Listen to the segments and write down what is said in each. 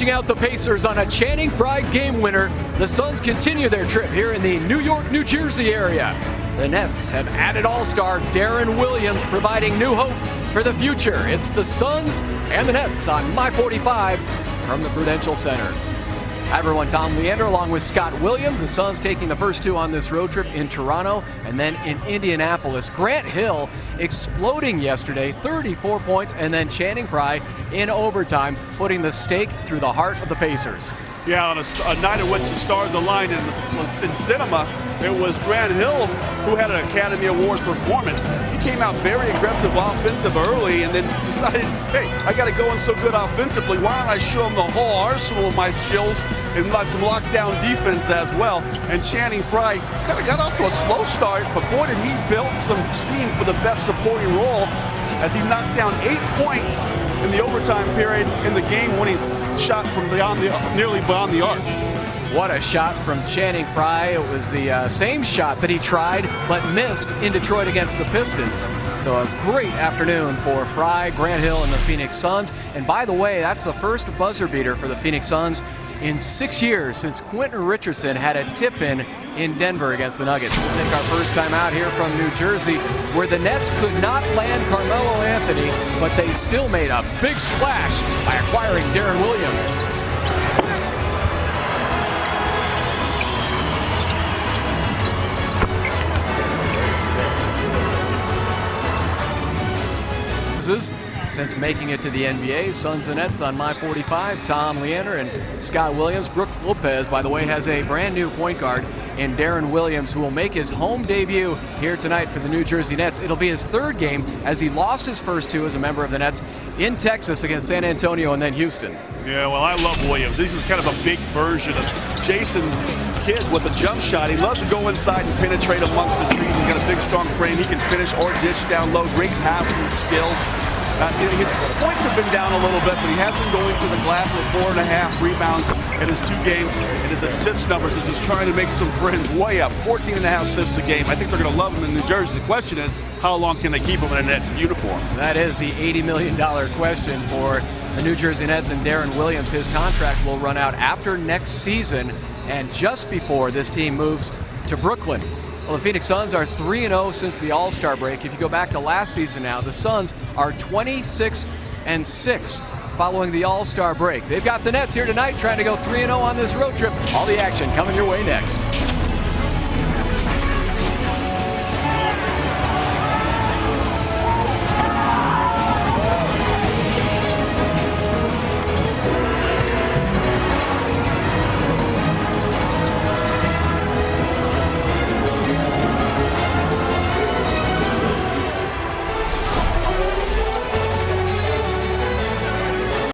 stretching out the Pacers on a Channing Frye game winner. The Suns continue their trip here in the New York, New Jersey area. The Nets have added all-star Deron Williams, providing new hope for the future. It's the Suns and the Nets on My 45 from the Prudential Center. Hi everyone, Tom Leander along with Scott Williams. The Suns taking the first two on this road trip in Toronto and then in Indianapolis. Grant Hill exploding yesterday, 34 points, and then Channing Frye in overtime, putting the stake through the heart of the Pacers. Yeah, on a night in which the stars aligned in cinema, it was Grant Hill who had an Academy Award performance. He came out very aggressive offensive early and then decided, hey, I got to go in so good offensively. Why don't I show him the whole arsenal of my skills and some lockdown defense as well. And Channing Frye kind of got off to a slow start, but boy, did he build some steam for the best supporting role as he knocked down 8 points in the overtime period in the game-winning shot from nearly beyond the arc. What a shot from Channing Frye. It was the same shot that he tried but missed in Detroit against the Pistons. So a great afternoon for Frye, Grant Hill, and the Phoenix Suns. And by the way, that's the first buzzer beater for the Phoenix Suns in 6 years since Quentin Richardson had a tip-in Denver against the Nuggets. We'll take our first time out here from New Jersey, where the Nets could not land Carmelo Anthony, but they still made a big splash by acquiring Deron Williams. Since making it to the NBA, Suns and Nets on My 45, Tom Leander and Scott Williams. Brook Lopez, by the way, has a brand new point guard in Deron Williams, who will make his home debut here tonight for the New Jersey Nets. It'll be his third game, as he lost his first two as a member of the Nets in Texas against San Antonio and then Houston. Yeah, well, I love Williams. This is kind of a big version of Jason Kidd with a jump shot. He loves to go inside and penetrate amongst the trees. He's got a big, strong frame. He can finish or dish down low. Great passing skills. His points have been down a little bit, but he has been going to the glass with 4.5 rebounds in his 2 games, and his assist numbers is just trying to make some friends way up. 14.5 assists a game. I think they're going to love him in New Jersey. The question is, how long can they keep him in a Nets uniform? That is the $80 million question for the New Jersey Nets and Deron Williams. His contract will run out after next season and just before this team moves to Brooklyn. Well, the Phoenix Suns are 3-0 since the All-Star break. If you go back to last season now, the Suns are 26-6 following the All-Star break. They've got the Nets here tonight trying to go 3-0 on this road trip. All the action coming your way next.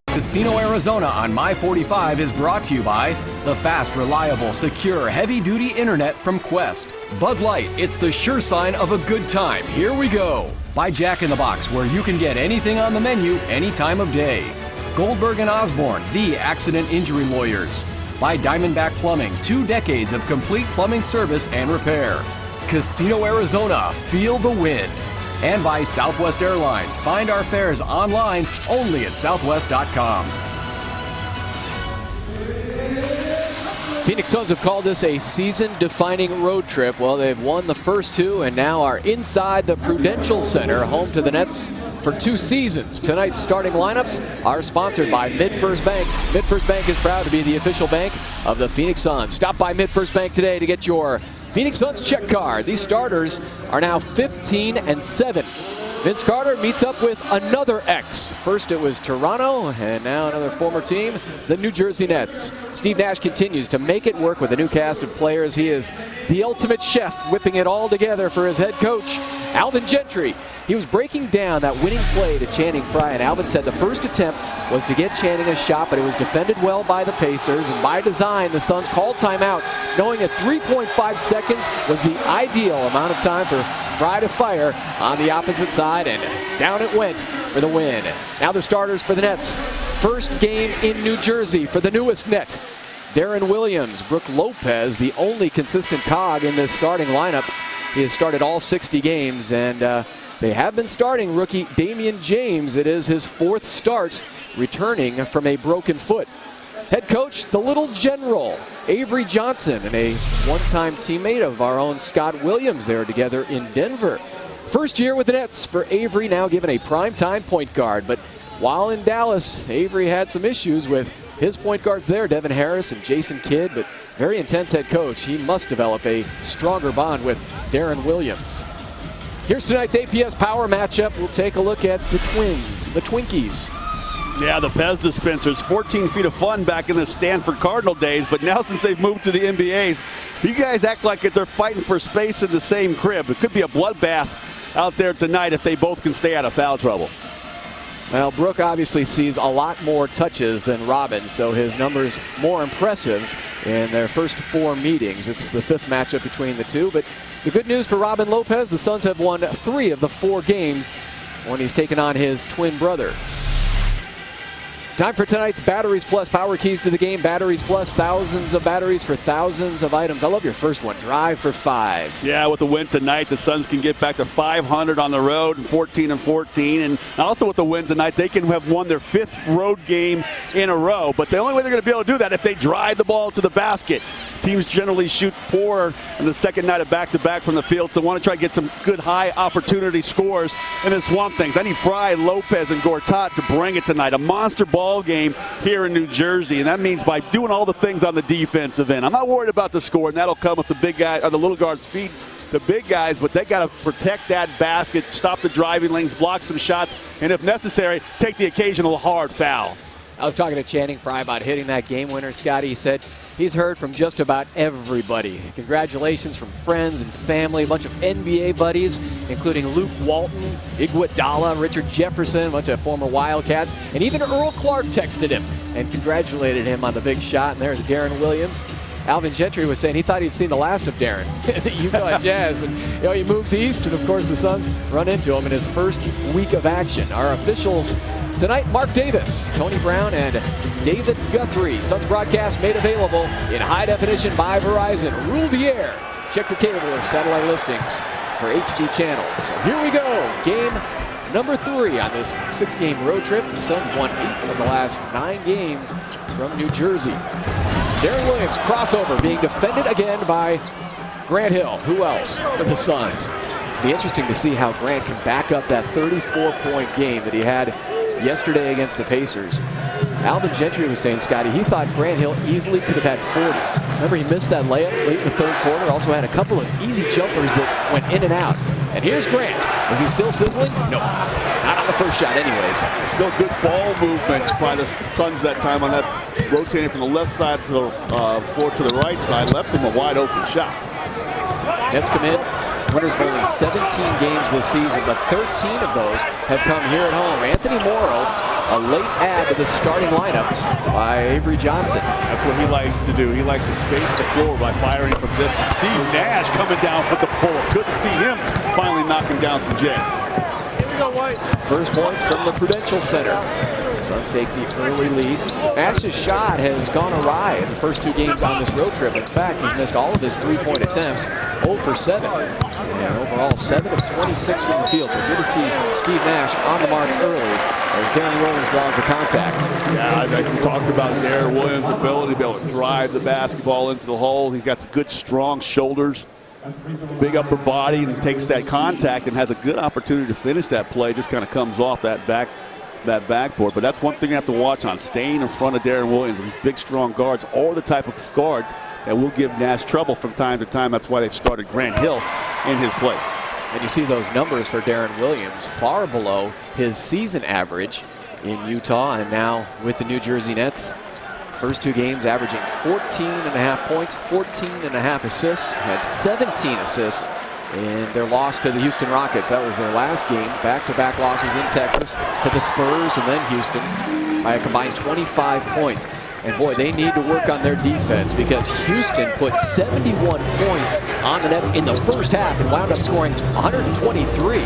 Casino Arizona on My 45 is brought to you by the fast, reliable, secure, heavy-duty internet from Quest. Bud Light, it's the sure sign of a good time. Here we go. By Jack in the Box, where you can get anything on the menu any time of day. Goldberg and Osborne, the accident injury lawyers. By Diamondback Plumbing, 2 decades of complete plumbing service and repair. Casino Arizona, feel the wind. And by Southwest Airlines. Find our fares online only at southwest.com. Phoenix Suns have called this a season-defining road trip. Well, they've won the first 2 and now are inside the Prudential Center, home to the Nets for 2 seasons. Tonight's starting lineups are sponsored by MidFirst Bank. MidFirst Bank is proud to be the official bank of the Phoenix Suns. Stop by MidFirst Bank today to get your Phoenix Suns check card. These starters are now 15-7. Vince Carter meets up with another ex. First it was Toronto, and now another former team, the New Jersey Nets. Steve Nash continues to make it work with a new cast of players. He is the ultimate chef, whipping it all together for his head coach, Alvin Gentry. He was breaking down that winning play to Channing Frye, and Alvin said the first attempt was to get Channing a shot, but it was defended well by the Pacers, and by design, the Suns called timeout, knowing that 3.5 seconds was the ideal amount of time for Frye to fire on the opposite side, and down it went for the win. Now the starters for the Nets. First game in New Jersey for the newest net. Deron Williams, Brook Lopez, the only consistent cog in this starting lineup. He has started all 60 games, and they have been starting rookie Damian James. It is his 4th start, returning from a broken foot. Head coach, the little general, Avery Johnson, and a one-time teammate of our own Scott Williams. They were together in Denver. First year with the Nets for Avery, now given a primetime point guard. But while in Dallas, Avery had some issues with his point guards there, Devin Harris and Jason Kidd, but very intense head coach. He must develop a stronger bond with Darren Williams. Here's tonight's APS Power matchup. We'll take a look at the Twins, the Twinkies. Yeah, the Pez dispensers, 14 feet of fun back in the Stanford Cardinal days, but now since they've moved to the NBAs, you guys act like they're fighting for space in the same crib. It could be a bloodbath out there tonight if they both can stay out of foul trouble. Well, Brooke obviously sees a lot more touches than Robin, so his numbers more impressive in their first 4 meetings. It's the 5th matchup between the two, but the good news for Robin Lopez, the Suns have won 3 of the 4 games when he's taken on his twin brother. Time for tonight's Batteries Plus Power Keys to the Game. Batteries Plus, thousands of batteries for thousands of items. I love your first one, Drive for 5. Yeah, with the win tonight, the Suns can get back to 500 on the road and 14-14. And also with the win tonight, they can have won their 5th road game in a row. But the only way they're going to be able to do that if they drive the ball to the basket. Teams generally shoot poor in the second night of back-to-back from the field, so want to try to get some good high opportunity scores and then swamp things. I need Fry, Lopez, and Gortat to bring it tonight. A monster ball game here in New Jersey, and that means by doing all the things on the defensive end. I'm not worried about the score, and that'll come with the big guy or the little guards feed the big guys, but they got to protect that basket, stop the driving lanes, block some shots, and if necessary, take the occasional hard foul. I was talking to Channing Frye about hitting that game winner, Scotty. He said he's heard from just about everybody. Congratulations from friends and family, a bunch of NBA buddies, including Luke Walton, Iguodala, Richard Jefferson, a bunch of former Wildcats, and even Earl Clark texted him and congratulated him on the big shot. And there's Darren Williams. Alvin Gentry was saying he thought he'd seen the last of Darren at the Utah Jazz. And he moves east, and of course the Suns run into him in his first week of action. Our officials tonight, Mark Davis, Tony Brown, and David Guthrie. Suns broadcast made available in high definition by Verizon. Rule the air. Check the cable or satellite listings for HD channels. So here we go. Game number 3 on this 6-game road trip. The Suns won 8 of the last 9 games from New Jersey. Darren Williams, crossover, being defended again by Grant Hill. Who else for the Suns? Be interesting to see how Grant can back up that 34-point game that he had yesterday against the Pacers. Alvin Gentry was saying, Scotty, he thought Grant Hill easily could have had 40. Remember, he missed that layup late in the 3rd quarter. Also had a couple of easy jumpers that went in and out. And here's Grant. Is he still sizzling? No, not on the first shot anyways. Still good ball movement by the Suns that time on that, rotating from the left side to the floor to the right side. Left him a wide open shot. Nets come in. Winners of only 17 games this season, but 13 of those have come here at home. Anthony Morrow, a late add to the starting lineup by Avery Johnson. That's what he likes to do. He likes to space the floor by firing from distance. Steve Nash coming down with the pull. Good to see him finally knocking down some J. Here we go, White. First points from the Prudential Center. Suns take the early lead. Nash's shot has gone awry in the first 2 games on this road trip. In fact, he's missed all of his 3-point attempts, 0 for 7. And overall, 7 of 26 from the field. So good to see Steve Nash on the mark early as Darren Williams draws the contact. Yeah, I talked about Darren Williams' ability to be able to drive the basketball into the hole. He's got some good, strong shoulders, big upper body, and takes that contact and has a good opportunity to finish that play. Just kind of comes off that backboard. But that's one thing you have to watch on, staying in front of Darren Williams. These big, strong guards are the type of guards that will give Nash trouble from time to time. That's why they've started Grant Hill in his place. And you see those numbers for Darren Williams far below his season average in Utah, and now with the New Jersey Nets. First 2 games averaging 14.5 points, 14.5 assists, had 17 assists in their loss to the Houston Rockets. That was their last game. Back-to-back losses in Texas to the Spurs and then Houston by a combined 25 points. And boy, they need to work on their defense because Houston put 71 points on the Nets in the first half and wound up scoring 123.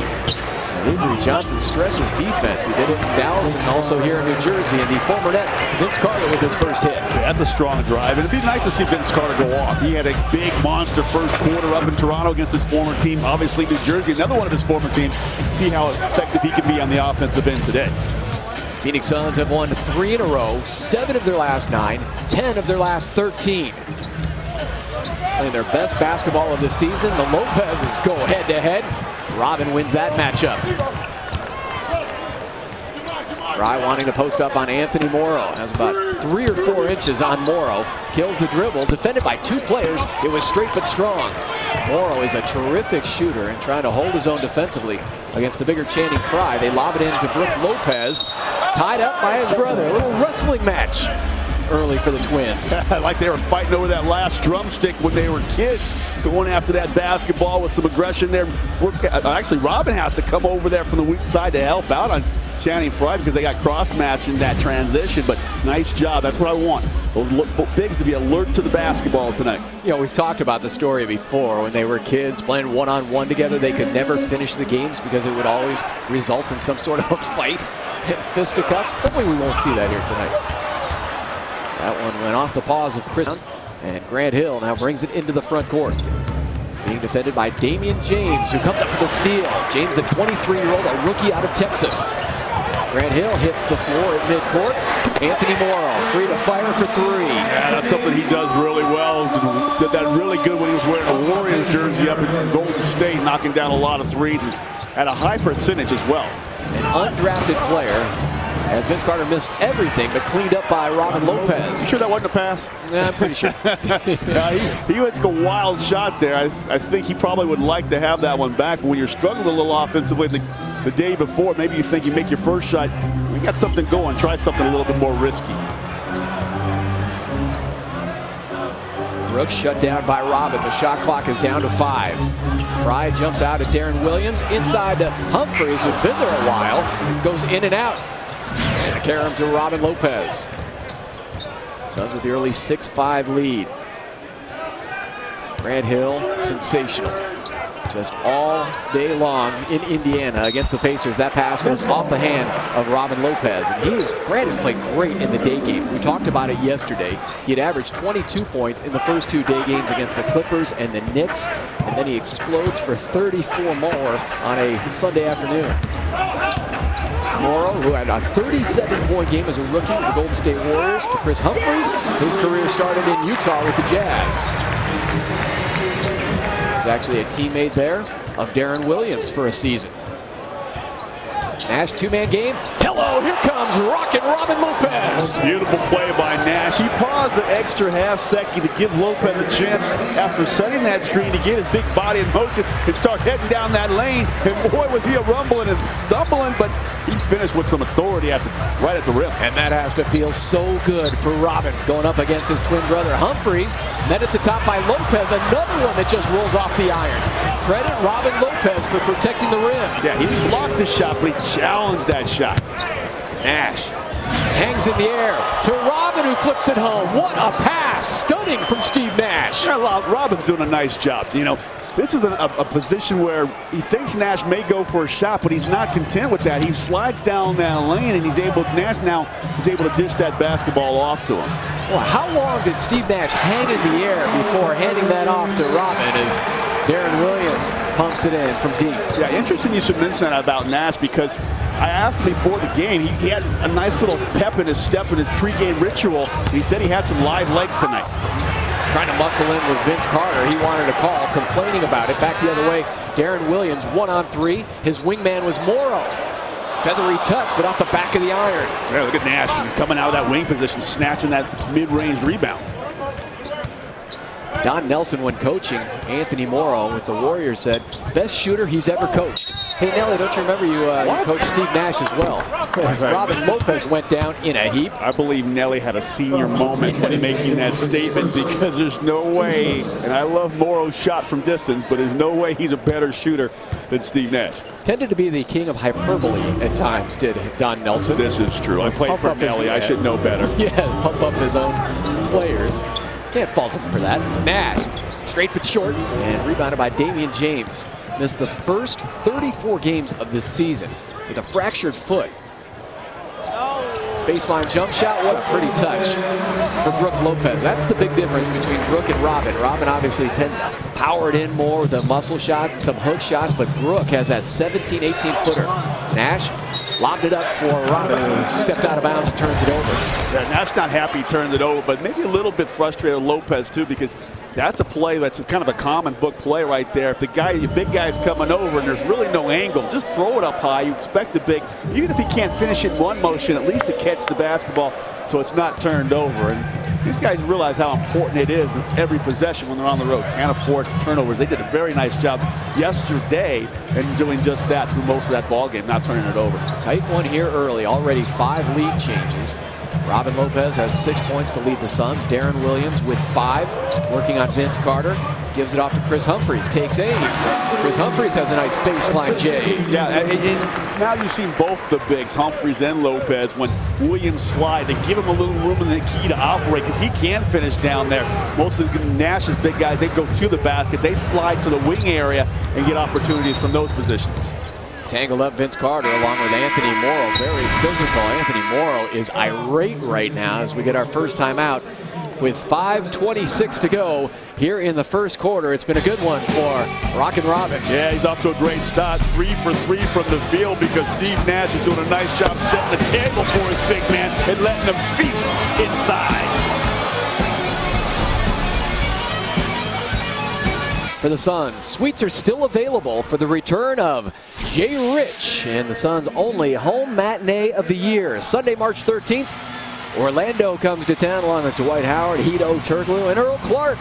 Avery Johnson stresses defense. He did it in Dallas and also here in New Jersey. And the former Net, Vince Carter, with his first hit. Yeah, that's a strong drive. And it'd be nice to see Vince Carter go off. He had a big monster first quarter up in Toronto against his former team. Obviously, New Jersey, another one of his former teams. See how effective he can be on the offensive end today. Phoenix Suns have won 3 in a row, 7 of their last 9, 10 of their last 13. Playing their best basketball of the season, the Lopez's go head-to-head. Robin wins that matchup. Fry wanting to post up on Anthony Morrow. Has about 3 or 4 inches on Morrow. Kills the dribble, defended by 2 players. It was straight but strong. Morrow is a terrific shooter and trying to hold his own defensively against the bigger Channing Frye. They lob it in to Brook Lopez, tied up by his brother. A little wrestling match early for the Twins. Like they were fighting over that last drumstick when they were kids, going after that basketball with some aggression there. Actually, Robin has to come over there from the weak side to help out on Channing Frye because they got cross-matched in that transition, but nice job. That's what I want. Those bigs to be alert to the basketball tonight. You know, we've talked about the story before. When they were kids playing one-on-one together, they could never finish the games because it would always result in some sort of a fight and fisticuffs. Hopefully we won't see that here tonight. That one went off the paws of Chris, and Grant Hill now brings it into the front court. Being defended by Damian James, who comes up with a steal. James, the 23-year-old, a rookie out of Texas. Grant Hill hits the floor at midcourt. Anthony Morrow free to fire for 3. Yeah, that's something he does really well. Did that really good when he was wearing a Warriors jersey up in Golden State, knocking down a lot of threes at a high percentage as well. An undrafted player, as Vince Carter missed everything, but cleaned up by Robin Lopez. You sure that wasn't a pass? Yeah, I'm pretty sure. He went to a wild shot there. I think he probably would like to have that one back. But when you're struggling a little offensively the day before, maybe you think you make your first shot. We got something going. Try something a little bit more risky. Brooks shut down by Robin. The shot clock is down to 5. Frye jumps out at Darren Williams. Inside to Humphries, who's been there a while. Goes in and out. And a carry to Robin Lopez. Suns with the early 6-5 lead. Grant Hill, sensational. Just all day long in Indiana against the Pacers. That pass goes off the hand of Robin Lopez. And Grant has played great in the day game. We talked about it yesterday. He had averaged 22 points in the first 2 day games against the Clippers and the Knicks. And then he explodes for 34 more on a Sunday afternoon. Morrow, who had a 37-point game as a rookie with the Golden State Warriors, to Chris Humphries, whose career started in Utah with the Jazz. He's actually a teammate there of Darren Williams for a season. Nash, 2-man game. Hello, here comes rockin' Robin Lopez. Beautiful play by Nash. He paused the extra half second to give Lopez a chance after setting that screen to get his big body in motion and start heading down that lane. And boy, was he a rumbling and stumbling, but he finished with some authority right at the rim. And that has to feel so good for Robin going up against his twin brother Humphries. Met at the top by Lopez, another one that just rolls off the iron. Credit Robin Lopez for protecting the rim. Yeah, he blocked the shot, but he challenged that shot. Nash hangs in the air to Robin, who flips it home. What a pass! Stunning from Steve Nash. Yeah, Robin's doing a nice job. You know, this is a position where he thinks Nash may go for a shot, but he's not content with that. He slides down that lane, and Nash now is able to dish that basketball off to him. Well, how long did Steve Nash hang in the air before handing that off to Robin as Darren Williams pumps it in from deep? Yeah, interesting you should mention that about Nash, because I asked him before the game. He had a nice little pep in his step in his pregame ritual. And he said he had some live legs tonight. Trying to muscle in was Vince Carter. He wanted a call, complaining about it. Back the other way, Darren Williams, 1-on-3. His wingman was Morrow. Feathery touch, but off the back of the iron. Yeah, look at Nash coming out of that wing position, snatching that mid-range rebound. Don Nelson, when coaching Anthony Morrow with the Warriors, said best shooter he's ever coached. Hey Nelly, don't you remember you coached Steve Nash as well? As Robin Lopez went down in a heap. I believe Nelly had a senior moment when making that statement, because there's no way, and I love Morrow's shot from distance, but there's no way he's a better shooter than Steve Nash. Tended to be the king of hyperbole at times, did Don Nelson. This is true. I played for Nelly. I should know better. Yeah, pump up his own players. Can't fault him for that. Nash, straight but short, and rebounded by Damian James. Missed the first 34 games of this season with a fractured foot. Baseline jump shot, what a pretty touch for Brook Lopez. That's the big difference between Brook and Robin. Robin obviously tends to power it in more with the muscle shots and some hook shots, but Brook has that 17, 18-footer. Nash Lobbed it up for Robin, who stepped out of bounds and turns it over. Yeah, Nash not happy he turned it over, but maybe a little bit frustrated Lopez too, because that's a play that's kind of a common book play right there. If the guy, your big guy's coming over and there's really no angle, just throw it up high. You expect the big, even if he can't finish it in one motion, at least to catch the basketball so it's not turned over. And these guys realize how important it is in every possession when they're on the road. Can't afford turnovers. They did a very nice job yesterday in doing just that through most of that ball game, not turning it over. Tight one here early. Already 5 lead changes. Robin Lopez has 6 points to lead the Suns. Darren Williams with 5, working on Vince Carter. Gives it off to Chris Humphries. Takes aim. Chris Humphries has a nice baseline J. Yeah, and now you've seen both the bigs, Humphries and Lopez, when Williams slide, they give him a little room in the key to operate because he can finish down there. Most of Nash's big guys, they go to the basket. They slide to the wing area and get opportunities from those positions. Tangled up Vince Carter along with Anthony Morrow. Very physical. Anthony Morrow is irate right now as we get our first time out with 5:26 to go here in the first quarter. It's been a good one for Rockin' Robin. Yeah, he's off to a great start. 3 for 3 from the field because Steve Nash is doing a nice job setting the table for his big man and letting them feast inside. For the Suns, suites are still available for the return of Jay Rich and the Suns' only home matinee of the year. Sunday, March 13th, Orlando comes to town along with Dwight Howard, Hedo Turkoglu, and Earl Clark.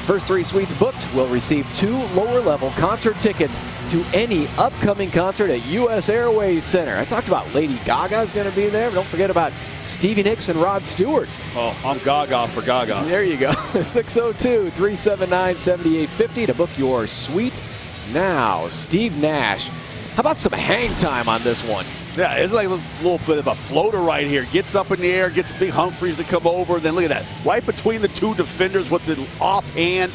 First 3 suites booked will receive 2 lower-level concert tickets to any upcoming concert at U.S. Airways Center. I talked about Lady Gaga's going to be there. Don't forget about Stevie Nicks and Rod Stewart. Oh, I'm Gaga for Gaga. There you go. 602-379-7850 to book your suite now. Steve Nash. How about some hang time on this one? Yeah, it's like a little bit of a floater right here. Gets up in the air, gets big Humphries to come over. Then look at that. Right between the 2 defenders with the offhand.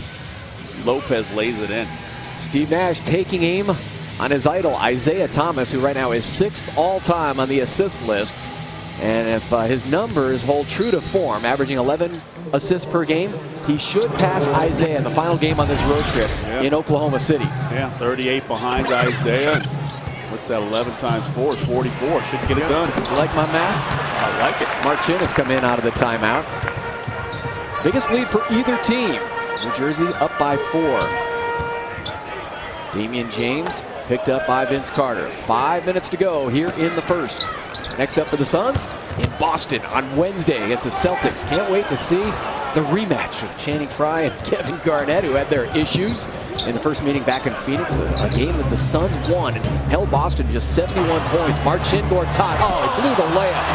Lopez lays it in. Steve Nash taking aim on his idol, Isaiah Thomas, who right now is 6th all-time on the assist list. And if his numbers hold true to form, averaging 11 assists per game, he should pass Isaiah in the final game on this road trip in Oklahoma City. Yeah, 38 behind Isaiah. What's that, 11 times 4 is 44. Should get it done. You like my math? I like it. Marchin has come in out of the timeout. Biggest lead for either team. New Jersey up by 4. Damian James picked up by Vince Carter. 5 minutes to go here in the first. Next up for the Suns in Boston on Wednesday against the Celtics. Can't wait to see the rematch of Channing Frye and Kevin Garnett, who had their issues in the first meeting back in Phoenix. A game that the Suns won and held Boston to just 71 points. Marcin Gortat, oh, he blew the layup.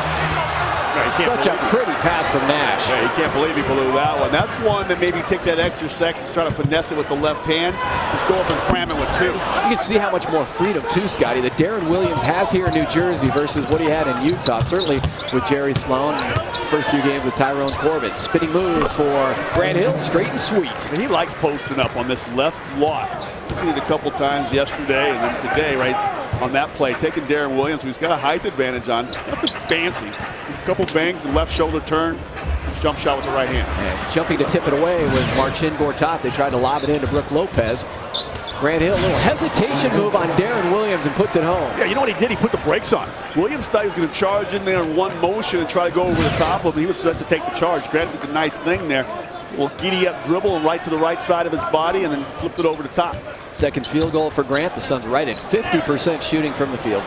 Such a pretty pass from Nash. Yeah, you can't believe he blew that one. That's one that maybe take that extra second, try to finesse it with the left hand. Just go up and cram it with 2. You can see how much more freedom, too, Scotty, that Darren Williams has here in New Jersey versus what he had in Utah. Certainly with Jerry Sloan, first few games with Tyrone Corbett. Spinning move for Grant Hill, straight and sweet. He likes posting up on this left block. I've seen it a couple times yesterday and then today, right on that play, taking Darren Williams, who's got a height advantage on. Nothing fancy. A couple bangs, and left shoulder turn, jump shot with the right hand. And jumping to tip it away was Marcin Gortat. They tried to lob it into Brook Lopez. Grant Hill, a little hesitation move on Darren Williams and puts it home. Yeah, you know what he did? He put the brakes on. Williams thought he was going to charge in there in one motion and try to go over the top of him. He was set to take the charge. Grant did a nice thing there. Well, giddy up dribble right to the right side of his body and then flipped it over the top. Second field goal for Grant. The Suns right at 50% shooting from the field.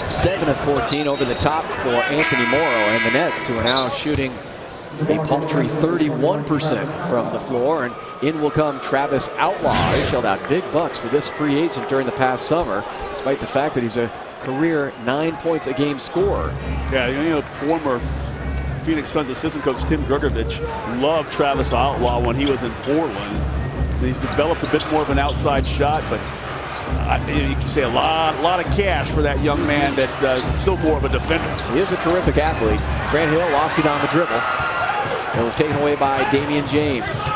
7 of 14 over the top for Anthony Morrow and the Nets, who are now shooting a paltry 31% from the floor. And in will come Travis Outlaw. He shelled out big bucks for this free agent during the past summer, despite the fact that he's a career 9 points a game scorer. Yeah, you know, former Phoenix Suns assistant coach Tim Gergovich loved Travis Outlaw when he was in Portland. He's developed a bit more of an outside shot, but you can say a lot of cash for that young man that is still more of a defender. He is a terrific athlete. Grant Hill lost it on the dribble. It was taken away by Damian James.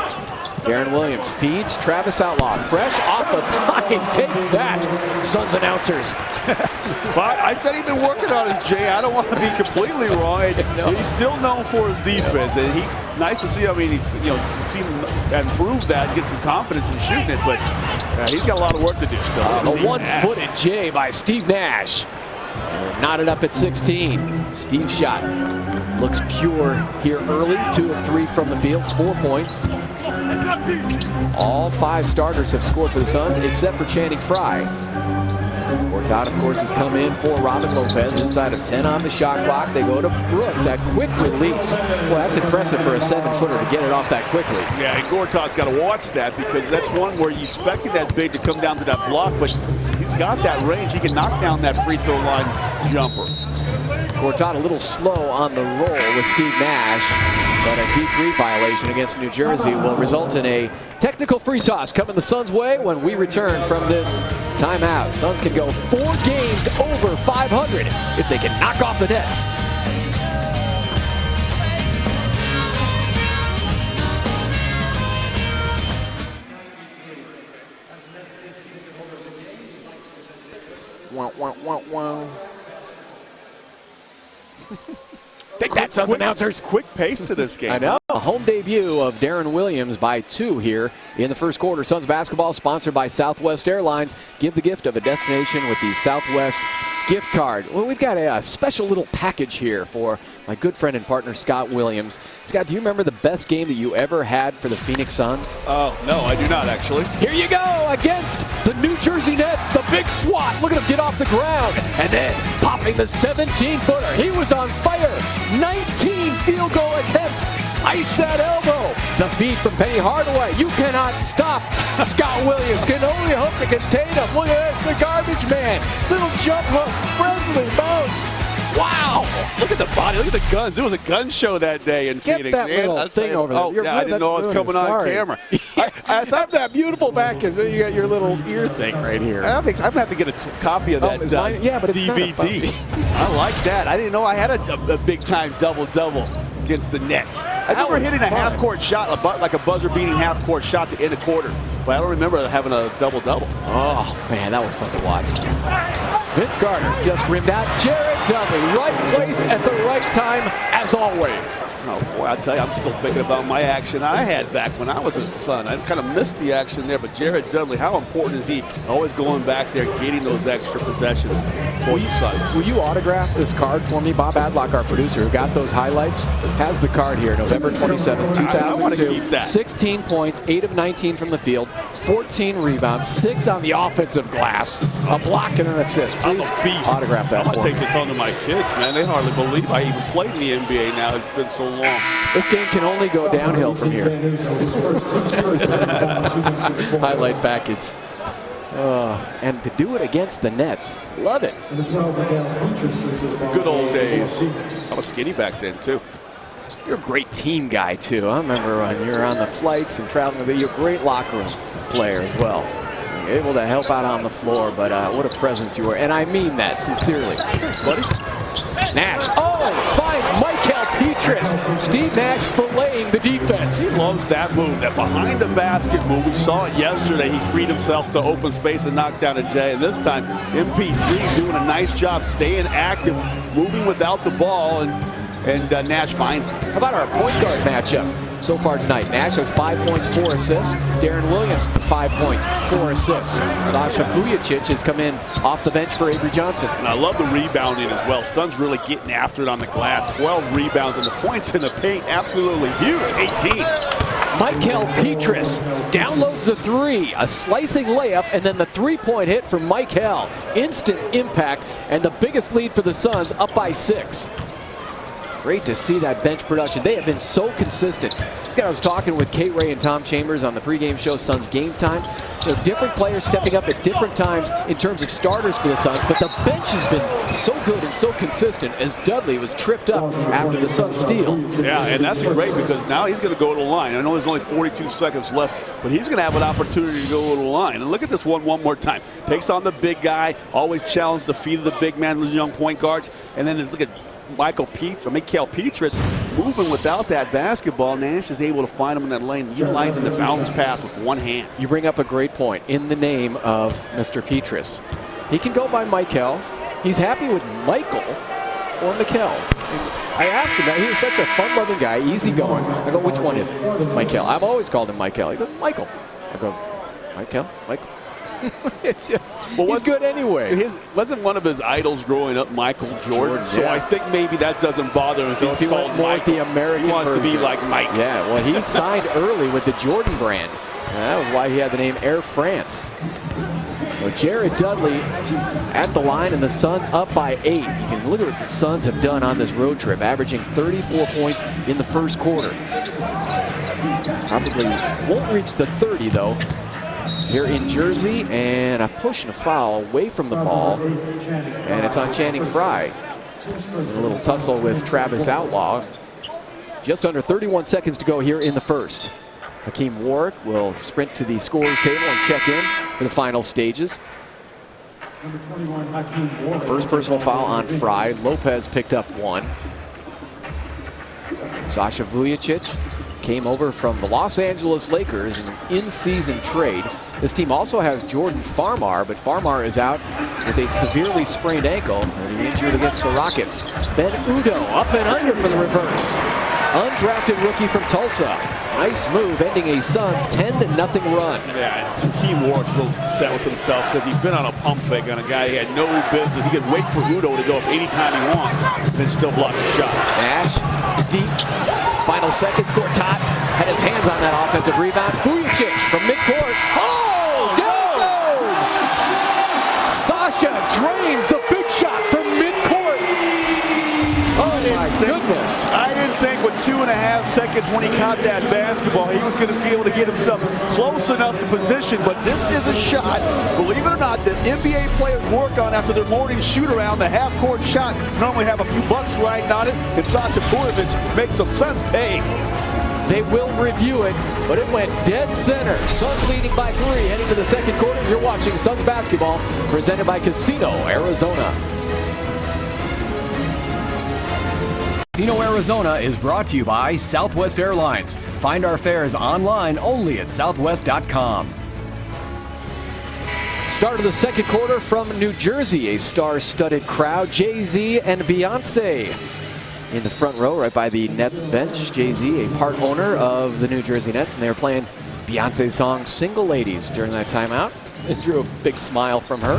Darren Williams feeds Travis Outlaw. Fresh off the line. Take that, Suns announcers. Well, I said he'd been working on his Jay. I don't want to be completely wrong. No. He's still known for his defense, and nice to see. I mean, he's seen him and prove that, get some confidence in shooting it, but he's got a lot of work to do still. A one-footed Jay by Steve Nash. Knotted up at 16. Steve's shot looks pure here early. 2 of 3 from the field, 4 points. All 5 starters have scored for the Suns except for Channing Frye. Gortat, of course, has come in for Robin Lopez. Inside of 10 on the shot clock. They go to Brook. That quick release. Well, that's impressive for a 7-footer to get it off that quickly. Yeah, and Gortat's got to watch that because that's one where you expected that big to come down to that block, but he's got that range. He can knock down that free throw line jumper. Gortat a little slow on the roll with Steve Nash, but a D3 violation against New Jersey will result in a technical free toss coming the Suns' way when we return from this timeout. Suns can go 4 games over 500 if they can knock off the Nets. Wow, wow, wow, wow. Take that, Suns announcers. Quick pace to this game. I know. A home debut of Darren Williams by 2 here in the first quarter. Suns basketball sponsored by Southwest Airlines. Give the gift of a destination with the Southwest gift card. Well, we've got a special little package here for my good friend and partner, Scott Williams. Scott, do you remember the best game that you ever had for the Phoenix Suns? Oh, no, I do not, actually. Here you go against the New Jersey Nets. The big swat. Look at him get off the ground. And then popping the 17-footer. He was on fire. 19 field goal attempts. Ice that elbow. The feed from Penny Hardaway. You cannot stop Scott Williams. Can only hope to contain him. Look at this, the garbage man. Little jump hook, friendly bounce. Wow. Look at the body. Look at the guns. There was a gun show that day in Phoenix. Get that little thing over there. Oh, yeah, I didn't know I was coming on camera. I thought that beautiful back is you got your little ear thing right here. I think I'm going to have to get a copy of that yeah, but it's DVD. I like that. I didn't know I had a big-time double-double against the Nets. I remember hitting a half-court shot, like a buzzer-beating half-court shot to end a quarter, but I don't remember having a double-double. Oh, man, that was fun to watch. Vince Carter just rimmed out. Jared Dudley, right place at the right time, as always. Oh, boy, I tell you, I'm still thinking about my action I had back when I was a Sun. I kind of missed the action there, but Jared Dudley, how important is he? Always going back there, getting those extra possessions for the Suns. Will you autograph this card for me? Bob Adlock, our producer, who got those highlights, has the card here. November 27, 2002. 16 points, 8 of 19 from the field, 14 rebounds, 6 on the offensive glass, a block and an assist. Please autograph that I'm for going to me. take this home to my kids, man. They hardly believe I even played in the NBA now. It's been so long. This game can only go downhill from here. Highlight package. And to do it against the Nets. Love it. Good old days. I was skinny back then, too. You're a great team guy, too. I remember when you were on the flights and traveling. You're a great locker room player as well. You're able to help out on the floor, but what a presence you were. And I mean that sincerely. Buddy. Nash. Oh, finds Michael Petras. Steve Nash filleting the defense. He loves that move, that behind the basket move. We saw it yesterday. He freed himself to open space and knock down a J. And this time, MP3 doing a nice job staying active, moving without the ball, and Nash finds it. How about our point guard matchup so far tonight? Nash has 5 points, 4 assists. Darren Williams, 5 points, 4 assists. Sasha Vujacic has come in off the bench for Avery Johnson. And I love the rebounding as well. Suns really getting after it on the glass. 12 rebounds, and the points in the paint absolutely huge. 18. Michael Petras downloads the 3, a slicing layup, and then the 3-point hit from Michael. Instant impact, and the biggest lead for the Suns, up by 6. Great to see that bench production. They have been so consistent. I was talking with Kate Ray and Tom Chambers on the pregame show, Suns Game Time. You know, different players stepping up at different times in terms of starters for the Suns, but the bench has been so good and so consistent as Dudley was tripped up after the Suns steal. Yeah, and that's great because now he's going to go to the line. I know there's only 42 seconds left, but he's going to have an opportunity to go to the line. And look at this one more time. Takes on the big guy, always challenge the feet of the big man, the young point guards, and then look at Michael Petras moving without that basketball. Nash is able to find him in that lane, utilizing the bounce pass with one hand. You bring up a great point in the name of Mr. Petras. He can go by Michael. He's happy with Michael or Mikel. I asked him that. He was such a fun-loving guy, easygoing. I go, which one is it? Michael. I've always called him Michael. He goes, Michael. I go, Michael? It's just, he's good anyway. Wasn't one of his idols growing up Michael Jordan? So yeah. I think maybe that doesn't bother him. So if he went more with the American he wants version. to be like Mike. Yeah, well, he signed early with the Jordan brand. And that was why he had the name Air France. Well, Jared Dudley at the line, and the Suns up by 8. You can look at what the Suns have done on this road trip, averaging 34 points in the first quarter. Probably won't reach the 30, though, here in Jersey. And a push and a foul away from the ball. And it's on Channing Frye. A little tussle with Travis Outlaw. Just under 31 seconds to go here in the first. Hakeem Warwick will sprint to the scorer's table and check in for the final stages. First personal foul on Frye. Lopez picked up 1. Sasha Vujacic came over from the Los Angeles Lakers, an in-season trade. This team also has Jordan Farmar, but Farmar is out with a severely sprained ankle, and he injured against the Rockets. Ben Udoh up and under for the reverse. Undrafted rookie from Tulsa. Nice move, ending a Suns 10-0 run. Yeah, Hakeem Warwick's a little upset with himself because he's been on a pump fake on a guy he had no business. He could wait for Udoh to go up anytime he wants, and then still block a shot. Nash, deep, final seconds. Gortat had his hands on that offensive rebound. Vujacic from midcourt. Oh, down goes! Sasha drains the big shot from midcourt. Oh my goodness. I didn't think with 2.5 seconds when he caught that basketball, he was going to be able to get himself close enough to position. But this is a shot, believe it or not, that NBA players work on after their morning shoot-around. The half-court shot normally have a few bucks riding on it, and Sasha Vujacic makes some sense paying. They will review it, but it went dead center. Suns leading by 3 heading to the second quarter. You're watching Suns basketball presented by Casino Arizona. Casino Arizona is brought to you by Southwest Airlines. Find our fares online only at southwest.com. Start of the second quarter from New Jersey, a star-studded crowd. Jay-Z and Beyonce in the front row right by the Nets bench. Jay-Z, a part owner of the New Jersey Nets, and they were playing Beyonce's song Single Ladies during that timeout. It drew a big smile from her.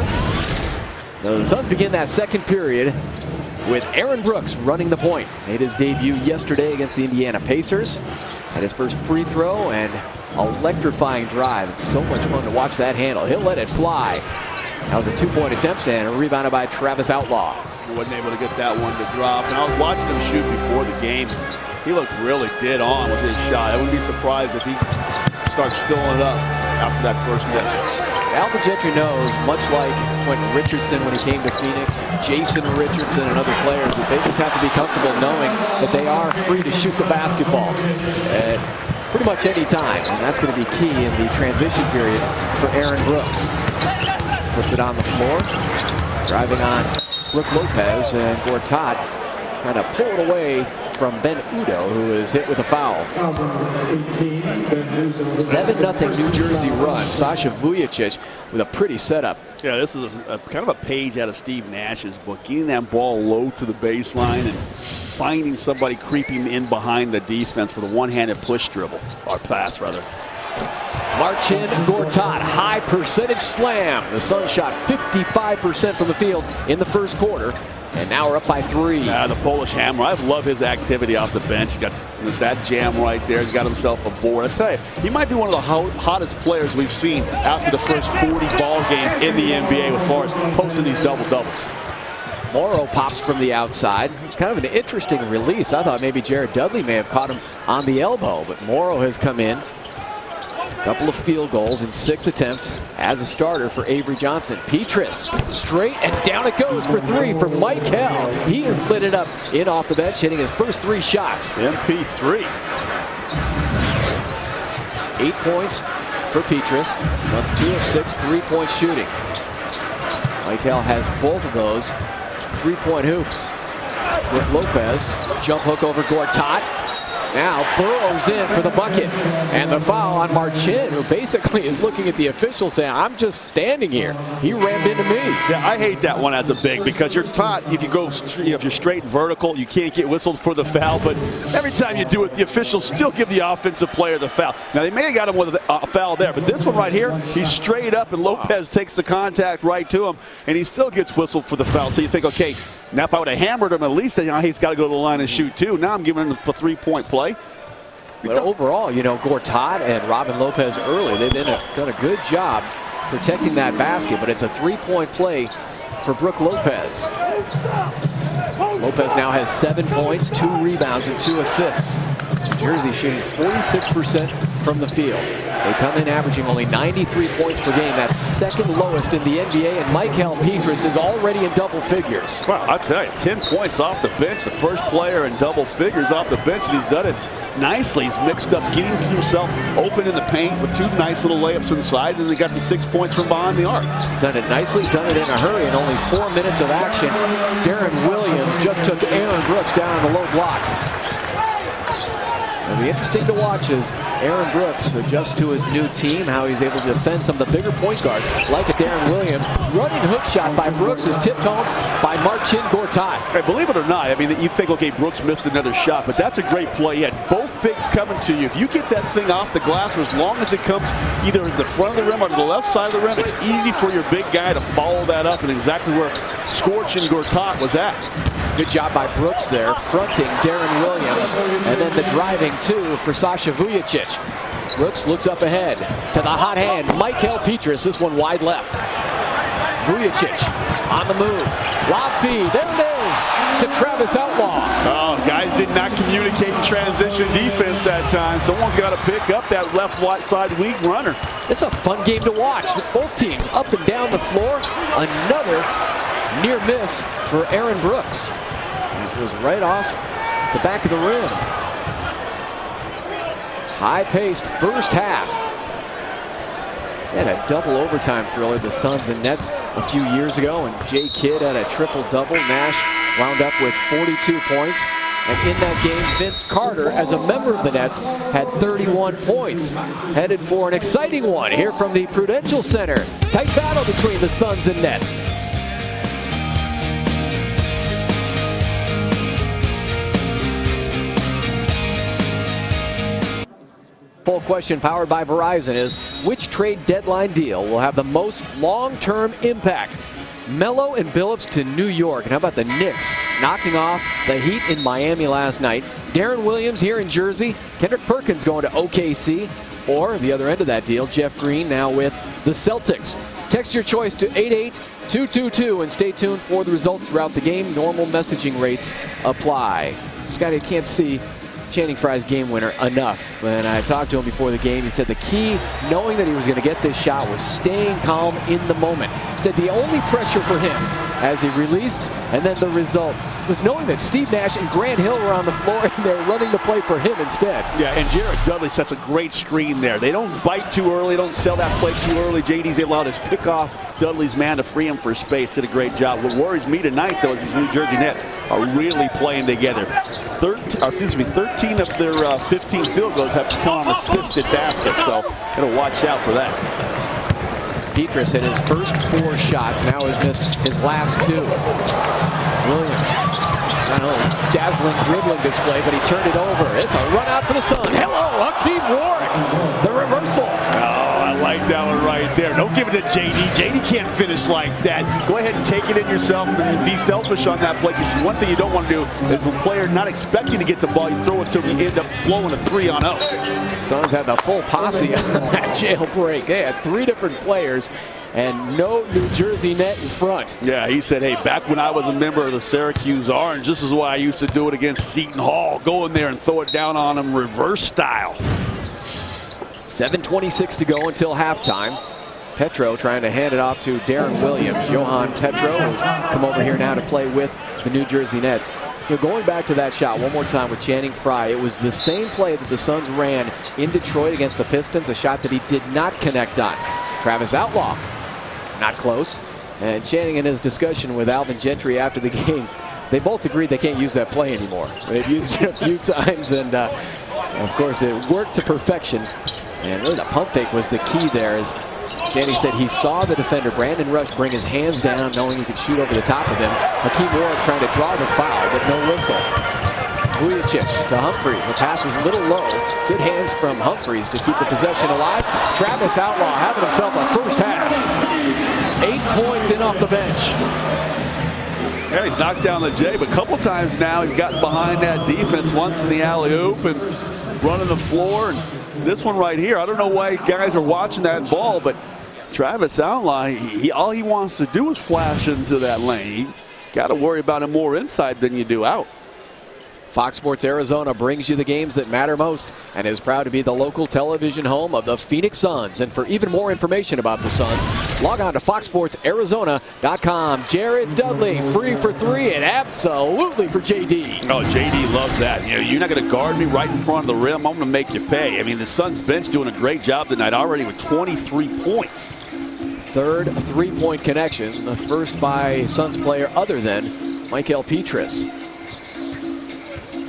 Now the Suns begin that second period with Aaron Brooks running the point. Made his debut yesterday against the Indiana Pacers. Had his first free throw and electrifying drive. It's so much fun to watch that handle. He'll let it fly. That was a 2-point attempt and rebounded by Travis Outlaw. He wasn't able to get that one to drop. And I was watching him shoot before the game. He looked really dead on with his shot. I wouldn't be surprised if he starts filling it up after that first miss. Alvin Gentry knows, much like Quentin Richardson when he came to Phoenix, Jason Richardson and other players, that they just have to be comfortable knowing that they are free to shoot the basketball at pretty much any time. And that's going to be key in the transition period for Aaron Brooks. Puts it on the floor, driving on Brook Lopez, and Gortat trying to pull it away from Ben Udoh, who is hit with a foul. 7-0 New Jersey run. Sasha Vujacic with a pretty setup. Yeah, this is a kind of a page out of Steve Nash's book. Getting that ball low to the baseline and finding somebody creeping in behind the defense with a one-handed push dribble, or pass rather. Marcin Gortat, high percentage slam. The Suns shot 55% from the field in the first quarter. And now we're up by 3. The Polish Hammer. I love his activity off the bench. Got that jam right there. He's got himself a board. I tell you, he might be one of the hottest players we've seen after the first 40 ball games in the NBA as far as posting these double-doubles. Morrow pops from the outside. It's kind of an interesting release. I thought maybe Jared Dudley may have caught him on the elbow, but Morrow has come in. Couple of field goals in 6 attempts as a starter for Avery Johnson. Petrus straight and down it goes for 3 for Mike Hell. He has lit it up in off the bench, hitting his first 3 shots. MP3. 8 points for Petrus. Suns 2 of 6 3-point shooting. Mike Hell has both of those 3-point hoops with Lopez. Jump hook over Gortat. Now burrows in for the bucket. And the foul on Marcin, who basically is looking at the official saying, I'm just standing here. He rammed into me. Yeah, I hate that one as a big because you're taught if you go, if you're straight vertical, you can't get whistled for the foul. But every time you do it, the officials still give the offensive player the foul. Now, they may have got him with a foul there, but this one right here, he's straight up, and Lopez takes the contact right to him, and he still gets whistled for the foul. So you think, okay, now if I would have hammered him, at least he's got to go to the line and shoot too. Now I'm giving him a three-point play. But overall, you know, Gortat and Robin Lopez early, they've done a good job protecting that basket, but it's a three-point play for Brook Lopez. Lopez now has 7 points, 2 rebounds, and 2 assists. New Jersey shooting 46% from the field. They come in averaging only 93 points per game. That's second lowest in the NBA, and Michael Petras is already in double figures. Well, I'll tell you, 10 points off the bench, the first player in double figures off the bench, and he's done it nicely. He's mixed up, getting himself open in the paint with 2 nice little layups inside, and he got the 6 points from behind the arc. Done it nicely, done it in a hurry, in only 4 minutes of action. Darren Williams just took Aaron Brooks down on the low block. It'll be interesting to watch as Aaron Brooks adjusts to his new team, how he's able to defend some of the bigger point guards, like a Darren Williams. Running hook shot by Brooks is tipped home by Marcin Gortat. Hey, believe it or not, I mean, you think, okay, Brooks missed another shot, but that's a great play. He had both bigs coming to you. If you get that thing off the glass, as long as it comes either in the front of the rim or to the left side of the rim, it's easy for your big guy to follow that up, and exactly where Scorch and Gortat was at. Good job by Brooks there, fronting Darren Williams, and then the driving two for Sasha Vujicic. Brooks looks up ahead to the hot hand, Michael Petras, this one wide left. Vujicic on the move, lob feed, there it is to Travis Outlaw. Oh, guys did not communicate in transition defense that time. Someone's got to pick up that left side weak runner. It's a fun game to watch. Both teams up and down the floor. Another near miss for Aaron Brooks. It was right off the back of the rim. High-paced first half. They had a double overtime thriller, the Suns and Nets, a few years ago, and Jay Kidd had a triple-double. Nash wound up with 42 points. And in that game, Vince Carter, as a member of the Nets, had 31 points. Headed for an exciting one here from the Prudential Center. Tight battle between the Suns and Nets. Poll question powered by Verizon is, which trade deadline deal will have the most long-term impact? Melo and Billups to New York. And how about the Knicks knocking off the Heat in Miami last night? Darren Williams here in Jersey. Kendrick Perkins going to OKC. Or the other end of that deal, Jeff Green now with the Celtics. Text your choice to 88222 and stay tuned for the results throughout the game. Normal messaging rates apply. Scotty, I can't see Channing Frye's game winner enough. When I talked to him before the game, he said the key, knowing that he was going to get this shot, was staying calm in the moment. He said the only pressure for him as he released and then the result was knowing that Steve Nash and Grant Hill were on the floor and they're running the play for him instead. Yeah, and Jared Dudley sets a great screen there. They don't bite too early, don't sell that play too early. JD's allowed to pick off Dudley's man to free him for space. Did a great job. What worries me tonight, though, is these New Jersey Nets are really playing together. 13 of their 15 field goals have come on assisted baskets, so gotta watch out for that. Petras hit his first 4 shots, now has missed his last 2. Williams, a dazzling dribbling display, but he turned it over. It's a run out for the Sun. Hello, Hakeem Warwick, the reversal. Oh, I like that one right there. Don't give it to JD. JD can't finish like that. Go ahead and take it in yourself and be selfish on that play, because one thing you don't want to do is when a player not expecting to get the ball, you throw it to him, you end up blowing a 3-on-0. Suns had the full posse on that jailbreak. They had 3 different players and no New Jersey net in front. Yeah, he said, hey, back when I was a member of the Syracuse Orange, this is why I used to do it against Seton Hall. Go in there and throw it down on them reverse style. 7:26 to go until halftime. Petro trying to hand it off to Darren Williams. Johan Petro will come over here now to play with the New Jersey Nets. You know, going back to that shot one more time with Channing Frye, it was the same play that the Suns ran in Detroit against the Pistons, a shot that he did not connect on. Travis Outlaw, not close. And Channing, in his discussion with Alvin Gentry after the game, they both agreed they can't use that play anymore. They've used it a few times, and of course it worked to perfection. And really the pump fake was the key there. As Shanny said, he saw the defender, Brandon Rush, bring his hands down knowing he could shoot over the top of him. Hakeem Ward trying to draw the foul, but no whistle. Vujicic to Humphries. The pass was a little low. Good hands from Humphries to keep the possession alive. Travis Outlaw having himself a first half. 8 points in off the bench. Yeah, he's knocked down the J, but a couple times now he's gotten behind that defense, once in the alley-oop and running the floor. And this one right here, I don't know why guys are watching that ball, but Travis Outlaw, all he wants to do is flash into that lane. You got to worry about him more inside than you do out. Fox Sports Arizona brings you the games that matter most and is proud to be the local television home of the Phoenix Suns. And for even more information about the Suns, log on to foxsportsarizona.com. Jared Dudley, free for three, and absolutely for JD. Oh, JD loves that. You know, you're not going to guard me right in front of the rim. I'm going to make you pay. I mean, the Suns bench doing a great job tonight already with 23 points. Third three-point connection, the first by Suns player other than Michael Petrus.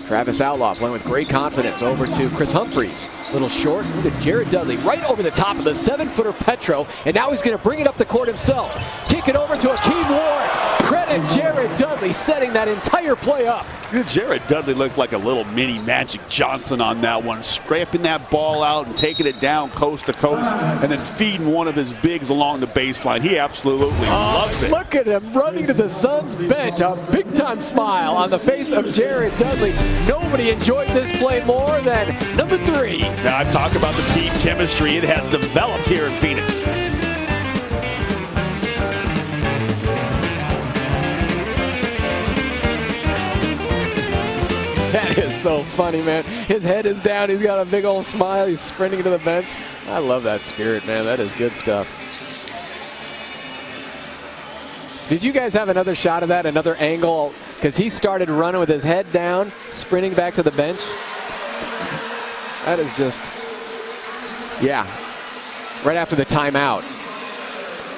Travis Outlaw playing with great confidence over to Chris Humphries. Little short. Look at Jared Dudley right over the top of the 7-footer Petro. And now he's going to bring it up the court himself. Kick it over to Hakeem Ward. Credit Jared Dudley setting that entire play up. Jared Dudley looked like a little mini Magic Johnson on that one. Scraping that ball out and taking it down coast to coast and then feeding one of his bigs along the baseline. He absolutely loves it. Look at him running to the Suns bench. A big-time smile on the face of Jared Dudley. Nobody enjoyed this play more than number 3. Now, I've talked about the team chemistry it has developed here in Phoenix. That is so funny, man. His head is down. He's got a big old smile. He's sprinting to the bench. I love that spirit, man. That is good stuff. Did you guys have another shot of that, another angle? Because he started running with his head down, sprinting back to the bench. That is just, yeah, right after the timeout.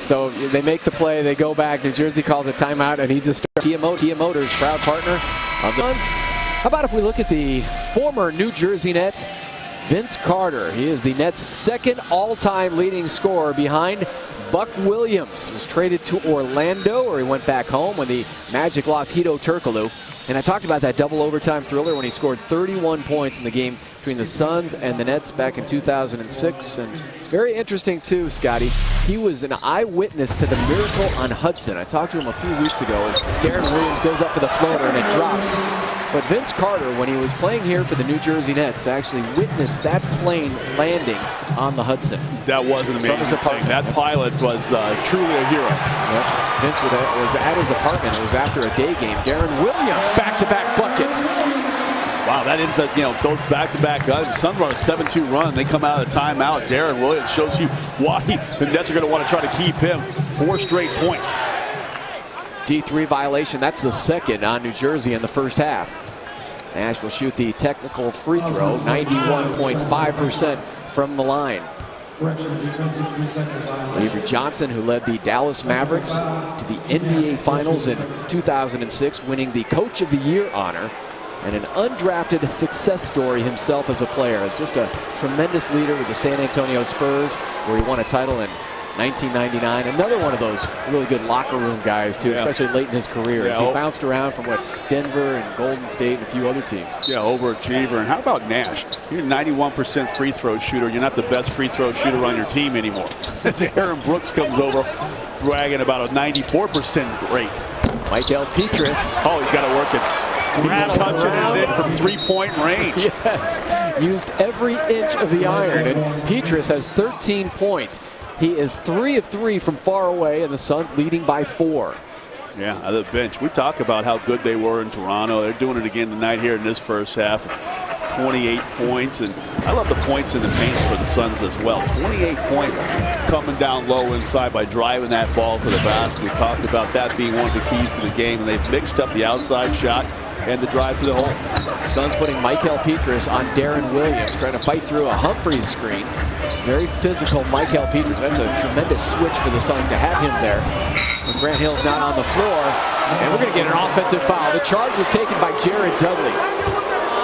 So they make the play, they go back, New Jersey calls a timeout, and he just starts. Kia Motors, proud partner of the Suns. How about if we look at the former New Jersey Net, Vince Carter. He is the Nets' second all-time leading scorer behind Buck Williams. Was traded to Orlando, where he went back home when the Magic lost Hedo Turkoglu. And I talked about that double overtime thriller when he scored 31 points in the game between the Suns and the Nets back in 2006. And very interesting, too, Scotty. He was an eyewitness to the miracle on Hudson. I talked to him a few weeks ago as Darren Williams goes up for the floater and it drops. But Vince Carter, when he was playing here for the New Jersey Nets, actually witnessed that plane landing on the Hudson. That was an amazing thing. That pilot was truly a hero. Yep. Vince was at his apartment. It was after a day game. Darren Williams, back-to-back buckets. Wow, that ends up, those back-to-back guys. The Suns run a 7-2 run. They come out of the timeout. Darren Williams shows you why the Nets are going to want to try to keep him. 4 straight points. D3 violation. That's the second on New Jersey in the first half. Nash will shoot the technical free throw, 91.5% from the line. Avery Johnson, who led the Dallas Mavericks to the NBA Finals in 2006, winning the Coach of the Year honor, and an undrafted success story himself as a player. As just a tremendous leader with the San Antonio Spurs, where he won a title in 1999. Another one of those really good locker room guys, too, especially late in his career. As he bounced around from Denver and Golden State and a few other teams. Yeah, overachiever. And how about Nash? You're a 91% free throw shooter. You're not the best free throw shooter on your team anymore. As Aaron Brooks comes over, bragging about a 94% rate. Michael Petrus. Oh, he's got to work it. He's touching it from three-point range. Yes, used every inch of the iron. And Petrus has 13 points. He is 3 of 3 from far away, and the Suns leading by 4. Yeah, the bench. We talk about how good they were in Toronto. They're doing it again tonight here in this first half. 28 points, and I love the points in the paint for the Suns as well. 28 points coming down low inside by driving that ball to the basket. We talked about that being one of the keys to the game, and they've mixed up the outside shot and the drive to the hole. Suns putting Michael Petrus on Darren Williams, trying to fight through a Humphries screen. Very physical Michael Petrus. That's a tremendous switch for the Suns to have him there. When Grant Hill's not on the floor, And we're going to get an offensive foul. The charge was taken by Jared Dudley.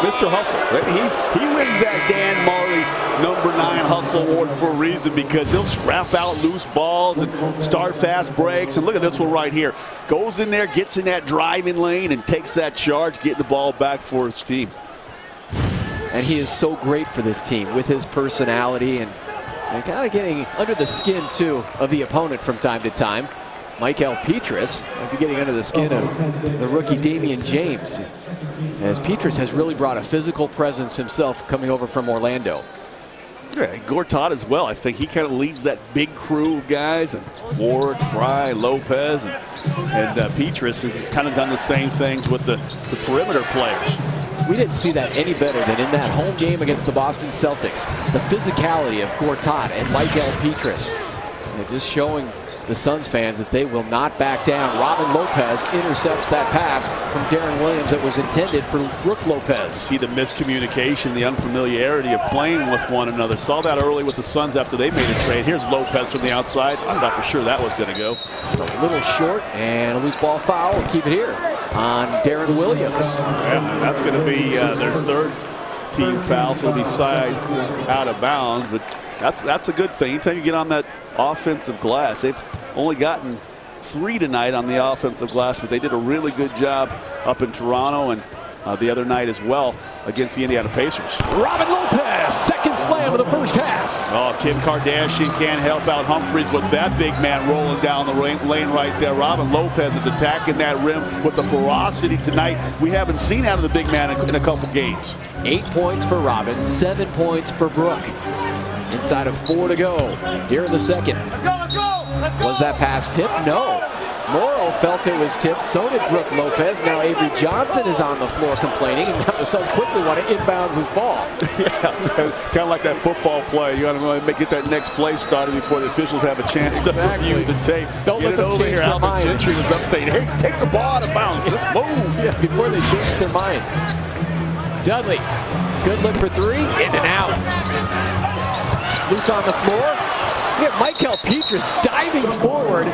Mr. Hustle. He wins that Dan Marley #9 Hustle Award for a reason, because he'll scrap out loose balls and start fast breaks. And look at this one right here. Goes in there, gets in that driving lane, and takes that charge, getting the ball back for his team. And he is so great for this team with his personality and kind of getting under the skin, too, of the opponent from time to time. Michael Petras might be getting under the skin of the rookie Damian James, as Petras has really brought a physical presence himself coming over from Orlando. Yeah, Gortat as well. I think he kind of leads that big crew of guys, and Ward, Fry, Lopez, and Petras has kind of done the same things with the perimeter players. We didn't see that any better than in that home game against the Boston Celtics. The physicality of Gortat and Michael Petras. And just showing the Suns fans that they will not back down. Robin Lopez intercepts that pass from Darren Williams that was intended for Brook Lopez. See the miscommunication, the unfamiliarity of playing with one another. Saw that early with the Suns after they made a trade. Here's Lopez from the outside. I thought for sure that was going to go. A little short, and a loose ball foul. We'll keep it here on Darren Williams. Yeah, that's going to be their third team foul, so it'll be side out of bounds. But that's a good thing. Anytime you get on that offensive glass, they've only gotten 3 tonight on the offensive glass, but they did a really good job up in Toronto and the other night as well against the Indiana Pacers. Robin Lopez, second slam of the first half. Oh, Kim Kardashian can't help out Humphries with that big man rolling down the lane right there. Robin Lopez is attacking that rim with the ferocity tonight we haven't seen out of the big man in a couple games. 8 points for Robin, 7 points for Brook. Inside of 4 to go here in the second. Was that pass tipped? No. Morrow felt it was tipped. So did Brook Lopez. Now Avery Johnson is on the floor complaining, and now the Suns quickly want to inbounds his ball. Yeah, kind of like that football play. You got to really get that next play started before the officials have a chance to review the tape. Don't let them change their mind. Gentry was up saying, "Hey, take the ball out of bounds. Let's move." Yeah, before they change their mind. Dudley, good look for 3, in and out. Loose on the floor. We have Michael Petras diving forward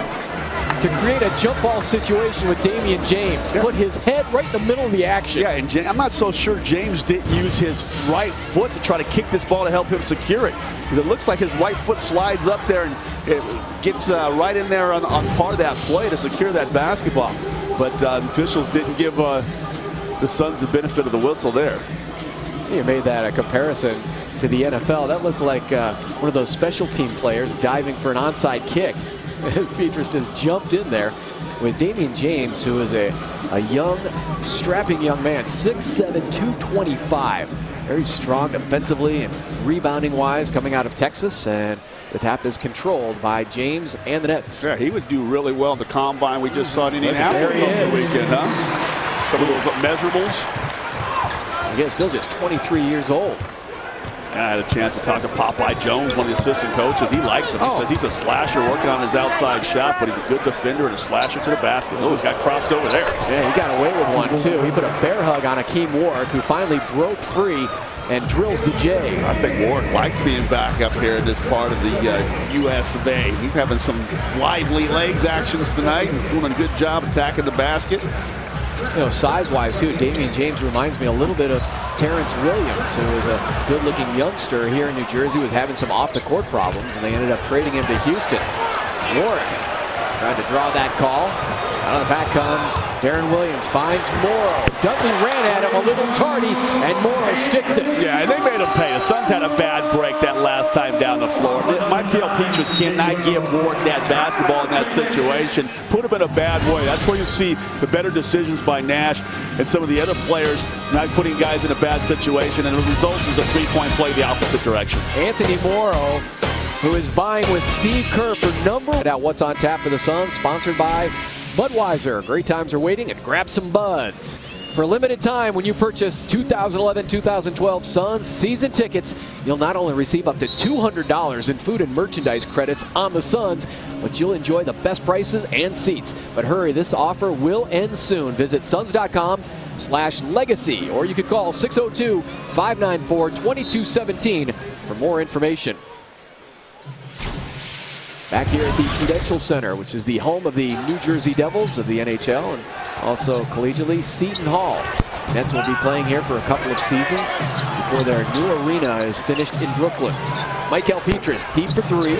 to create a jump ball situation with Damian James. Put his head right in the middle of the action. Yeah, and I'm not so sure James didn't use his right foot to try to kick this ball to help him secure it. Because it looks like his right foot slides up there and it gets right in there on part of that play to secure that basketball. But officials didn't give the Suns the benefit of the whistle there. You made that a comparison to the NFL. That looked like one of those special team players diving for an onside kick. Petras just jumped in there with Damian James, who is a young, strapping young man, 6'7", 225. Very strong defensively and rebounding-wise coming out of Texas, and the tap is controlled by James and the Nets. Yeah, he would do really well in the combine we just saw in Indianapolis over the weekend, huh? Some of those measurables. Again, still just 23 years old. And I had a chance to talk to Popeye Jones, one of the assistant coaches. He likes him. He says he's a slasher working on his outside shot, but he's a good defender and a slasher to the basket. Oh, he's got crossed over there. Yeah, he got away with one, too. He put a bear hug on Akeem Ward, who finally broke free and drills the J. I think Ward likes being back up here in this part of the U.S. of A. He's having some lively legs actions tonight and doing a good job attacking the basket. You know, size-wise, too, Damian James reminds me a little bit of Terrence Williams, who is a good-looking youngster here in New Jersey, was having some off-the-court problems, and they ended up trading him to Houston. Ward trying to draw that call. Out of the back comes Darren Williams, finds Morrow. Dudley ran at him a little tardy, and Morrow sticks it. Yeah, and they made him pay. The Suns had a bad break that last time down the floor. Michael Petras cannot give Ward that basketball in that situation. Put him in a bad way. That's where you see the better decisions by Nash and some of the other players not putting guys in a bad situation, and the result is a three-point play the opposite direction. Anthony Morrow, who is vying with Steve Kerr for number. Out what's on tap for the Suns, sponsored by Budweiser. Great times are waiting, and grab some buds. For a limited time, when you purchase 2011-2012 Suns season tickets, you'll not only receive up to $200 in food and merchandise credits on the Suns, but you'll enjoy the best prices and seats. But hurry, this offer will end soon. Visit suns.com/legacy, or you could call 602-594-2217 for more information. back here at the Prudential Center, which is the home of the New Jersey Devils of the NHL, and also collegiately Seton Hall. Nets will be playing here for a couple of seasons before their new arena is finished in Brooklyn. Michael Petras deep for three.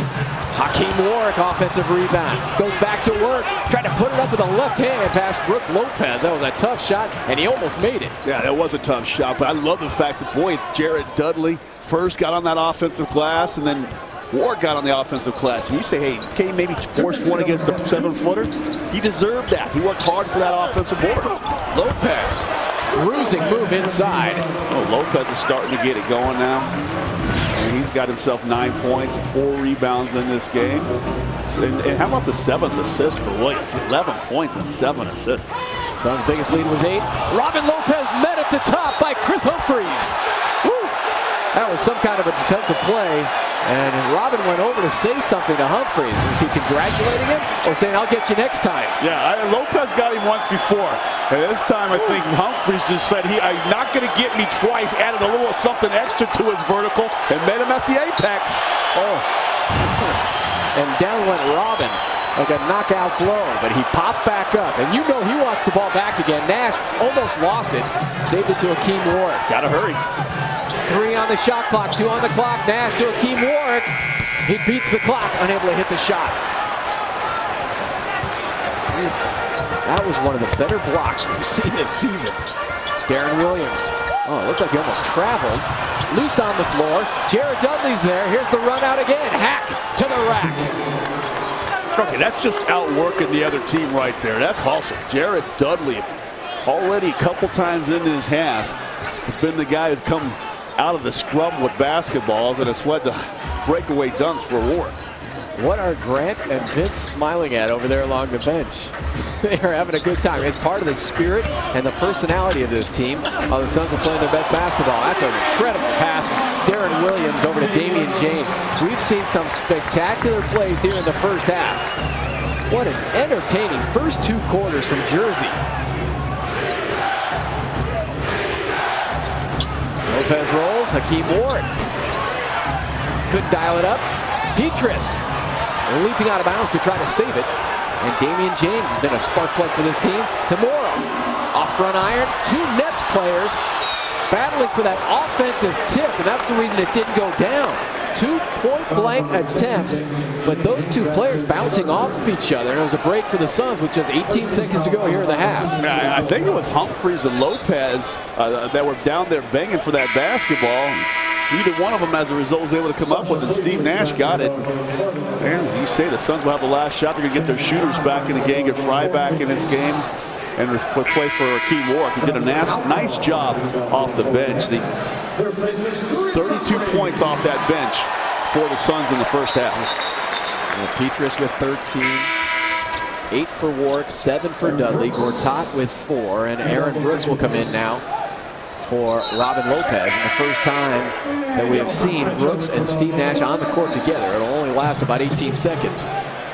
Hakeem Warwick offensive rebound. Goes back to work. Tried to put it up with a left hand past Brook Lopez. That was a tough shot, and he almost made it. Yeah, that was a tough shot, but I love the fact that, boy, Jared Dudley first got on that offensive glass, and then Ward got on the offensive glass. And you say, hey, Kane maybe forced one against the 7-footer. He deserved that. He worked hard for that offensive board. Lopez, bruising move inside. Oh, Lopez is starting to get it going now. And he's got himself 9 points and 4 rebounds in this game. And how about the 7th assist for Williams? 11 points and 7 assists. Suns' biggest lead was 8. Robin Lopez met at the top by Chris Humphries. Woo! That was some kind of a defensive play. And Robin went over to say something to Humphries. Was he congratulating him or saying, I'll get you next time? Yeah, Lopez got him once before. And this time I think Humphries just said, I'm not going to get me twice. Added a little something extra to his vertical and met him at the apex. Oh. And down went Robin like a knockout blow, but he popped back up. And you know he wants the ball back again. Nash almost lost it. Saved it to Hakeem Warwick. Gotta hurry. 3 on the shot clock, 2 on the clock. Nash to Hakeem Warwick. He beats the clock, unable to hit the shot. That was one of the better blocks we've seen this season. Darren Williams. Oh, it looked like he almost traveled. Loose on the floor. Jared Dudley's there. Here's the run out again. Hack to the rack. Okay, that's just outworking the other team right there. That's hustle. Jared Dudley, already a couple times into his half, has been the guy who's come out of the scrum with basketballs, and it's led to breakaway dunks for Warwick. What are Grant and Vince smiling at over there along the bench? They are having a good time. It's part of the spirit and the personality of this team. The Suns are playing their best basketball. That's an incredible pass from Darren Williams over to Damian James. We've seen some spectacular plays here in the first half. What an entertaining first 2 quarters from Jersey. Lopez rolls. Hakeem Ward couldn't dial it up. Petras leaping out of bounds to try to save it. And Damian James has been a spark plug for this team. Tomorrow, off front iron, 2 Nets players battling for that offensive tip, and that's the reason it didn't go down. 2 point-blank attempts, but those 2 players bouncing off of each other. And it was a break for the Suns with just 18 seconds to go here in the half. I think it was Humphries and Lopez that were down there banging for that basketball. Neither one of them, as a result, was able to come up with it. Steve Nash got it. And as you say, the Suns will have the last shot. They're going to get their shooters back in the game, get Fry back in this game, and play for Hakeem Warwick, who did a nice job off the bench. 32 points off that bench for the Suns in the first half. Well, Petras with 13. 8 for Warwick, 7 for Dudley. Gortat with 4, and Aaron Brooks will come in now for Robin Lopez. And the first time that we have seen Brooks and Steve Nash on the court together. It'll only last about 18 seconds.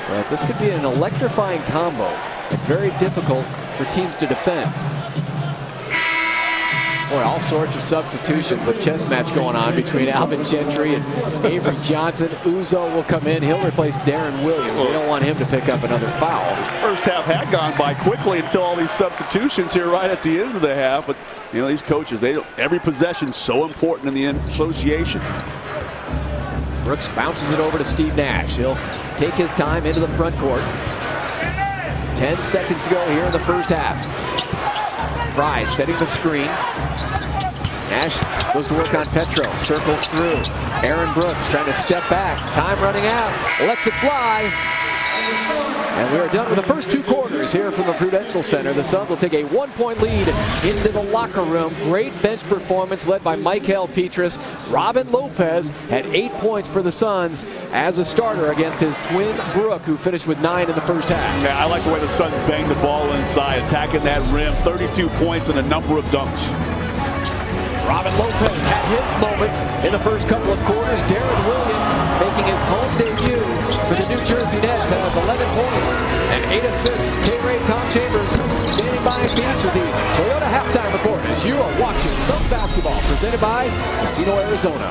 But this could be an electrifying combo and very difficult for teams to defend. Boy, all sorts of substitutions. A chess match going on between Alvin Gentry and Avery Johnson. Uzo will come in. He'll replace Darren Williams. They don't want him to pick up another foul. First half had gone by quickly until all these substitutions here right at the end of the half. But you know, these coaches, every possession is so important in the association. Brooks bounces it over to Steve Nash. He'll take his time into the front court. 10 seconds to go here in the first half. Fry setting the screen. Nash goes to work on Petro. Circles through. Aaron Brooks trying to step back. Time running out. Lets it fly. And we are done with the first 2 quarters here from the Prudential Center. The Suns will take a 1-point lead into the locker room. Great bench performance led by Michael Petras. Robin Lopez had 8 points for the Suns as a starter against his twin Brook, who finished with 9 in the first half. Yeah, I like the way the Suns banged the ball inside, attacking that rim. 32 points and a number of dunks. Robin Lopez had his moments in the first couple of quarters. Darren Williams making his home debut for the New Jersey Nets, has 11 points and 8 assists. K-Ray Tom Chambers standing by in Phoenix with the Toyota halftime report as you are watching Suns basketball presented by Casino Arizona.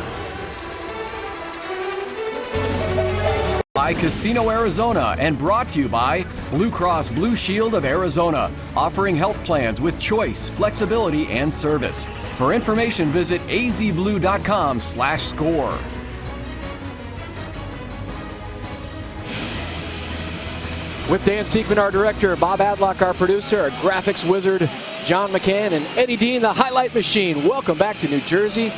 by Casino Arizona and brought to you by Blue Cross Blue Shield of Arizona, offering health plans with choice, flexibility, and service. For information, visit azblue.com/score. With Dan Seekman, our director, Bob Adlock, our producer, our graphics wizard, John McCann, and Eddie Dean, the highlight machine. Welcome back to New Jersey.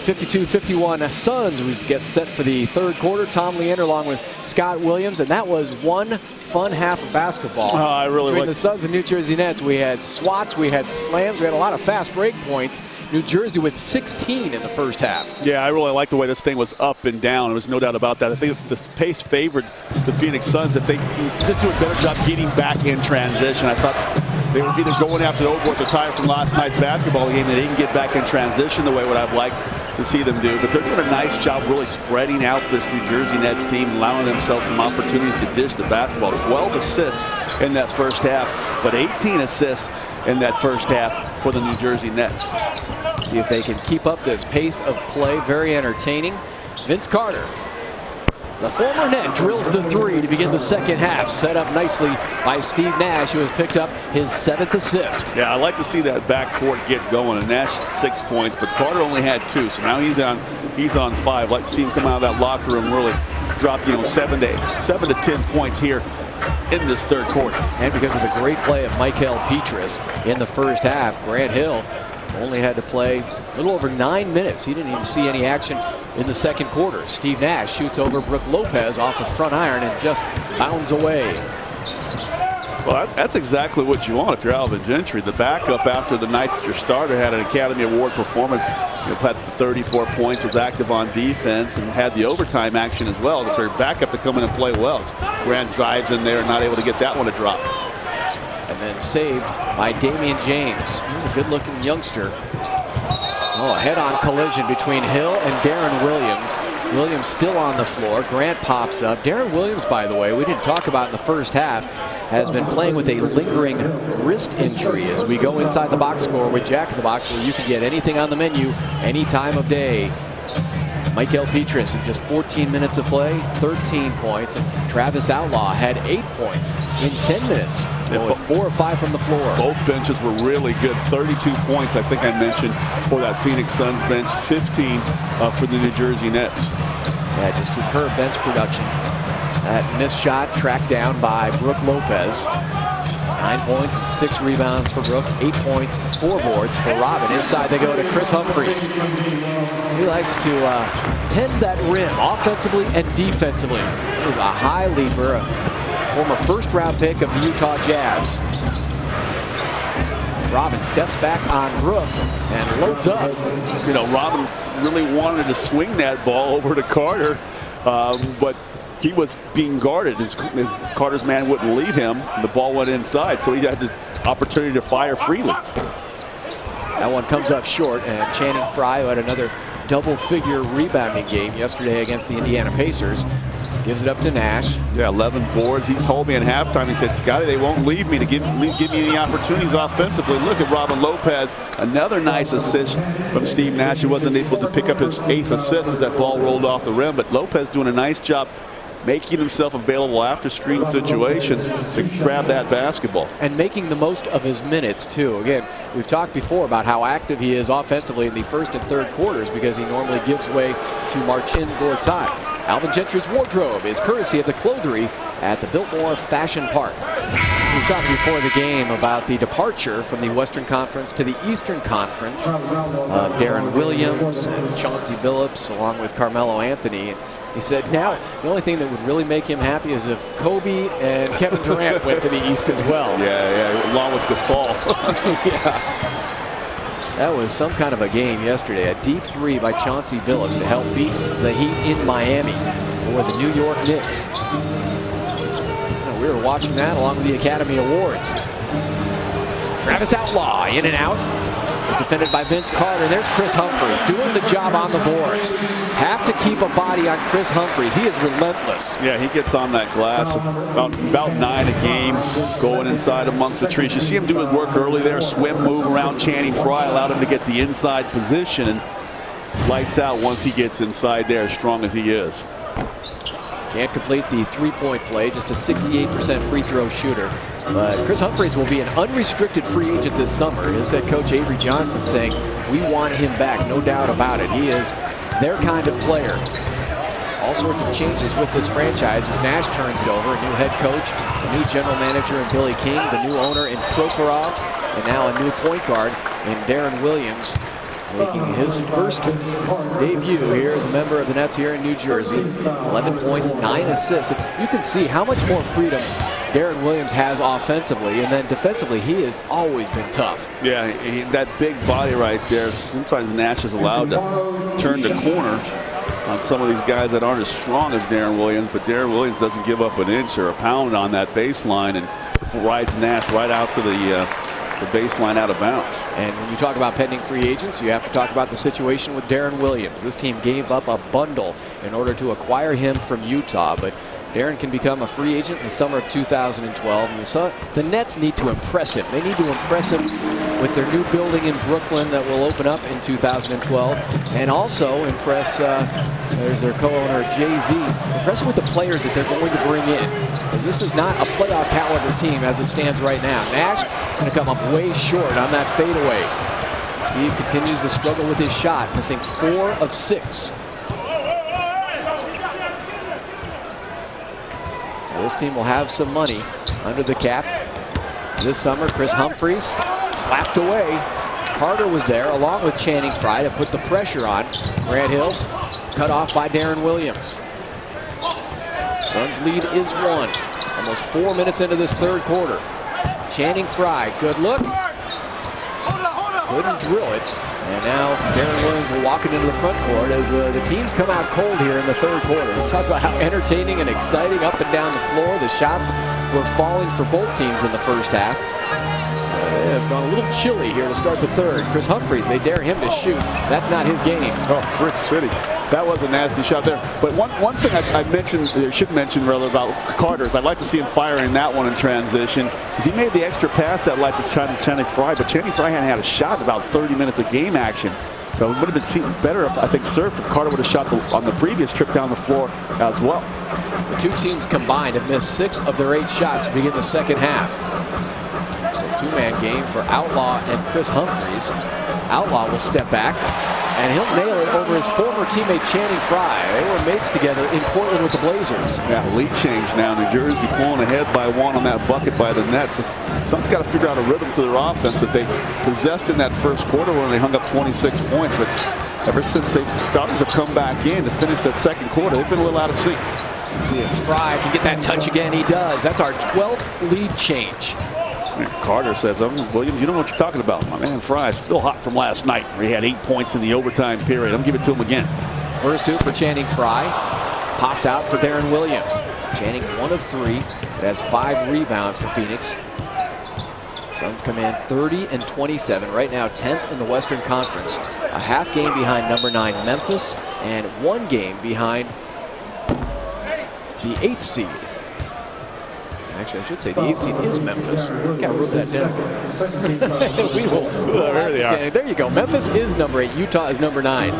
52-51 Suns. We get set for the third quarter. Tom Leander along with Scott Williams, and that was one fun half of basketball. Between the Suns and New Jersey Nets, we had swats, we had slams, we had a lot of fast break points. New Jersey with 16 in the first half. Yeah, I really like the way this thing was up and down. There was no doubt about that. I think the pace favored the Phoenix Suns. If they just do a better job getting back in transition, I thought they were either going after the Old Boys or tired from last night's basketball game. They didn't get back in transition the way what I've liked to see them do. But they're doing a nice job really spreading out this New Jersey Nets team, allowing themselves some opportunities to dish the basketball. 12 assists in that first half, but 18 assists in that first half for the New Jersey Nets. See if they can keep up this pace of play. Very entertaining. Vince Carter, the former Net, drills the three to begin the second half. Set up nicely by Steve Nash, who has picked up his 7th assist. Yeah, I like to see that backcourt get going. And Nash 6 points, but Carter only had 2, so now he's on 5. I'd like to see him come out of that locker room really drop 7 to 10 points here in this third quarter. And because of the great play of Michael Petras in the first half, Grant Hill only had to play a little over 9 minutes. He didn't even see any action in the second quarter. Steve Nash shoots over Brook Lopez off the front iron and just bounds away. Well, that's exactly what you want if you're Alvin Gentry. The backup after the night that your starter had an Academy Award performance, had 34 points, was active on defense, and had the overtime action as well. For your backup to come in and play well. Grant drives in there and not able to get that one to drop. And then saved by Damian James. He's a good-looking youngster. Oh, a head-on collision between Hill and Darren Williams. Williams still on the floor. Grant pops up. Darren Williams, by the way, we didn't talk about in the first half, has been playing with a lingering wrist injury. As we go inside the box score with Jack in the Box, where you can get anything on the menu any time of day. Michael Petras in just 14 minutes of play, 13 points. And Travis Outlaw had 8 points in 10 minutes. With 4 or 5 from the floor. Both benches were really good. 32 points, I think I mentioned, for that Phoenix Suns bench. 15 for the New Jersey Nets. Yeah, just superb bench production. That missed shot tracked down by Brook Lopez. 9 points and 6 rebounds for Brook. 8 points, 4 boards for Robin. Inside they go to Chris Humphries. He likes to tend that rim offensively and defensively. He's a high leaper, a former first-round pick of the Utah Jazz. Robin steps back on Brook and loads up. Robin really wanted to swing that ball over to Carter, but he was being guarded. Carter's man wouldn't leave him. The ball went inside, so he had the opportunity to fire freely. That one comes up short, and Channing Frye, who had another double-figure rebounding game yesterday against the Indiana Pacers, gives it up to Nash. Yeah, 11 boards. He told me in halftime, he said, Scotty, they won't leave me to give me any opportunities offensively. Look at Robin Lopez. Another nice assist from Steve Nash. He wasn't able to pick up his 8th assist as that ball rolled off the rim, but Lopez doing a nice job making himself available after screen situations to grab that basketball. And making the most of his minutes, too. Again, we've talked before about how active he is offensively in the first and third quarters because he normally gives way to Marcin Gortat. Alvin Gentry's wardrobe is courtesy of the Clothery at the Biltmore Fashion Park. We talked before the game about the departure from the Western Conference to the Eastern Conference of Darren Williams and Chauncey Billups along with Carmelo Anthony. He said now the only thing that would really make him happy is if Kobe and Kevin Durant went to the East as well. Yeah, along with Gasol. Yeah. That was some kind of a game yesterday. A deep 3 by Chauncey Billups to help beat the Heat in Miami for the New York Knicks. We were watching that along with the Academy Awards. Travis Outlaw in and out. Defended by Vince Carter. There's Chris Humphries doing the job on the boards. Have to keep a body on Chris Humphries. He is relentless. Yeah, he gets on that glass about 9 a game, going inside amongst the trees. You see him do his work early there, swim move around Channing Frye, allowed him to get the inside position, and lights out once he gets inside there, as strong as he is. Can't complete the three-point play, just a 68% free throw shooter. But Chris Humphries will be an unrestricted free agent this summer. His head coach Avery Johnson saying, we want him back, no doubt about it. He is their kind of player. All sorts of changes with this franchise as Nash turns it over. A new head coach, a new general manager in Billy King, the new owner in Prokhorov, and now a new point guard in Darren Williams, making his first debut here as a member of the Nets here in New Jersey. 11 points, 9 assists. You can see how much more freedom Darren Williams has offensively, and then defensively he has always been tough. Yeah, that big body right there. Sometimes Nash is allowed to turn the corner on some of these guys that aren't as strong as Darren Williams, but Darren Williams doesn't give up an inch or a pound on that baseline and rides Nash right out to the baseline out of bounds. And when you talk about pending free agents, you have to talk about the situation with Darren Williams. This team gave up a bundle in order to acquire him from Utah, but Darren can become a free agent in the summer of 2012. And the Nets need to impress him. They need to impress him with their new building in Brooklyn that will open up in 2012, and also impress, there's their co-owner Jay-Z, impress him with the players that they're going to bring in. This is not a playoff caliber team as it stands right now. Nash is going to come up way short on that fadeaway. Steve continues to struggle with his shot, missing 4 of 6. Now this team will have some money under the cap this summer. Chris Humphries slapped away. Carter was there along with Channing Frye to put the pressure on. Grant Hill cut off by Darren Williams. Suns lead is 1. Almost 4 minutes into this third quarter. Channing Frye, good look. Couldn't drill it. And now Darren Williams will walk it into the front court as the teams come out cold here in the third quarter. We'll talk about how entertaining and exciting up and down the floor. The shots were falling for both teams in the first half. They have gone a little chilly here to start the third. Chris Humphries, they dare him to shoot. That's not his game. Oh, Brick City. That was a nasty shot there. But one thing I mentioned, or should mention rather, about Carter is I'd like to see him firing that one in transition. He made the extra pass that led to Channing Frye, but Channing Frye hadn't had a shot in about 30 minutes of game action. So it would have been seen better, I think, served if Carter would have shot on the previous trip down the floor as well. The two teams combined have missed 6 of their 8 shots to begin the second half. Two-man game for Outlaw and Chris Humphries. Outlaw will step back, and he'll nail it over his former teammate Channing Frye. They were mates together in Portland with the Blazers. Yeah, lead change now. New Jersey pulling ahead by 1 on that bucket by the Nets. Suns got to figure out a rhythm to their offense that they possessed in that first quarter when they hung up 26 points. But ever since the starters have come back in to finish that second quarter, they've been a little out of sync. Let's see if Frye can get that touch again. He does. That's our 12th lead change. Carter says, Williams, you don't know what you're talking about. My man Frye is still hot from last night, where he had 8 points in the overtime period. I'm giving it to him again. First 2 for Channing Frye. Pops out for Darren Williams. Channing 1 of 3. It has 5 rebounds for Phoenix. Suns come in 30 and 27. Right now 10th in the Western Conference. A half game behind number 9 Memphis and 1 game behind the 8th seed. Actually, I should say the 8th seed is Memphis. Gotta rub that down. We will. There they are. There you go. Memphis is number 8. Utah is number 9.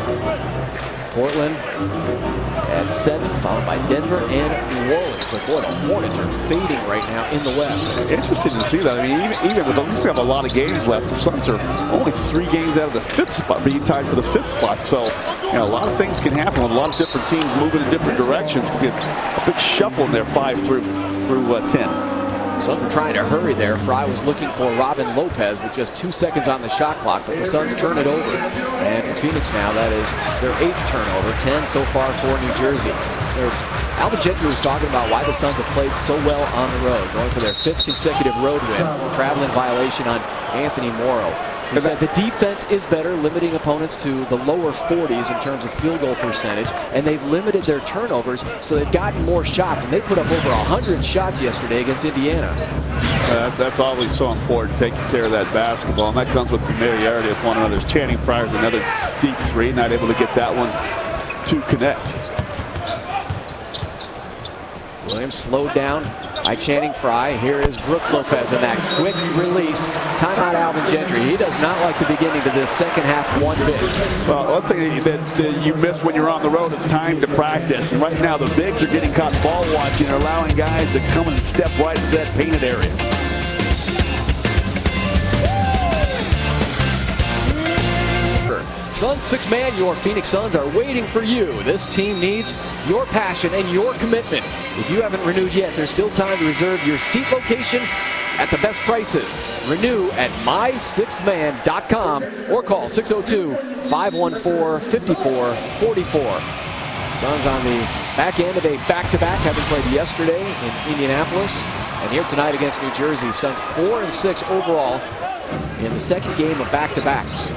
Portland at 7, followed by Denver and New Orleans. But boy, the Hornets are fading right now in the West. Interesting to see that. I mean, even with we still have a lot of games left, the Suns are only 3 games out of the 5th spot, being tied for the 5th spot. So, you know, a lot of things can happen with a lot of different teams moving in different directions. Could get a big shuffle in there, 5 through 10. Suns are trying to hurry there. Frye was looking for Robin Lopez with just 2 seconds on the shot clock, but the Suns turn it over. And for Phoenix now, that is their 8th turnover, 10 so far for New Jersey. Alvin Gentry was talking about why the Suns have played so well on the road, going for their 5th consecutive road win, traveling violation on Anthony Morrow. He said the defense is better, limiting opponents to the lower 40s in terms of field goal percentage, and they've limited their turnovers, so they've gotten more shots, and they put up over 100 shots yesterday against Indiana. That's always so important, taking care of that basketball, and that comes with familiarity with one another. Channing Frye's another deep 3, not able to get that one to connect. Williams slowed down by Channing Frye. Here is Brook Lopez in that quick release. Timeout Alvin Gentry. He does not like the beginning to this second half one bit. Well, one thing that you miss when you're on the road is time to practice. And right now the bigs are getting caught ball watching and allowing guys to come and step right into that painted area. Suns six-man, your Phoenix Suns are waiting for you. This team needs your passion and your commitment. If you haven't renewed yet, there's still time to reserve your seat location at the best prices. Renew at mysixthman.com or call 602-514-5444. Suns on the back end of a back-to-back, having played yesterday in Indianapolis and here tonight against New Jersey. Suns 4-6 overall in the second game of back-to-backs.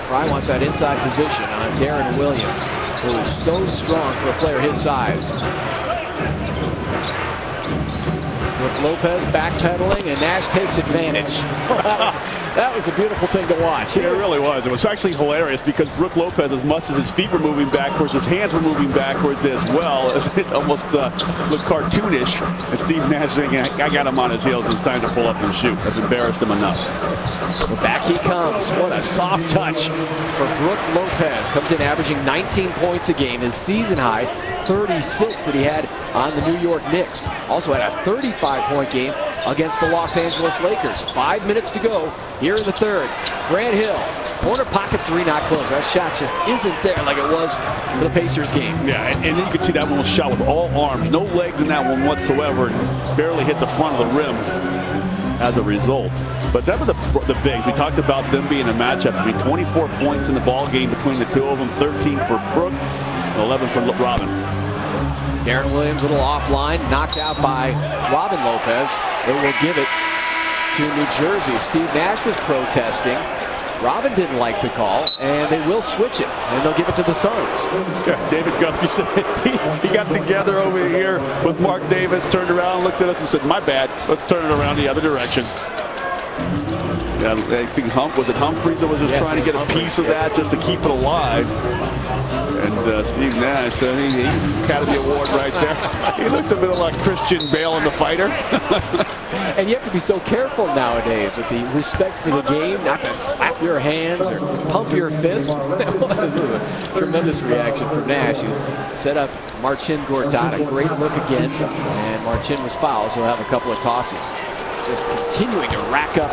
Frye wants that inside position on Darren Williams, who is so strong for a player his size. Brook Lopez backpedaling, and Nash takes advantage. That was a beautiful thing to watch. It really was. It was actually hilarious because Brook Lopez, as much as his feet were moving backwards, his hands were moving backwards as well. It almost looked cartoonish. And Steve Nash saying, I got him on his heels. It's time to pull up and shoot. That's embarrassed him enough. Well, back he comes. What a soft touch for Brook Lopez. Comes in averaging 19 points a game. His season high, 36 that he had on the New York Knicks. Also had a 35-point game against the Los Angeles Lakers. 5 minutes to go here in the third. Grant Hill, corner pocket three, not close. That shot just isn't there like it was for the Pacers game. Yeah, and then you can see that one was shot with all arms. No legs in that one whatsoever. Barely hit the front of the rim as a result. But that were the bigs. We talked about them being a matchup. I mean, 24 points in the ball game between the two of them. 13 for Brook, 11 for Robin. Darren Williams a little offline, knocked out by Robin Lopez. They will give it to New Jersey. Steve Nash was protesting. Robin didn't like the call, and they will switch it, and they'll give it to the Suns. Yeah, David Guthrie said he got together over here with Mark Davis, turned around, looked at us, and said, "My bad. Let's turn it around the other direction." Yeah, I think was it Humphries that was just trying to get a piece of that just to keep it alive. And Steve Nash, he Academy Award right there. He looked a bit like Christian Bale in The Fighter. And you have to be so careful nowadays with the respect for the game, not to slap your hands or pump your fist. That was a tremendous reaction from Nash, who set up Marcin Gortat. A great look again, and Marcin was fouled, so he'll have a couple of tosses. Just continuing to rack up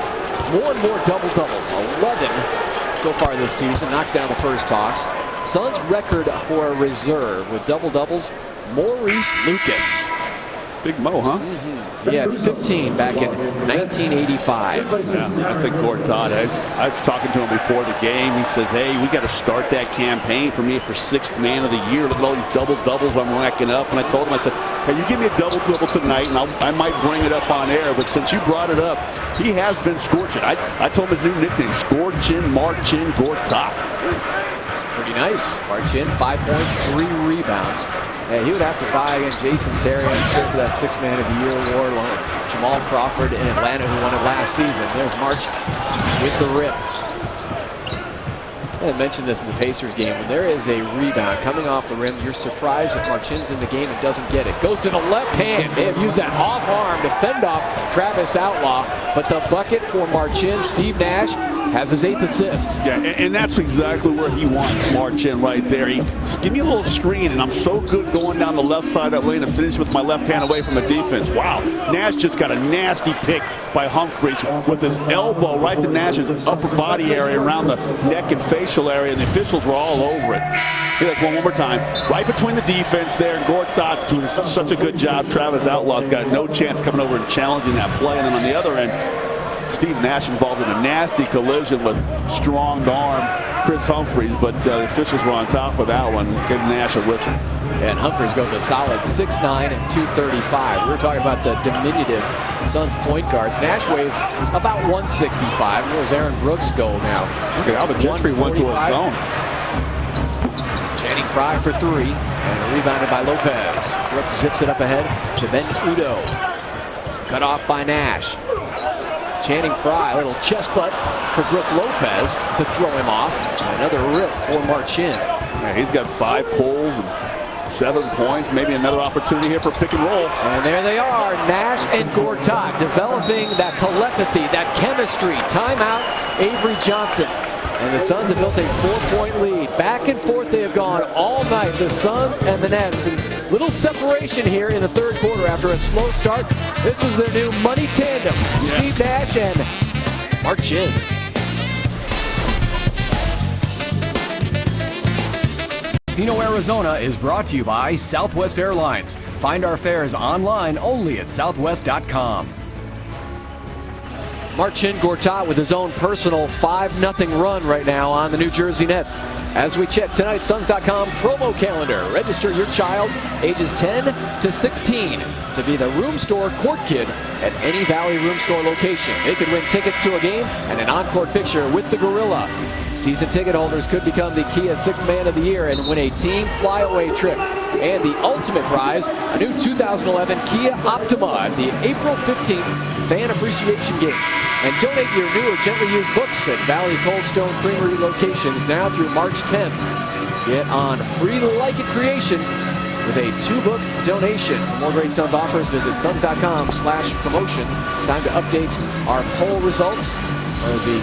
more and more double-doubles. 11 so far this season. Knocks down the first toss. Suns record for a reserve with double-doubles, Maurice Lucas. Big Mo, huh? He had 15 back in 1985. Yeah, I think Gortat, I was talking to him before the game. He says, hey, we got to start that campaign for me for sixth man of the year. Look at all these double-doubles I'm racking up. And I told him, I said, hey, you give me a double-double tonight, and I might bring it up on air. But since you brought it up, he has been scorching. I told him his new nickname, Scorchin Marcin Gortat. Pretty nice. Marcin, 5 points, 3 rebounds. And he would have to vie against Jason Terry, I'm sure, for that Sixth Man of the Year award, along with Jamal Crawford in Atlanta, who won it last season. There's March with the rip. I mentioned this in the Pacers game. When there is a rebound coming off the rim, you're surprised if Marcin's in the game and doesn't get it. Goes to the left hand. They have used that off arm to fend off Travis Outlaw. But the bucket for Marcin, Steve Nash, has his 8th assist. Yeah, and that's exactly where he wants Marcin right there. Give me a little screen, and I'm so good going down the left side of that lane and finish with my left hand away from the defense. Wow, Nash just got a nasty pick by Humphries with his elbow right to Nash's upper body area around the neck and facial area, and the officials were all over it. Here, that's one more time. Right between the defense there, and Gortat's doing such a good job. Travis Outlaw's got no chance coming over and challenging that play. And then on the other end, Steve Nash involved in a nasty collision with strong-arm Chris Humphries, but the officials were on top of that one. Gave Nash a whistle. And Humphries goes a solid 6'9" and 235. We were talking about the diminutive Suns point guards. Nash weighs about 165. Where's Aaron Brooks go now? Look at Alvin Gentry went to his zone. Channing Frye for 3, and rebounded by Lopez. Brooks zips it up ahead to Ben Udoh. Cut off by Nash. Channing Frye, a little chest butt for Brook Lopez to throw him off. And another rip for Marcin. Yeah, he's got 5 pulls and 7 points, maybe another opportunity here for pick and roll. And there they are, Nash and Gortat developing that telepathy, that chemistry. Timeout, Avery Johnson. And the Suns have built a 4-point lead. Back and forth they have gone all night, the Suns and the Nets. And little separation here in the third quarter after a slow start. This is their new money tandem, Steve Nash and Mark Chinn. Casino, Arizona is brought to you by Southwest Airlines. Find our fares online only at southwest.com. Marcin Gortat with his own personal 5-0 run right now on the New Jersey Nets. As we check tonight's Suns.com promo calendar, register your child ages 10 to 16 to be the room store court kid at any Valley room store location. They could win tickets to a game and an on-court picture with the Gorilla. Season ticket holders could become the Kia 6th Man of the Year and win a team flyaway trip. And the ultimate prize, a new 2011 Kia Optima at the April 15th Fan Appreciation Game. And donate your new or gently used books at Valley Cold Stone Creamery locations now through March 10th. Get on Free Like It Creation with a 2-book donation. For more great Suns offers, visit suns.com/promotions. Time to update our poll results of the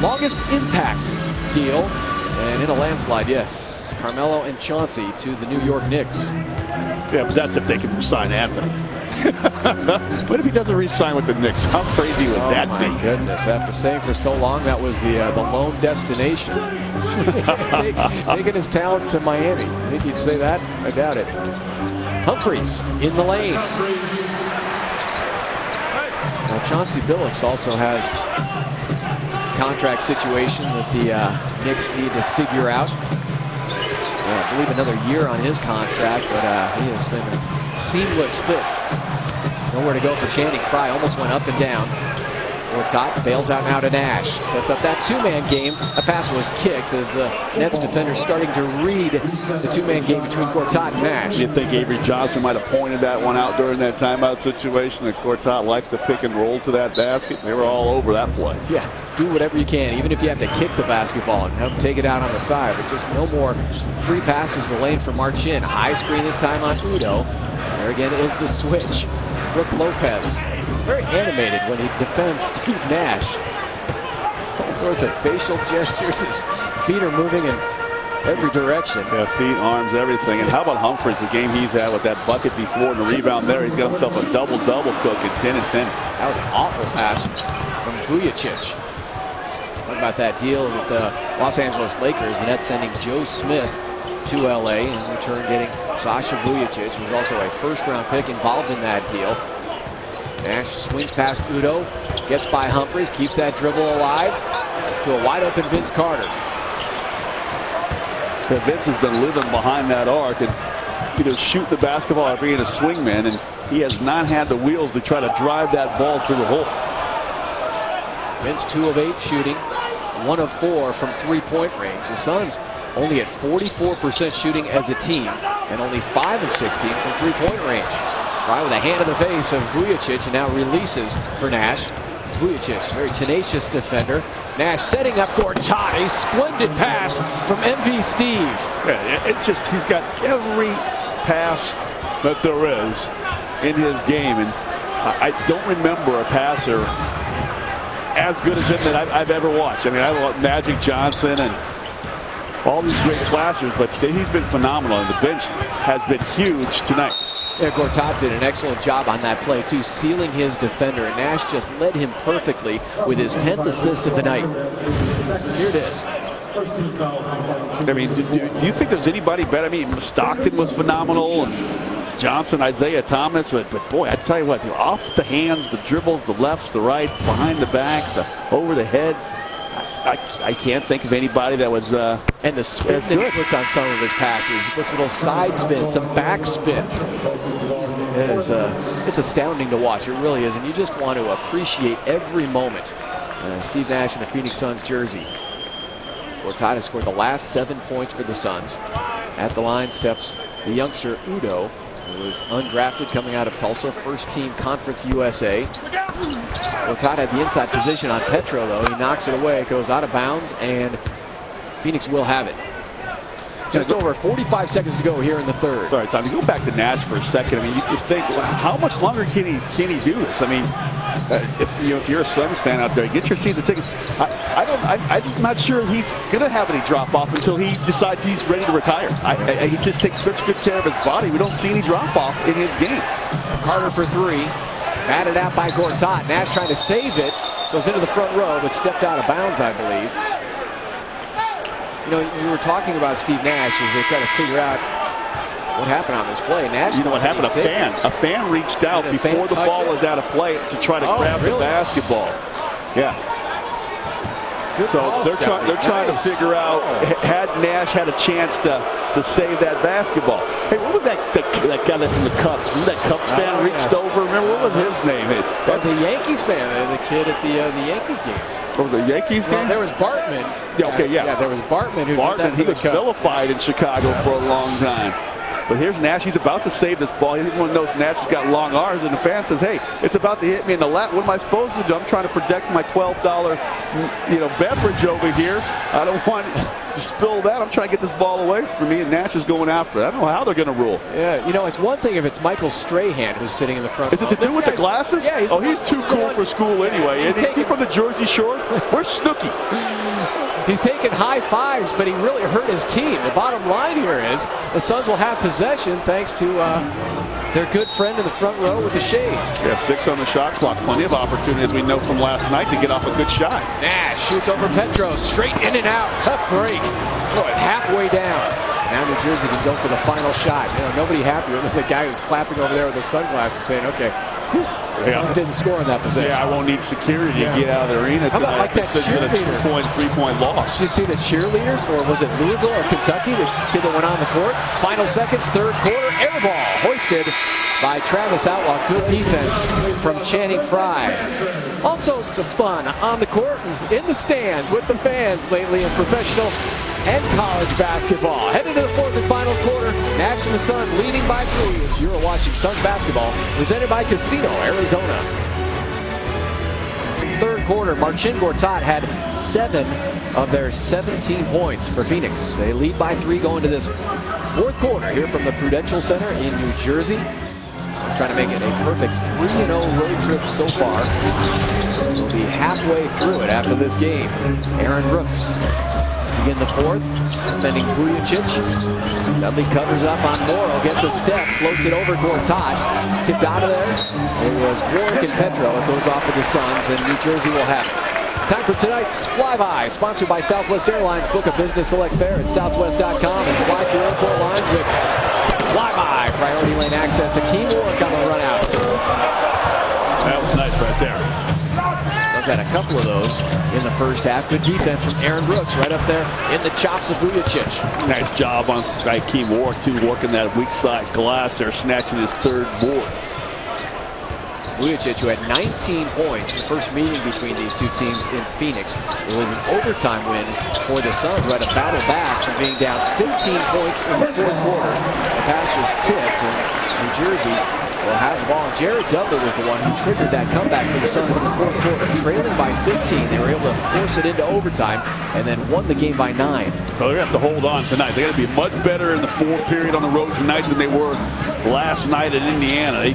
longest impact deal. And in a landslide, yes, Carmelo and Chauncey to the New York Knicks. Yeah, but that's if they can sign Anthony. What if he doesn't re-sign with the Knicks? How crazy would that be? Oh my goodness, after saying for so long that was the lone destination. Taking his talents to Miami. I think he'd say that. I doubt it. Humphries in the lane. Now Chauncey Billups also has a contract situation that the Knicks need to figure out. I believe another year on his contract, but he has been a seamless fit. Nowhere to go for Channing Frye. Almost went up and down. Gortat bails out now to Nash. Sets up that 2-man game. A pass was kicked as the Nets defender starting to read the 2-man game between Gortat and Nash. You think Avery Johnson might have pointed that one out during that timeout situation, that Gortat likes to pick and roll to that basket? They were all over that play. Yeah, do whatever you can, even if you have to kick the basketball and have him take it out on the side. But just no more free passes in the lane for Marcin. High screen this time on Udo. There again is the switch. Brook Lopez, very animated when he defends Steve Nash. All sorts of facial gestures. His feet are moving in every direction. Yeah, feet, arms, everything. And how about Humphries, the game he's had with that bucket before and the rebound there? He's got himself a double-double cooking, 10 and 10. That was an awful pass from Vujacic. What about that deal with the Los Angeles Lakers? The Nets sending Joe Smith to LA, in return getting Sasha Vujacic, who was also a first-round pick involved in that deal. Nash swings past Udo, gets by Humphries, keeps that dribble alive to a wide-open Vince Carter. Yeah, Vince has been living behind that arc and either shoot the basketball or being a swingman, and he has not had the wheels to try to drive that ball through the hole. Vince 2 of 8 shooting, 1 of 4 from three-point range. The Suns only at 44% shooting as a team, and only 5 of 16 from three-point range. Frye with a hand in the face of Vujacic, and now releases for Nash. Vujacic, very tenacious defender. Nash setting up Gortat, a splendid pass from MV Steve. Yeah, it's just, he's got every pass that there is in his game, and I don't remember a passer as good as him that I've ever watched. I mean, I love Magic Johnson and all these great flashers, but he's been phenomenal, and the bench has been huge tonight. Yeah, Gortat did an excellent job on that play, too, sealing his defender, and Nash just led him perfectly with his 10th assist of the night. Here it is. I mean, do you think there's anybody better? I mean, Stockton was phenomenal, and Johnson, Isaiah Thomas, but boy, I tell you what, off the hands, the dribbles, the lefts, the right, behind the back, the over the head, I can't think of anybody that was and the spin that he puts on some of his passes. He puts a little side spin, some back spin. It's astounding to watch. It really is, and you just want to appreciate every moment. Steve Nash in the Phoenix Suns jersey. Gortat has scored the last 7 points for the Suns. At the line steps the youngster Udo, who was undrafted coming out of Tulsa, first team Conference USA. Gortat had the inside position on Petro, though. He knocks it away, it goes out of bounds, and Phoenix will have it. Just over 45 seconds to go here in the third. Sorry, Tom. You go back to Nash for a second. I mean, you think, well, how much longer can he do this? I mean, if you're a Suns fan out there, get your season tickets. I'm not sure he's going to have any drop off until he decides he's ready to retire. He just takes such good care of his body. We don't see any drop off in his game. Carter for three. Batted out by Gortat. Nash trying to save it. Goes into the front row, but stepped out of bounds, I believe. You know, you were talking about Steve Nash as they try to figure out what happened on this play. Nash, you know what happened? A fan reached out before the ball was out of play to try to grab the basketball. Yeah. So they're trying to figure out, had Nash had a chance to save that basketball. Hey, what was that guy that's from the Cubs? Remember that Cubs fan reached over? Remember, what was his name? The Yankees fan, the kid at the Yankees game. What was the Yankees game? There was Bartman. Yeah, there was Bartman who did that. He was vilified in Chicago for a long time. But here's Nash. He's about to save this ball. Everyone knows Nash has got long arms, and the fan says, "Hey, it's about to hit me in the lap. What am I supposed to do? I'm trying to protect my $12, beverage over here. I don't want to spill that. I'm trying to get this ball away from me." And Nash is going after it. I don't know how they're going to rule. Yeah, it's one thing if it's Michael Strahan who's sitting in the front. Is it to do with the glasses? Yeah, he's too cool for school anyway. Is he from the Jersey Shore? Where's Snooki? He's taking high fives, but he really hurt his team. The bottom line here is the Suns will have possession thanks to their good friend in the front row with the shades. They have 6 on the shot clock. Plenty of opportunity, as we know from last night, to get off a good shot. Nash shoots over Petros. Straight in and out. Tough break. Halfway down. Now New Jersey can go for the final shot. Nobody happier than the guy who's clapping over there with the sunglasses saying, okay, Suns didn't score in that possession. Yeah, I won't need security to get out of the arena tonight. How about like that cheerleader? Three-point loss. Did you see the cheerleader? Or was it Louisville or Kentucky? The kid that went on the court. Final seconds, third quarter, air ball. Hoisted by Travis Outlaw. Good defense from Channing Frye. Also some fun on the court and in the stands with the fans lately in professional and college basketball. Heading to the fourth and final quarter. Nash and the Suns leading by 3 as you're watching Suns basketball presented by Casino Arizona. Third quarter, Marcin Gortat had 7 of their 17 points for Phoenix. They lead by 3 going to this fourth quarter here from the Prudential Center in New Jersey. Suns trying to make it a perfect 3-0 road trip so far. We'll be halfway through it after this game. Aaron Brooks begin the fourth, defending Vujacic. Dudley covers up on Morrow, gets a step, floats it over Gortat. Tipped out of there. It was Warwick and Petro. It goes off to the Suns, and New Jersey will have it. Time for tonight's Flyby, sponsored by Southwest Airlines. Book a business select fare at southwest.com and fly through airport lines with Flyby. Priority lane access. Hakeem Warwick on the run out. That was nice right there. Suns had a couple of those in the first half. Good defense from Aaron Brooks right up there in the chops of Vujacic. Nice job on Hakeem Warwick, too, working that weak side glass there, snatching his third board. Vujacic, who had 19 points, the first meeting between these two teams in Phoenix. It was an overtime win for the Suns, who had to battle back from being down 15 points in the fourth quarter. The pass was tipped, and New Jersey will have the ball. Jared Dudley was the one who triggered that comeback for the Suns in the fourth quarter. Trailing by 15, they were able to force it into overtime and then won the game by 9. Well, they're going to have to hold on tonight. They're going to be much better in the fourth period on the road tonight than they were last night in Indiana.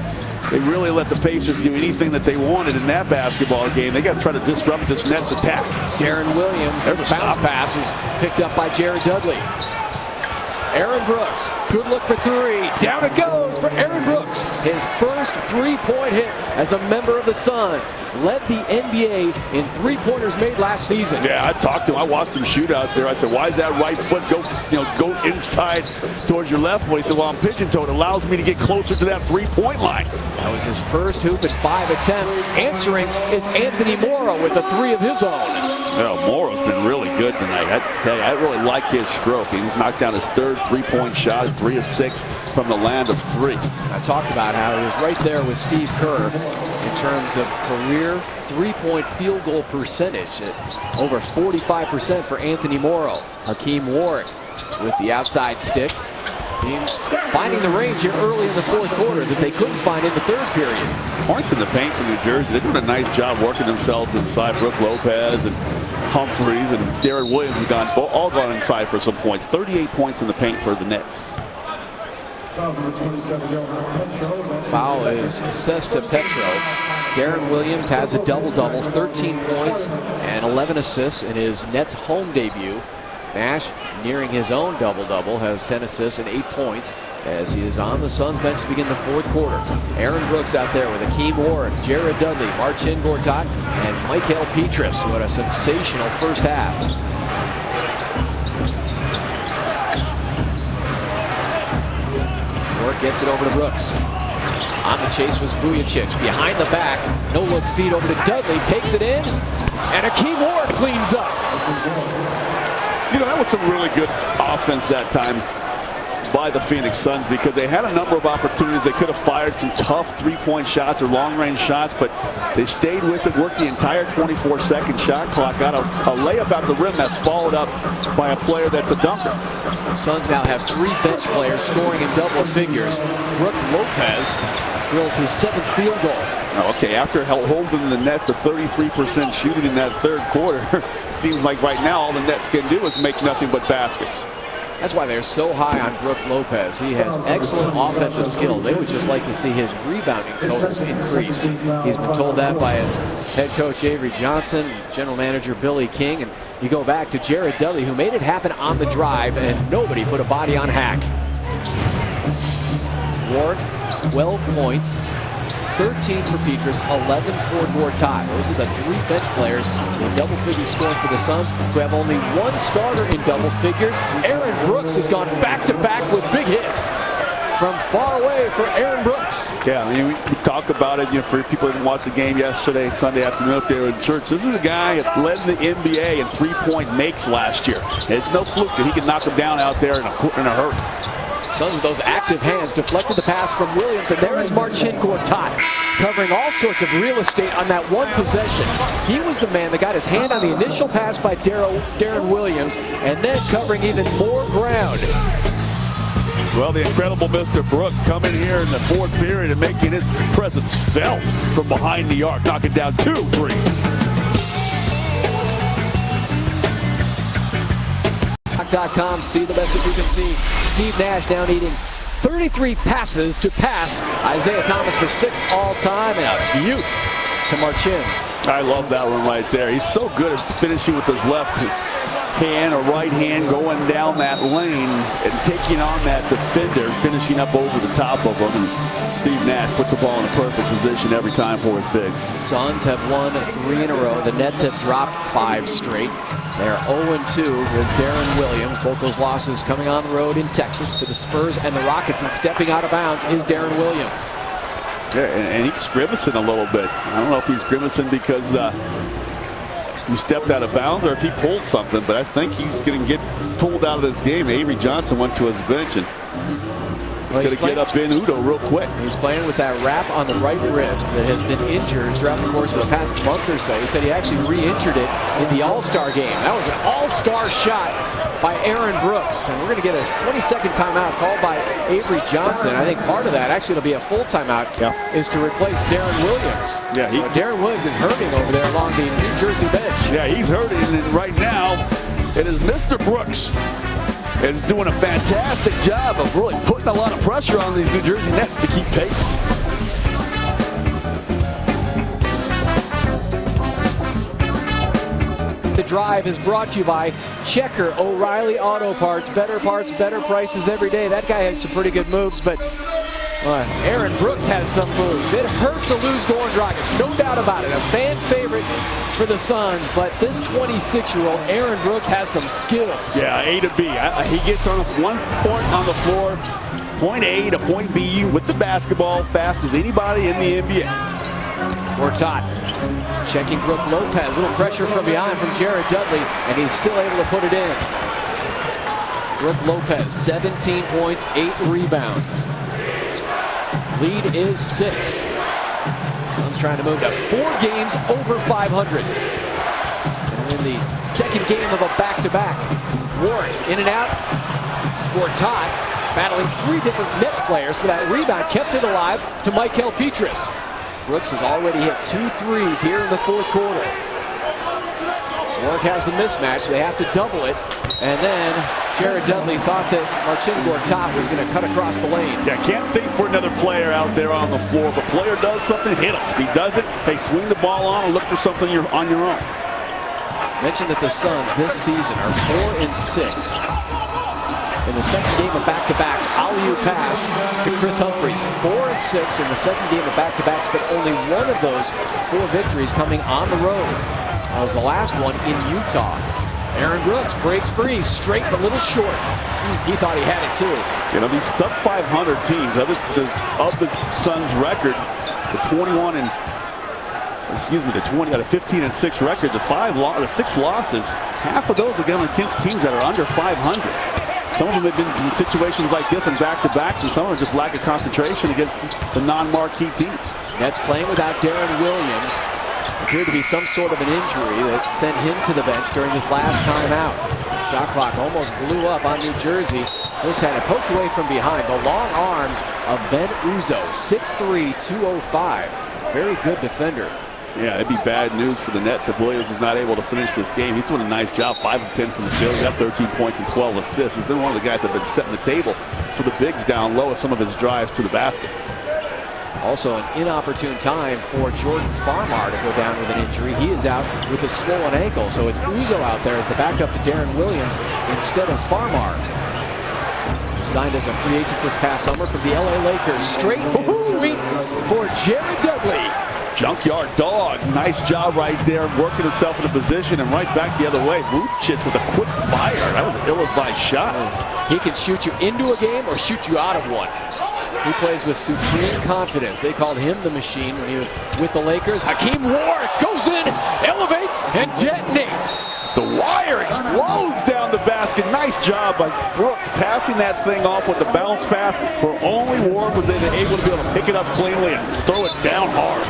They really let the Pacers do anything that they wanted in that basketball game. They got to try to disrupt this Nets attack. Darren Williams, his bounce pass was picked up by Jared Dudley. Aaron Brooks, good look for 3. Down it goes for Aaron Brooks. His first 3-point hit as a member of the Suns. Led the NBA in 3-pointers made last season. Yeah, I talked to him. I watched him shoot out there. I said, why does that right foot go inside towards your left foot? He said, well, I'm pigeon-toed. It allows me to get closer to that 3-point line. That was his first hoop in 5 attempts. Answering is Anthony Morrow with a 3 of his own. Well, Morrow's been really good tonight. I really like his stroke. He knocked down his third 3-point shot, 3 of 6 from the land of 3. I talked about how he was right there with Steve Kerr in terms of career 3-point field goal percentage at over 45% for Anthony Morrow. Hakeem Warwick with the outside stick. Teams finding the range here early in the fourth quarter that they couldn't find in the third period. Points in the paint for New Jersey. They're doing a nice job working themselves inside. Brooke Lopez and Humphreys and Darren Williams have all gone inside for some points. 38 points in the paint for the Nets. Foul is assessed to Petro. Darren Williams has a double-double, 13 points and 11 assists in his Nets home debut. Nash, nearing his own double-double, has 10 assists and 8 points as he is on the Suns bench to begin the fourth quarter. Aaron Brooks out there with Akeem Ward, Jared Dudley, Marcin Gortat, and Michael Petrus, who had a sensational first half. Ward gets it over to Brooks. On the chase was Vujacic. Behind the back, no-look feed over to Dudley, takes it in, and Akeem Ward cleans up. You know, that was some really good offense that time by the Phoenix Suns because they had a number of opportunities. They could have fired some tough three-point shots or long-range shots, but they stayed with it, worked the entire 24-second shot clock, got a layup out of the rim that's followed up by a player that's a dunker. The Suns now have 3 bench players scoring in double figures. Brooke Lopez drills his 7th field goal. Okay, after holding the Nets to 33% shooting in that third quarter, seems like right now all the Nets can do is make nothing but baskets. That's why they're so high on Brooke Lopez. He has excellent offensive skills. They would just like to see his rebounding totals increase. He's been told that by his head coach Avery Johnson, general manager Billy King, and you go back to Jared Dudley, who made it happen on the drive, and nobody put a body on Hack. Ward, 12 points. 13 for Petrus, 11 for Gortat. Those are the 3 bench players in double figure scoring for the Suns, who have only 1 starter in double figures. Aaron Brooks has gone back-to-back with big hits from far away for Aaron Brooks. Yeah, I mean, we talk about it, you know, for people who didn't watch the game yesterday, Sunday afternoon up there in church. This is a guy that led the NBA in three-point makes last year. It's no fluke that he can knock them down out there in a hurry. Suns with those active hands deflected the pass from Williams, and there is Marcin Gortat covering all sorts of real estate on that one possession. He was the man that got his hand on the initial pass by Darren Williams, and then covering even more ground. Well, the incredible Mr. Brooks coming here in the fourth period and making his presence felt from behind the arc, knocking down 2 threes. .com, see the best that you can see. Steve Nash now needing 33 passes to pass Isaiah Thomas for 6th all-time, and a beaut to Marcin. I love that one right there. He's so good at finishing with his left hand or right hand, going down that lane and taking on that defender, finishing up over the top of him. And Steve Nash puts the ball in a perfect position every time for his bigs. Suns have won 3 in a row. The Nets have dropped 5 straight. They're 0-2 with Darren Williams. Both those losses coming on the road in Texas to the Spurs and the Rockets, and stepping out of bounds is Darren Williams. Yeah, and he's grimacing a little bit. I don't know if he's grimacing because he stepped out of bounds or if he pulled something, but I think he's going to get pulled out of this game. Avery Johnson went to his bench and he's going to get up in Udo real quick. He's playing with that wrap on the right wrist that has been injured throughout the course of the past month or so. He said he actually re-injured it in the All-Star game. That was an all-star shot by Aaron Brooks. And we're going to get a 20-second timeout called by Avery Johnson. I think part of that, actually it'll be a full timeout, is to replace Darren Williams. Yeah, so Darren Williams is hurting over there along the New Jersey bench. Yeah, he's hurting, and right now it is Mr. Brooks is doing a fantastic job of really putting a lot of pressure on these New Jersey Nets to keep pace. The Drive is brought to you by Checker O'Reilly Auto Parts, better prices every day. That guy has some pretty good moves, but Aaron Brooks has some moves. It hurts to lose Goran Dragic, no doubt about it. A fan favorite for the Suns, but this 26-year-old Aaron Brooks has some skills. Yeah, A to B. He gets on 1 point on the floor, point A to point B with the basketball, fast as anybody in the NBA. Gortat checking Brooke Lopez. Little pressure from behind from Jared Dudley, and he's still able to put it in. Brooke Lopez, 17 points, 8 rebounds. Lead is 6. Suns trying to move to 4 games over 500. And in the second game of a back-to-back. Ward in and out. Gortat battling 3 different Nets players for that rebound, kept it alive to Michael Petras. Brooks has already hit 2 threes here in the 4th quarter. York has the mismatch. They have to double it. And then Jared Dudley thought that Marcin Gortat was going to cut across the lane. Yeah, can't think for another player out there on the floor. If a player does something, hit him. If he doesn't, hey, swing the ball on and look for something on your own. Mentioned that the Suns this season are 4-6. In the second game of back-to-backs, alley-oop pass to Chris Humphries. 4-6 in the second game of back-to-backs, but only one of those 4 victories coming on the road. That was the last one in Utah. Aaron Brooks breaks free, straight but a little short. He thought he had it too. You know, these sub-500 teams, of the Suns' record, the 21 and the 15-6 record, the 6 losses, half of those are going against teams that are under 500. Some of them have been in situations like this in back-to-backs, and some of them just lack of concentration against the non-marquee teams. Nets playing without Darren Williams. Appeared to be some sort of an injury that sent him to the bench during his last time out. Shot clock almost blew up on New Jersey. Brooks had it poked away from behind. The long arms of Ben Uzoh, 6'3", 205. Very good defender. Yeah, it'd be bad news for the Nets if Williams is not able to finish this game. He's doing a nice job, 5 of 10 from the field. He got 13 points and 12 assists. He's been one of the guys that have been setting the table for the bigs down low with some of his drives to the basket. Also an inopportune time for Jordan Farmar to go down with an injury. He is out with a swollen ankle, so it's Uzoh out there as the backup to Darren Williams instead of Farmar. Signed as a free agent this past summer from the LA Lakers. Straight sweep for Jared Dudley. Junkyard Dog, nice job right there, working himself in a position and right back the other way. Vucevic with a quick fire. That was an ill-advised shot. He can shoot you into a game or shoot you out of one. He plays with supreme confidence. They called him the machine when he was with the Lakers. Hakeem Warrick goes in, elevates, and detonates. The wire explodes down the basket. Nice job by Brooks passing that thing off with the bounce pass where only Warrick was able to be able to pick it up cleanly and throw it down hard.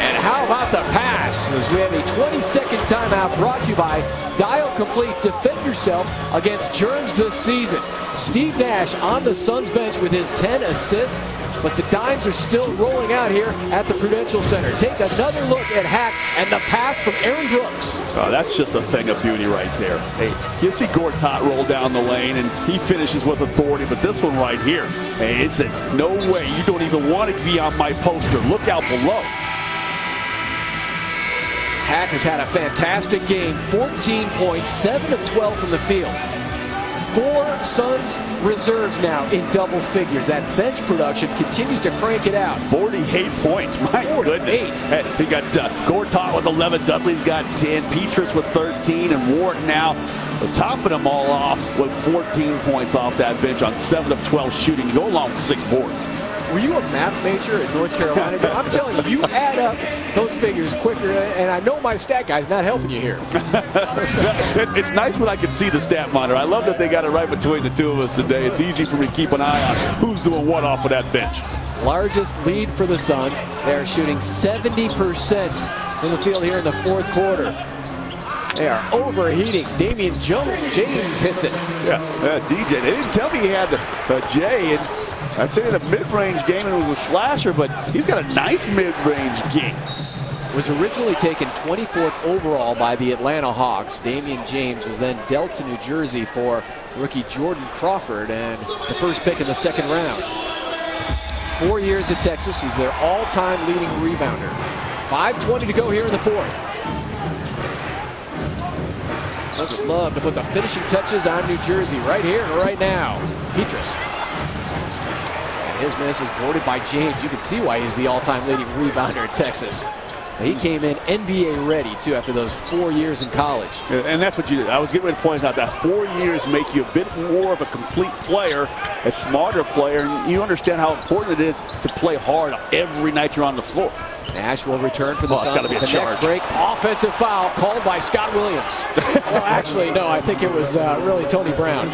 And how about the pass? As we have a 20-second timeout brought to you by Dial Complete. Defend yourself against germs this season. Steve Nash on the Suns bench with his 10 assists, but the dimes are still rolling out here at the Prudential Center. Take another look at Hack and the pass from Aaron Brooks. Oh, that's just a thing of beauty right there. Hey, you see Gortat roll down the lane and he finishes with authority, but this one right here, hey, it's a no way. You don't even want to be on my poster. Look out below. Hack has had a fantastic game. 14 points, 7 of 12 from the field. 4 Suns reserves now in double figures. That bench production continues to crank it out. 48 points, my goodness. Hey, he got Gortat with 11, Dudley's got 10, Petras with 13, and Ward now topping them all off with 14 points off that bench on 7 of 12 shooting to go along with 6 boards. Were you a math major at North Carolina? I'm telling you, you add up those figures quicker, and I know my stat guy's not helping you here. It's nice when I can see the stat monitor. I love that they got it right between the two of us today. It's easy for me to keep an eye on who's doing what off of that bench. Largest lead for the Suns. They're shooting 70% from the field here in the 4th quarter. They are overheating. Damian James hits it. Yeah, DJ. They didn't tell me he had the J. And I say in a mid-range game and it was a slasher, but he's got a nice mid-range game. Was originally taken 24th overall by the Atlanta Hawks. Damian James was then dealt to New Jersey for rookie Jordan Crawford and the first pick in the 2nd round. 4 years at Texas. He's their all-time leading rebounder. 5:20 to go here in the 4th. I just love to put the finishing touches on New Jersey right here and right now. Petras. His miss is boarded by James. You can see why he's the all-time leading rebounder at Texas. He came in NBA ready, too, after those 4 years in college. And that's what you did. I was getting ready to point out that 4 years make you a bit more of a complete player, a smarter player, and you understand how important it is to play hard every night you're on the floor. Nash will return for the Suns at the next break. Offensive foul called by Scott Williams. Well, actually, no, I think it was really Tony Brown.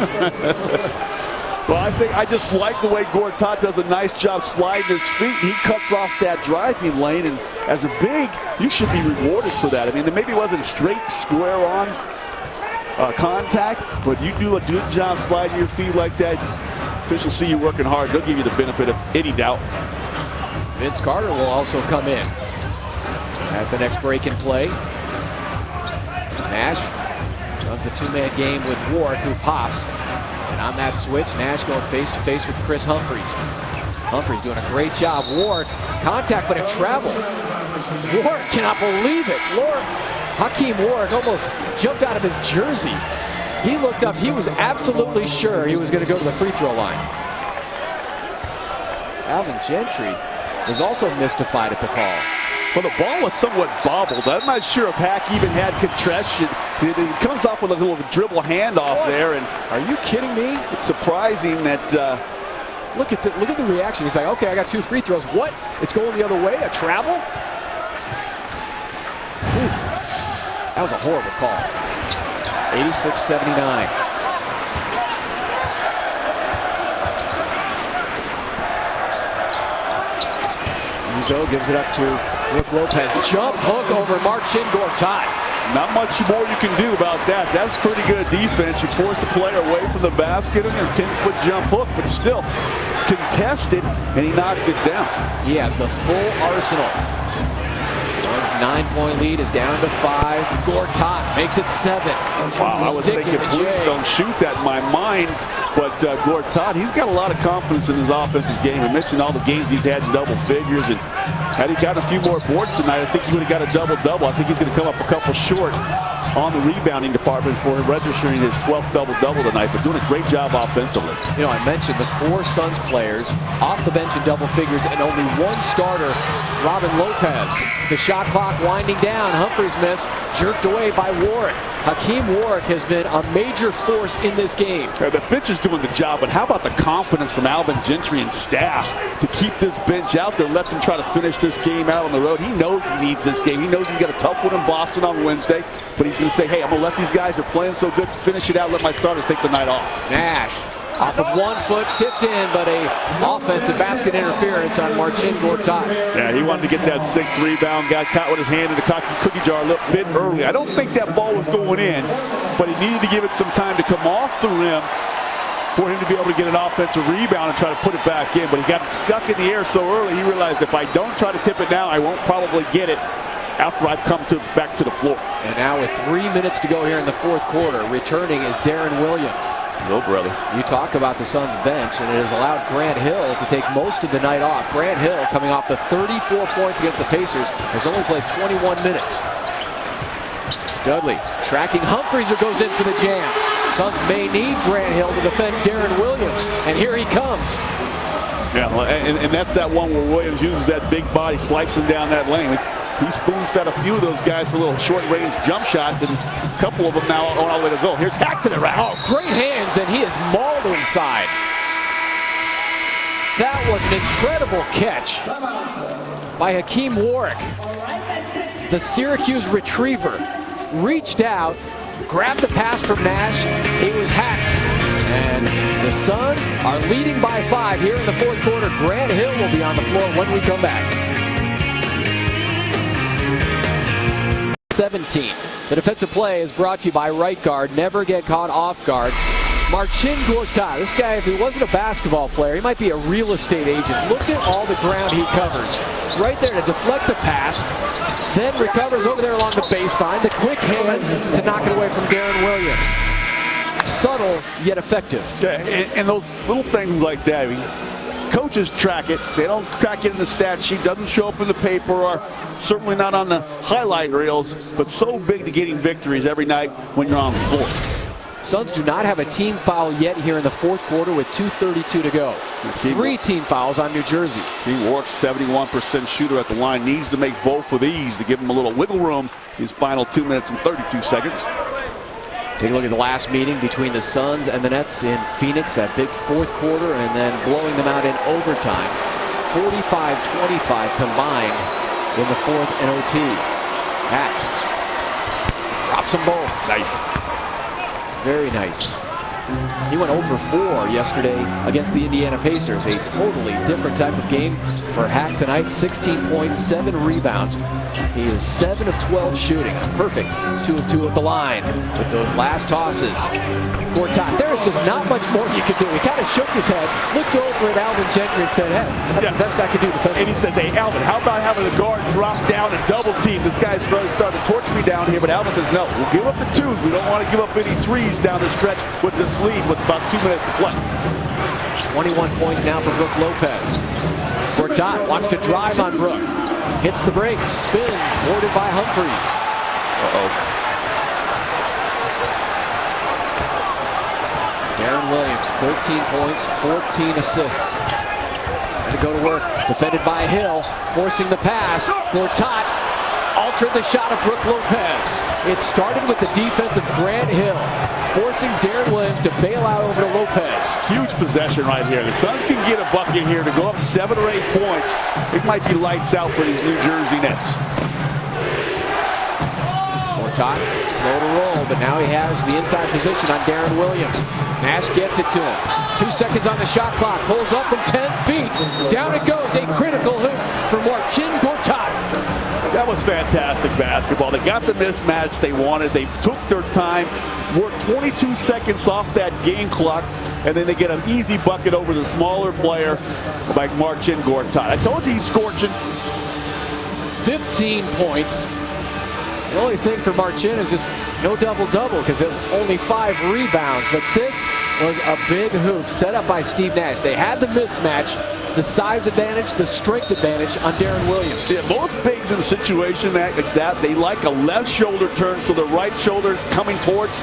Well, I just like the way Gortat does a nice job sliding his feet. He cuts off that driving lane, and as a big, you should be rewarded for that. I mean, maybe it wasn't straight, square-on contact, but you do a good job sliding your feet like that. officials see you working hard, they'll give you the benefit of any doubt. Vince Carter will also come in at the next break in play. Nash runs the two-man game with Warwick, who pops. And on that switch, Nash going face-to-face with Chris Humphries. Humphries doing a great job. Warwick, contact, but it traveled. Warwick cannot believe it. Hakeem Warwick almost jumped out of his jersey. He looked up. He was absolutely sure he was going to go to the free throw line. Alvin Gentry was also mystified at the call. Well, the ball was somewhat bobbled. I'm not sure if Hack even had concussion. It comes off with a little dribble handoff there. And are you kidding me? It's surprising that. Look at the reaction. He's like, okay, I got 2 free throws. What? It's going the other way? A travel? Ooh, that was a horrible call. 86-79. Uzo gives it up to Brook Lopez. Jump hook over Marcin Gortat. Not much more you can do about that. That's pretty good defense. You force the player away from the basket and a 10-foot jump hook, but still contested, and he knocked it down. He has the full arsenal. Suns' 9-point lead is down to 5. Gortat makes it 7. Wow, I was thinking, please don't shoot that in my mind. But Gortat, he's got a lot of confidence in his offensive game. We mentioned all the games he's had in double figures, and had he gotten a few more boards tonight, I think he would have got a double-double. I think he's going to come up a couple short on the rebounding department for him, registering his 12th double-double tonight, but doing a great job offensively. You know, I mentioned the 4 Suns players off the bench in double figures and only 1 starter, Robin Lopez. The shot clock winding down. Humphries miss, jerked away by Warwick. Hakeem Warwick has been a major force in this game. Yeah, the bench is doing the job, but how about the confidence from Alvin Gentry and staff to keep this bench out there, let them try to finish this game out on the road. He knows he needs this game. He knows he's got a tough one in Boston on Wednesday, but he's going to say, hey, I'm going to let these guys that are playing so good finish it out, let my starters take the night off. Nash off of 1 foot, tipped in, but a offensive basket interference on Marcin Gortat. Yeah, he wanted to get that 6th rebound, got caught with his hand in the cookie jar a little bit early. I don't think that ball was going in, but he needed to give it some time to come off the rim for him to be able to get an offensive rebound and try to put it back in. But he got stuck in the air so early, he realized if I don't try to tip it now, I won't probably get it after I've come back to the floor. And now with 3 minutes to go here in the 4th quarter, returning is Darren Williams. Hello, brother. You talk about the Suns bench, and it has allowed Grant Hill to take most of the night off. Grant Hill, coming off the 34 points against the Pacers, has only played 21 minutes. Dudley tracking Humphries, who goes in for the jam. Suns may need Grant Hill to defend Darren Williams, and here he comes. Yeah, and that's that one where Williams uses that big body slicing down that lane. He spoon-fed a few of those guys for little short-range jump shots, and a couple of them now on all the way to go. Here's Hack to the rack. Oh, great hands, and he is mauled inside. That was an incredible catch by Hakeem Warwick. The Syracuse retriever reached out, grabbed the pass from Nash. He was hacked. And the Suns are leading by 5 here in the 4th quarter. Grant Hill will be on the floor when we come back. 17. The defensive play is brought to you by Right Guard. Never get caught off guard. Marcin Gortat. This guy, if he wasn't a basketball player, he might be a real estate agent. Look at all the ground he covers. Right there to deflect the pass. Then recovers over there along the baseline. The quick hands to knock it away from Darren Williams. Subtle, yet effective. Yeah, and those little things like that, I mean, coaches track it. They don't track it in the stat sheet. Doesn't show up in the paper, or certainly not on the highlight reels, but so big to getting victories every night when you're on the floor. Suns do not have a team foul yet here in the 4th quarter with 2:32 to go. 3 team fouls on New Jersey. Hakeem Warwick, 71% shooter at the line, needs to make both of these to give him a little wiggle room his final 2 minutes and 32 seconds. Take a look at the last meeting between the Suns and the Nets in Phoenix, that big 4th quarter, and then blowing them out in overtime. 45-25 combined in the 4th and OT. Hack drops them both. Nice. Very nice. He went 0 for 4 yesterday against the Indiana Pacers. A totally different type of game for Hack tonight. 16 points, 7 rebounds. He is 7 of 12 shooting. Perfect. 2 of 2 at the line with those last tosses. Gortat, there's just not much more you can do. He kind of shook his head, looked over at Alvin Gentry and said, hey, that's the best I can do defensively. And he says, hey, Alvin, how about having the guard drop down and double team? This guy's really starting to torch me down here. But Alvin says, no, we'll give up the twos. We don't want to give up any threes down the stretch with this lead with about 2 minutes to play. 21 points now for Brook Lopez. Gortat wants to drive on Brook. Hits the brakes, spins, boarded by Humphries. Darren Williams, 13 points, 14 assists. And to go to work, defended by Hill, forcing the pass. Gortat altered the shot of Brook Lopez. It started with the defense of Grant Hill, forcing Darren Williams to bail out over to Lopez. Huge possession right here. The Suns can get a bucket here to go up 7 or 8 points. It might be lights out for these New Jersey Nets. Gortat, slow to roll, but now he has the inside position on Darren Williams. Nash gets it to him. 2 seconds on the shot clock. Pulls up from 10 feet. Down it goes. A critical hoop for Marcin Gortat. That was fantastic basketball. They got the mismatch they wanted. They took their time, worked 22 seconds off that game clock, and then they get an easy bucket over the smaller player like Marcin Gortat. I told you he's scorching. 15 points. The only thing for Marcin is just no double-double because there's only 5 rebounds. But this was a big hoop set up by Steve Nash. They had the mismatch, the size advantage, the strength advantage on Darren Williams. Yeah, most bigs in a situation like that, they like a left shoulder turn, so the right shoulder is coming towards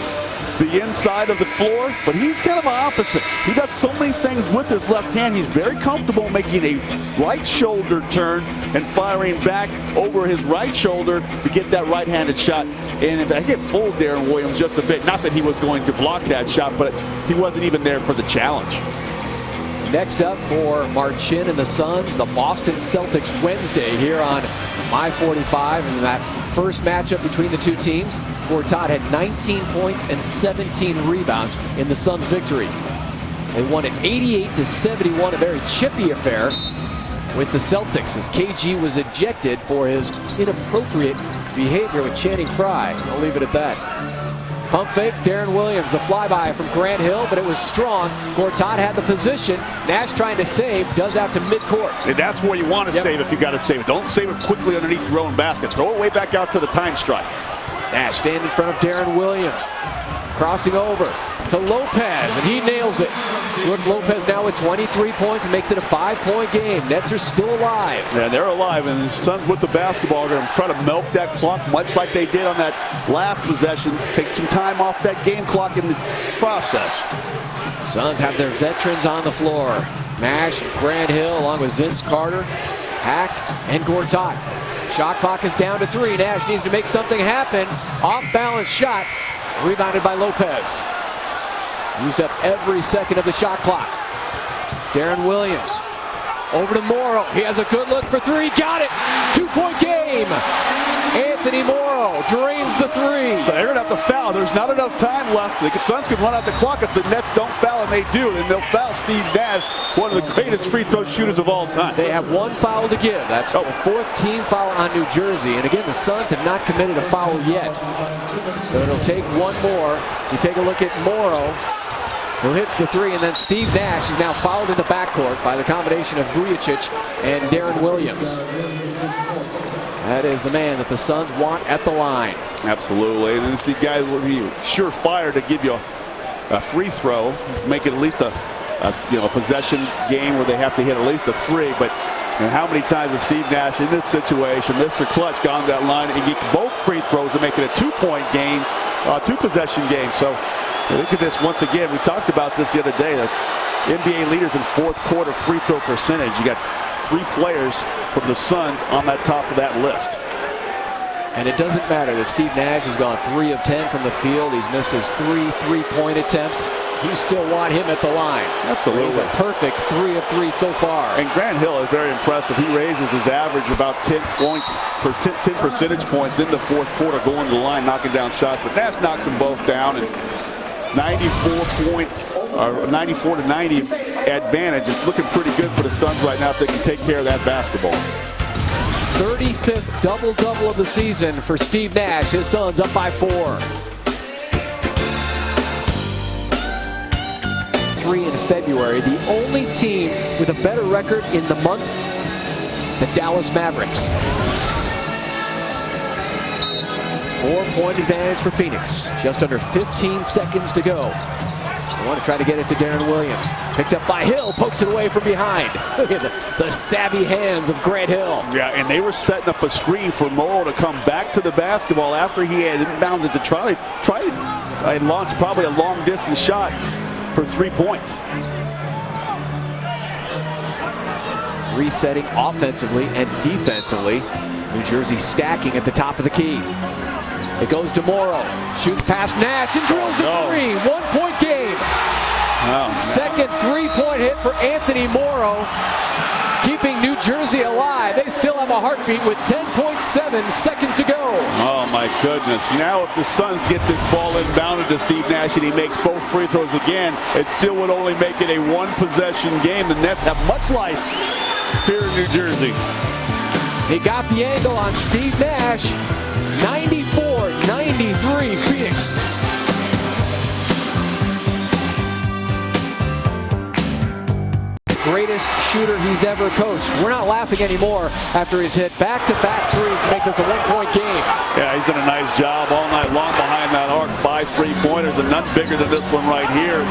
the inside of the floor, but he's kind of opposite. He does so many things with his left hand. He's very comfortable making a right shoulder turn and firing back over his right shoulder to get that right-handed shot. And if I get full Darren Williams just a bit, not that he was going to block that shot, but he wasn't even there for the challenge. Next up for Marcin and the Suns, the Boston Celtics Wednesday here on My 45. And that first matchup between the two teams, Gortat had 19 points and 17 rebounds in the Suns' victory. They won it 88-71, a very chippy affair with the Celtics as KG was ejected for his inappropriate behavior with Channing Frye. I'll leave it at that. Pump fake, Darren Williams, the flyby from Grant Hill, but it was strong. Gortat had the position. Nash trying to save, does out to midcourt. And that's where you want to save if you got to save it. Don't save it quickly underneath your own basket. Throw it way back out to the time strike. Nash standing in front of Darren Williams. Crossing over to Lopez, and he nails it. Brook Lopez now with 23 points and makes it a 5-point game. Nets are still alive. Yeah, they're alive, and the Suns with the basketball are going to try to milk that clock, much like they did on that last possession. Take some time off that game clock in the process. Suns have their veterans on the floor. Nash, Grant Hill, along with Vince Carter, Hack, and Gortat. Shot clock is down to 3. Nash needs to make something happen. Off-balance shot. Rebounded by Lopez. Used up every second of the shot clock. Darren Williams. Over to Morrow. He has a good look for 3. Got it. 2-point game. Anthony Morrow drains the 3. So they're going to have to foul. There's not enough time left. The Suns can run out the clock if the Nets don't foul, and they do. Then they'll foul Steve Nash, one of the greatest free throw shooters of all time. They have 1 foul to give. That's the 4th team foul on New Jersey. And again, the Suns have not committed a foul yet. So it'll take 1 more. You take a look at Morrow, who hits the 3, and then Steve Nash is now fouled in the backcourt by the combination of Vujicic and Darren Williams. That is the man that the Suns want at the line. Absolutely, and it's the guy who will be surefire to give you a free throw, make it at least a possession game where they have to hit at least a 3. But how many times has Steve Nash in this situation, Mr. Clutch, gone that line and get both free throws and make it a 2-point game, 2-possession game. So look at this once again. We talked about this the other day. The NBA leaders in 4th quarter free throw percentage. You got 3 players from the Suns on that top of that list. And it doesn't matter that Steve Nash has gone 3 of 10 from the field. He's missed his 3 3-point attempts. You still want him at the line. Absolutely. He's a perfect 3 of 3 so far. And Grant Hill is very impressive. He raises his average about 10 percentage points in the 4th quarter going to the line, knocking down shots. But Nash knocks them both down, and 94 to 90 advantage. It's looking pretty good for the Suns right now if they can take care of that basketball. 35th double-double of the season for Steve Nash. His Suns up by 4. 3 in February. The only team with a better record in the month, the Dallas Mavericks. 4-point advantage for Phoenix. Just under 15 seconds to go. They want to try to get it to Darren Williams. Picked up by Hill, pokes it away from behind. Look at the savvy hands of Grant Hill. Yeah, and they were setting up a screen for Morrow to come back to the basketball after he had inbounded to try and launch probably a long-distance shot for 3 points. Resetting offensively and defensively. New Jersey stacking at the top of the key. It goes to Morrow. Shoots past Nash and drills a three. 1-point game. Second 3-point hit for Anthony Morrow, keeping New Jersey alive. They still have a heartbeat with 10.7 seconds to go. Oh, my goodness. Now if the Suns get this ball inbounded to Steve Nash and he makes both free throws again, it still would only make it a one-possession game. The Nets have much life here in New Jersey. He got the angle on Steve Nash. 94-93 Phoenix. Greatest shooter he's ever coached. We're not laughing anymore after he's hit back-to-back threes to make this a 1-point game. Yeah, he's done a nice job all night long behind that arc. 5 3-pointers, and none bigger than this one right here.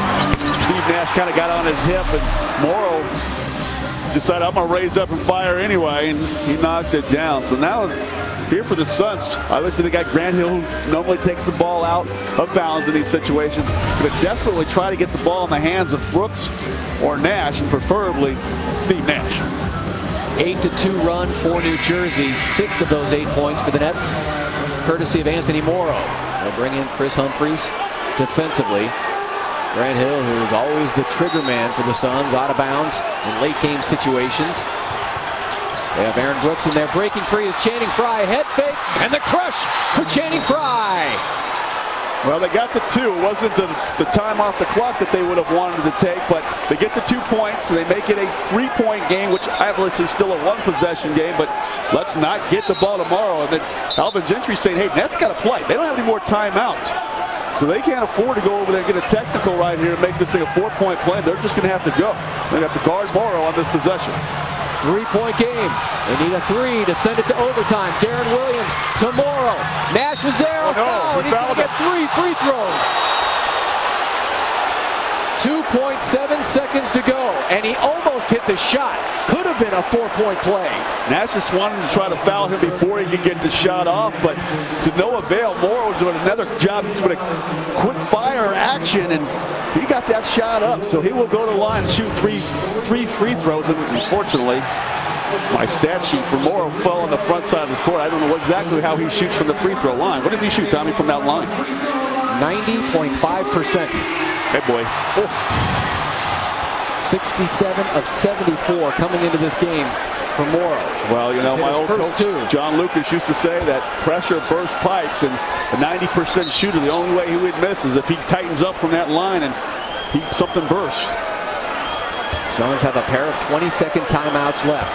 Steve Nash kind of got on his hip, and Morrow decided, I'm going to raise up and fire anyway, and he knocked it down. So now here for the Suns, obviously they got Grant Hill, who normally takes the ball out of bounds in these situations, but desperately try to get the ball in the hands of Brooks or Nash, and preferably Steve Nash. 8-2 run for New Jersey. 6 of those 8 points for the Nets, courtesy of Anthony Morrow. They'll bring in Chris Humphries defensively. Grant Hill, who is always the trigger man for the Suns, out of bounds in late game situations. They have Aaron Brooks in there. Breaking free is Channing Frye. Head fake and the crush for Channing Frye. Well, they got the 2. It wasn't the time off the clock that they would have wanted to take, but they get the 2 points, and they make it a 3-point game, which obviously is still a 1-possession game, but let's not get the ball tomorrow. And then Alvin Gentry saying, hey, Nets got to play. They don't have any more timeouts. So they can't afford to go over there and get a technical right here and make this thing a 4-point play. They're just going to have to go. They have to guard Morrow on this possession. 3-point game. They need a 3 to send it to overtime. Darren Williams to Morrow. Nash was there. And he's going to get 3 free throws. 2.7 sequences to go, and he almost hit the shot. Could have been a 4-point play. Nash just wanted to try to foul him before he could get the shot off, but to no avail. Morrow's doing another job with a quick fire action, and he got that shot up. So he will go to the line and shoot three free throws. And unfortunately, my stat sheet for Morrow fell on the front side of his court. I don't know exactly how he shoots from the free throw line. What does he shoot, Tommy, from that line? 90.5%. Hey, boy. 67 of 74 coming into this game for Morrow. Well, you know, my old coach, John Lucas, used to say that pressure bursts pipes, and a 90% shooter, the only way he would miss is if he tightens up from that line and something bursts. Suns have a pair of 20-second timeouts left.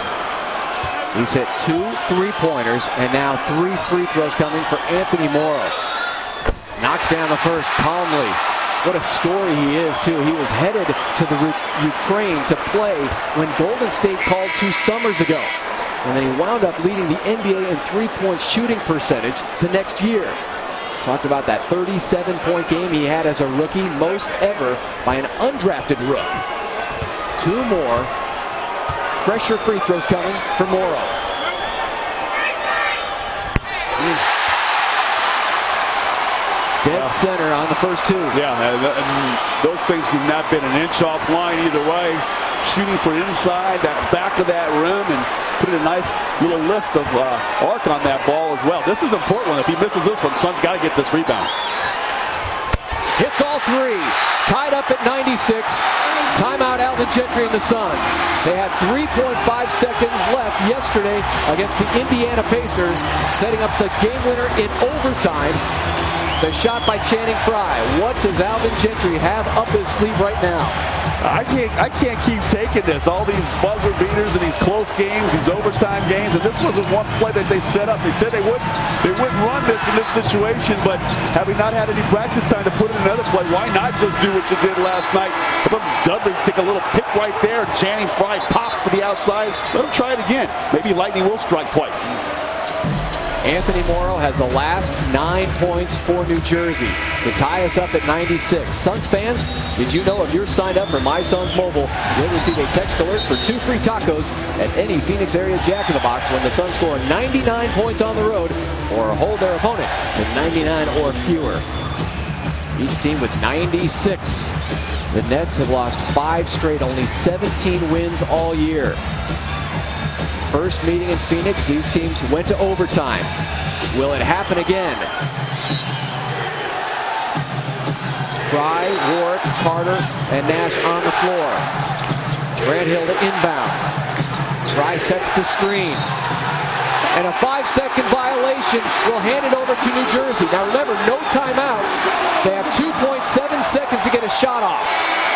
He's hit 2 3-pointers and now 3 free throws coming for Anthony Morrow. Knocks down the first calmly. What a story he is, too. He was headed to the Ukraine to play when Golden State called 2 summers ago. And then he wound up leading the NBA in 3-point shooting percentage the next year. Talked about that 37-point game he had as a rookie, most ever by an undrafted rook. 2 more pressure free throws coming for Morrow. Dead center on the first 2. Yeah, and those things have not been an inch offline either way. Shooting for inside, that back of that rim, and putting a nice little lift of arc on that ball as well. This is important. If he misses this one, Suns got to get this rebound. Hits all 3. Tied up at 96. Timeout Alvin Gentry and the Suns. They had 3.5 seconds left yesterday against the Indiana Pacers, setting up the game winner in overtime. The shot by Channing Frye. What does Alvin Gentry have up his sleeve right now? I can't keep taking this. All these buzzer beaters and these close games, these overtime games, and this wasn't one play that they set up. They said they wouldn't run this in this situation, but having not had any practice time to put in another play, why not just do what you did last night? Let Dudley take a little pick right there. Channing Frye pop to the outside. Let him try it again. Maybe lightning will strike twice. Anthony Morrow has the last 9 points for New Jersey to tie us up at 96. Suns fans, did you know if you're signed up for My Suns Mobile, you'll receive a text alert for 2 free tacos at any Phoenix area Jack in the Box when the Suns score 99 points on the road or hold their opponent to 99 or fewer. Each team with 96. The Nets have lost 5 straight, only 17 wins all year. First meeting in Phoenix, these teams went to overtime. Will it happen again? Frye, Warwick, Carter, and Nash on the floor. Grant Hill to inbound. Frye sets the screen. And a 5-second violation will hand it over to New Jersey. Now remember, no timeouts. They have 2.7 seconds to get a shot off.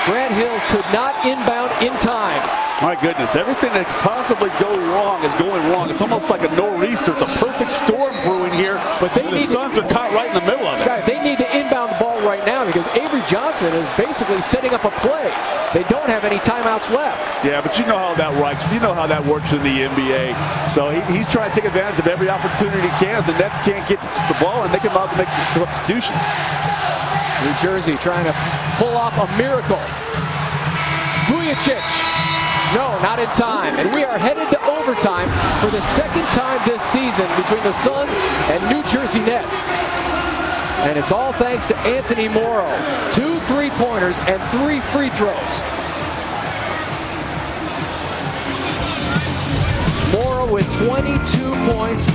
Grant Hill could not inbound in time. My goodness, everything that could possibly go wrong is going wrong. It's almost like a nor'easter. It's a perfect storm brewing here, but the Suns are caught right in the middle of it. Scott, they need to inbound the ball right now because Avery Johnson is basically setting up a play. They don't have any timeouts left. Yeah, but you know how that works. You know how that works in the NBA. So he's trying to take advantage of every opportunity he can. The Nets can't get the ball, and they come out to make some substitutions. New Jersey trying to pull off a miracle. Vujicic. No, not in time. And we are headed to overtime for the second time this season between the Suns and New Jersey Nets. And it's all thanks to Anthony Morrow. 2 3-pointers and 3 free throws. Morrow with 22 points.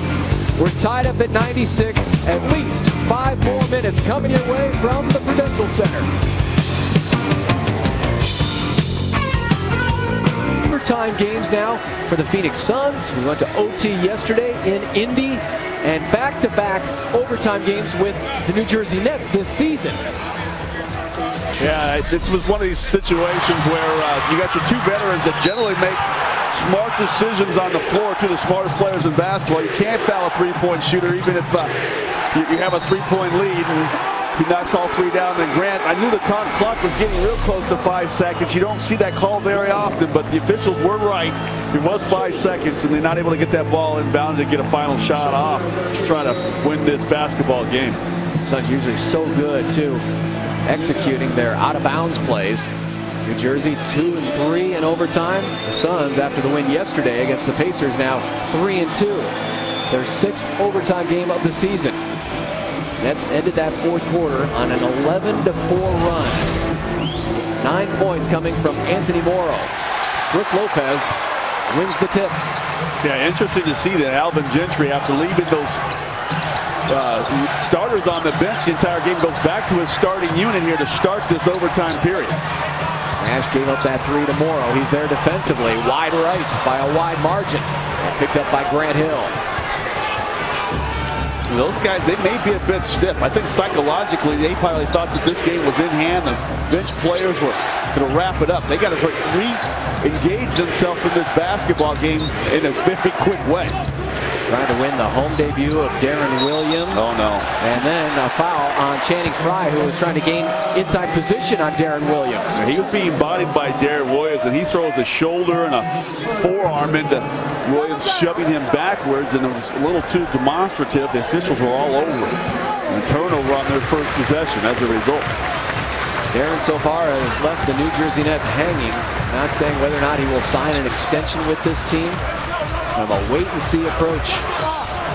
We're tied up at 96. At least 5 more minutes coming your way from the Prudential Center. Overtime games now for the Phoenix Suns. We went to OT yesterday in Indy, and back-to-back overtime games with the New Jersey Nets this season. Yeah, it was one of these situations where you got your 2 veterans that generally make smart decisions on the floor, 2 of the smartest players in basketball. You can't foul a 3-point shooter even if you have a 3-point lead. And he knocks all 3 down. Then Grant, I knew the clock was getting real close to 5 seconds. You don't see that call very often, but the officials were right. It was 5 seconds, and they're not able to get that ball inbound to get a final shot off, trying to win this basketball game. Suns usually so good, too, executing their out-of-bounds plays. New Jersey 2 and 3 in overtime. The Suns, after the win yesterday against the Pacers, now 3 and 2. Their 6th overtime game of the season. Nets ended that 4th quarter on an 11-4 run. 9 points coming from Anthony Morrow. Brook Lopez wins the tip. Yeah, interesting to see that Alvin Gentry, after leaving those starters on the bench the entire game, goes back to his starting unit here to start this overtime period. Nash gave up that 3 to Morrow. He's there defensively, wide right by a wide margin. Picked up by Grant Hill. Those guys, they may be a bit stiff. I think psychologically they probably thought that this game was in hand. The bench players were going to wrap it up. They got to re-engage themselves in this basketball game in a very quick way. Trying to win the home debut of Darren Williams. Oh, no. And then a foul on Channing Frye, who was trying to gain inside position on Darren Williams. He was being bodied by Darren Williams, and he throws a shoulder and a forearm into Williams, shoving him backwards, and it was a little too demonstrative. The officials were all over it. And a turnover on their first possession as a result. Darren so far has left the New Jersey Nets hanging, not saying whether or not he will sign an extension with this team. Kind of a wait-and-see approach.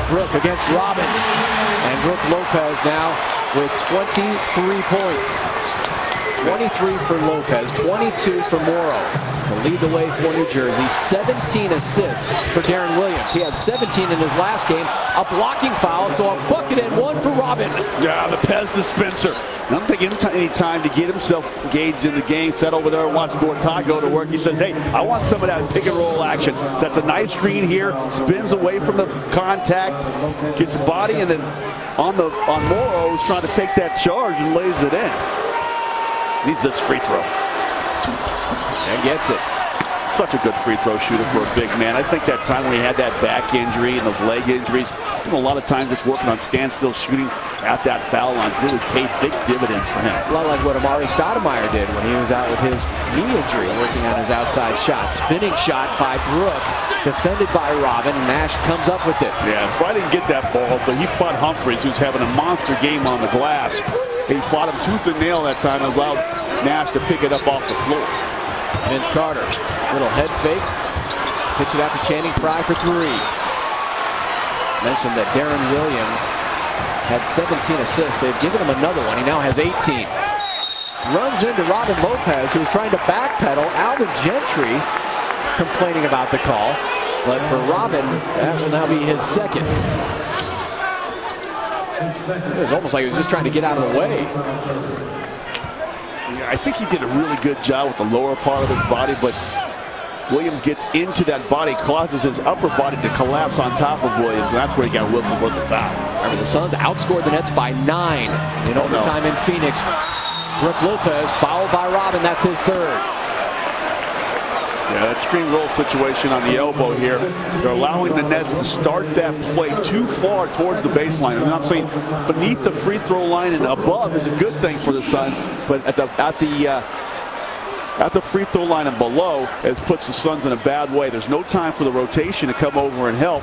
Brook against Robin. And Brook Lopez now with 23 points. 23 for Lopez, 22 for Morrow to lead the way for New Jersey. 17 assists for Darren Williams. He had 17 in his last game. A blocking foul, so a bucket and 1 for Robin. Yeah, the Pez dispenser. I don't think any time to get himself engaged in the game, sat over there and watched Gortat go to work. He says, hey, I want some of that pick and roll action. So that's a nice screen here, spins away from the contact, gets the body, and then on Morrow, who's trying to take that charge and lays it in. Needs this free throw. And gets it. Such a good free throw shooter for a big man. I think that time when he had that back injury and those leg injuries, spent a lot of time just working on standstill shooting at that foul line. It's really paid big dividends for him. A lot like what Amari Stoudemire did when he was out with his knee injury, working on his outside shot. Spinning shot by Brook, defended by Robin. Nash comes up with it. Yeah, Frye didn't get that ball, but he fought Humphries, who's having a monster game on the glass. He fought him tooth and nail that time and allowed Nash to pick it up off the floor. Vince Carter, little head fake. Pitch it out to Channing Frye for three. Mentioned that Darren Williams had 17 assists. They've given him another one. He now has 18. Runs into Robin Lopez, who was trying to backpedal. Alvin Gentry complaining about the call. But for Robin, that will now be his second. It was almost like he was just trying to get out of the way. I think he did a really good job with the lower part of his body, but Williams gets into that body, causes his upper body to collapse on top of Williams, and that's where he got Wilson for the foul. Remember, the Suns outscored the Nets by 9 in overtime in Phoenix. Brook Lopez fouled by Robin. That's his third. Yeah, that screen roll situation on the elbow here. They're allowing the Nets to start that play too far towards the baseline. And I'm saying beneath the free throw line and above is a good thing for the Suns, but at the free throw line and below, it puts the Suns in a bad way. There's no time for the rotation to come over and help,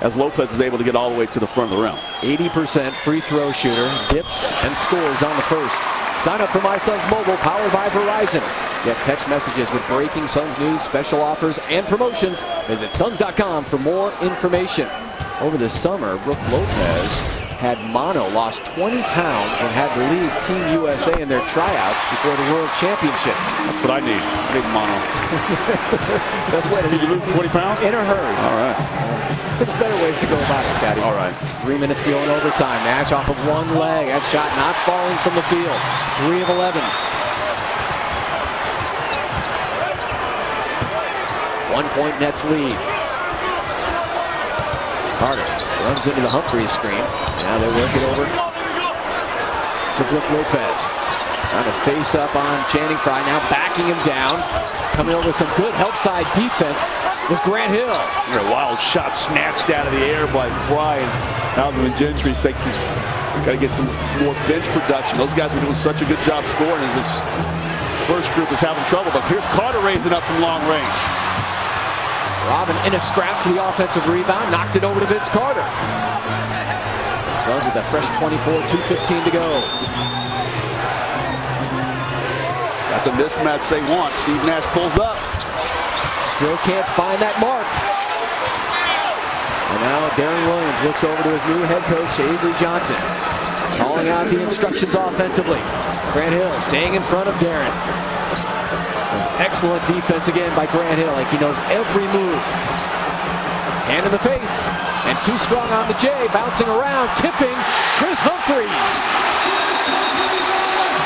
as Lopez is able to get all the way to the front of the rim. 80% free throw shooter, dips and scores on the first. Sign up for My Suns Mobile, powered by Verizon. Get text messages with breaking Suns news, special offers, and promotions. Visit Suns.com for more information. Over the summer, Brook Lopez had lost 20 pounds, and had to lead Team USA in their tryouts before the World Championships. That's what I need. I need mono. Best way to Did you lose 20 pounds? In a hurry. All right. There's better ways to go about it, Scotty. All right. 3 minutes to go in overtime. Nash off of one leg. That shot not falling from the field. 3 of 11. 1 point Nets lead. Carter runs into the Humphries screen. Now they work it over to Brook Lopez. Trying to face up on Channing Frye. Now backing him down. Coming over with some good help side defense was Grant Hill. A wild shot snatched out of the air by Frye, and Alvin Gentry thinks he's got to get some more bench production. Those guys are doing such a good job scoring as this first group is having trouble. But here's Carter raising up from long range. Robin in a scrap for the offensive rebound. Knocked it over to Vince Carter. The Suns with a fresh 24, 2:15 to go. Got the mismatch they want. Steve Nash pulls up. Still can't find that mark. And now Darren Williams looks over to his new head coach, Avery Johnson, calling out the instructions offensively. Grant Hill staying in front of Darren. There's excellent defense again by Grant Hill, like he knows every move. Hand in the face, and too strong on the J, bouncing around, tipping Chris Humphries.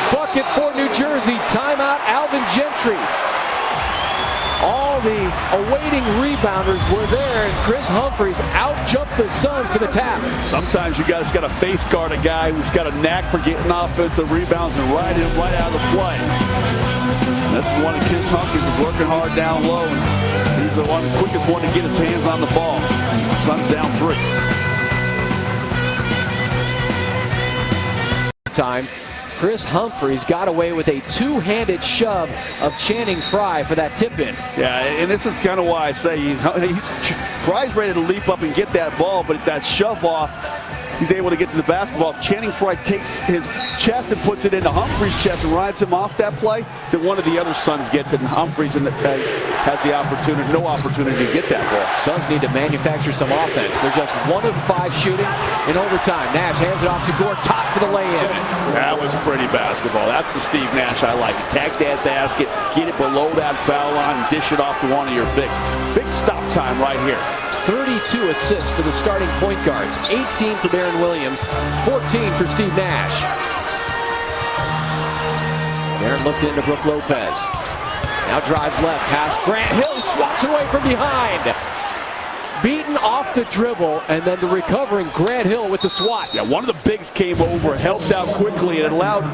Bucket for New Jersey. Timeout, Alvin Gentry. All the awaiting rebounders were there, and Chris Humphries out-jumped the Suns for the tap. Sometimes you guys got to face guard a guy who's got a knack for getting offensive rebounds and ride him right out of the play. And this is one of Chris Humphries was working hard down low, and he's the quickest one to get his hands on the ball. Suns down 3. Time. Chris Humphries got away with a two-handed shove of Channing Frye for that tip-in. Yeah, and this is kind of why I say Frye's ready to leap up and get that ball, but that shove off, he's able to get to the basketball. If Channing Frye takes his chest and puts it into Humphries' chest and rides him off that play, then one of the other Suns gets it, and Humphries has the opportunity, no opportunity to get that ball. Suns need to manufacture some offense. They're just 1 of 5 shooting in overtime. Nash hands it off to Gortat for the lay-in. That was pretty basketball. That's the Steve Nash I like. Attack that basket, get it below that foul line, and dish it off to one of your bigs. Big stop time right here. 32 assists for the starting point guards. 18 for Darren Williams, 14 for Steve Nash. Darren looked into Brook Lopez. Now drives left past Grant Hill, swats away from behind. beaten off the dribble, and then the recovering Grant Hill with the swat. Yeah, one of the bigs came over, helped out quickly, and it allowed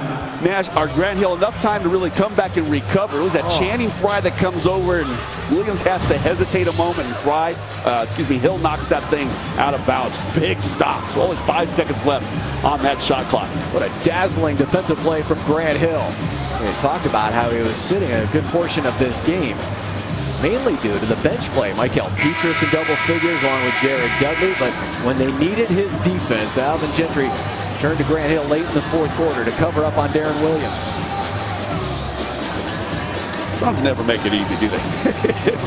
Grant Hill enough time to really come back and recover. It was that Channing Frye that comes over, and Williams has to hesitate a moment, and Hill knocks that thing out of bounds. Big stop. Only 5 seconds left on that shot clock. What a dazzling defensive play from Grant Hill. We talked about how he was sitting a good portion of this game, mainly due to the bench play. Michael Petrus in double figures along with Jared Dudley, but when they needed his defense, Alvin Gentry turned to Grant Hill late in the fourth quarter to cover up on Darren Williams. Suns never make it easy, do they?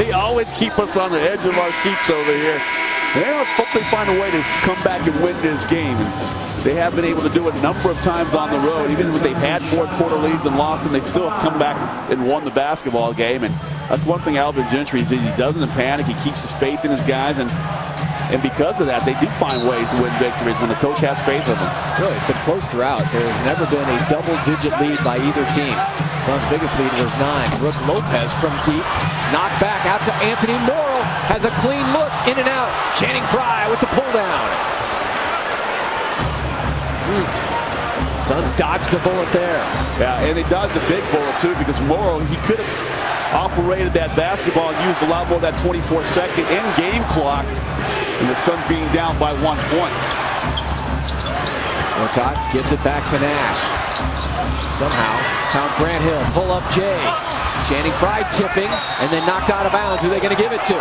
They always keep us on the edge of our seats over here. They hope they find a way to come back and win this game. They have been able to do it a number of times on the road. Even when they've had fourth quarter leads and lost them, they've still come back and won the basketball game. And that's one thing Alvin Gentry is, he doesn't panic. He keeps his faith in his guys. And because of that, they do find ways to win victories when the coach has faith in them. Really, it's been close throughout. There has never been a double-digit lead by either team. Suns' biggest lead was 9. Brook Lopez from deep. Knocked back out to Anthony Morrow. Has a clean look, in and out. Channing Frye with the pull down. Suns dodged the bullet there. Yeah, and they dodged the big bullet, too, because Morrow, he could have operated that basketball and used a lot more of that 24-second in-game clock, and the Suns being down by 1 point. Gortat gives it back to Nash. Somehow found Grant Hill, pull up Jay. Channing Frye tipping, and then knocked out of bounds. Who are they going to give it to?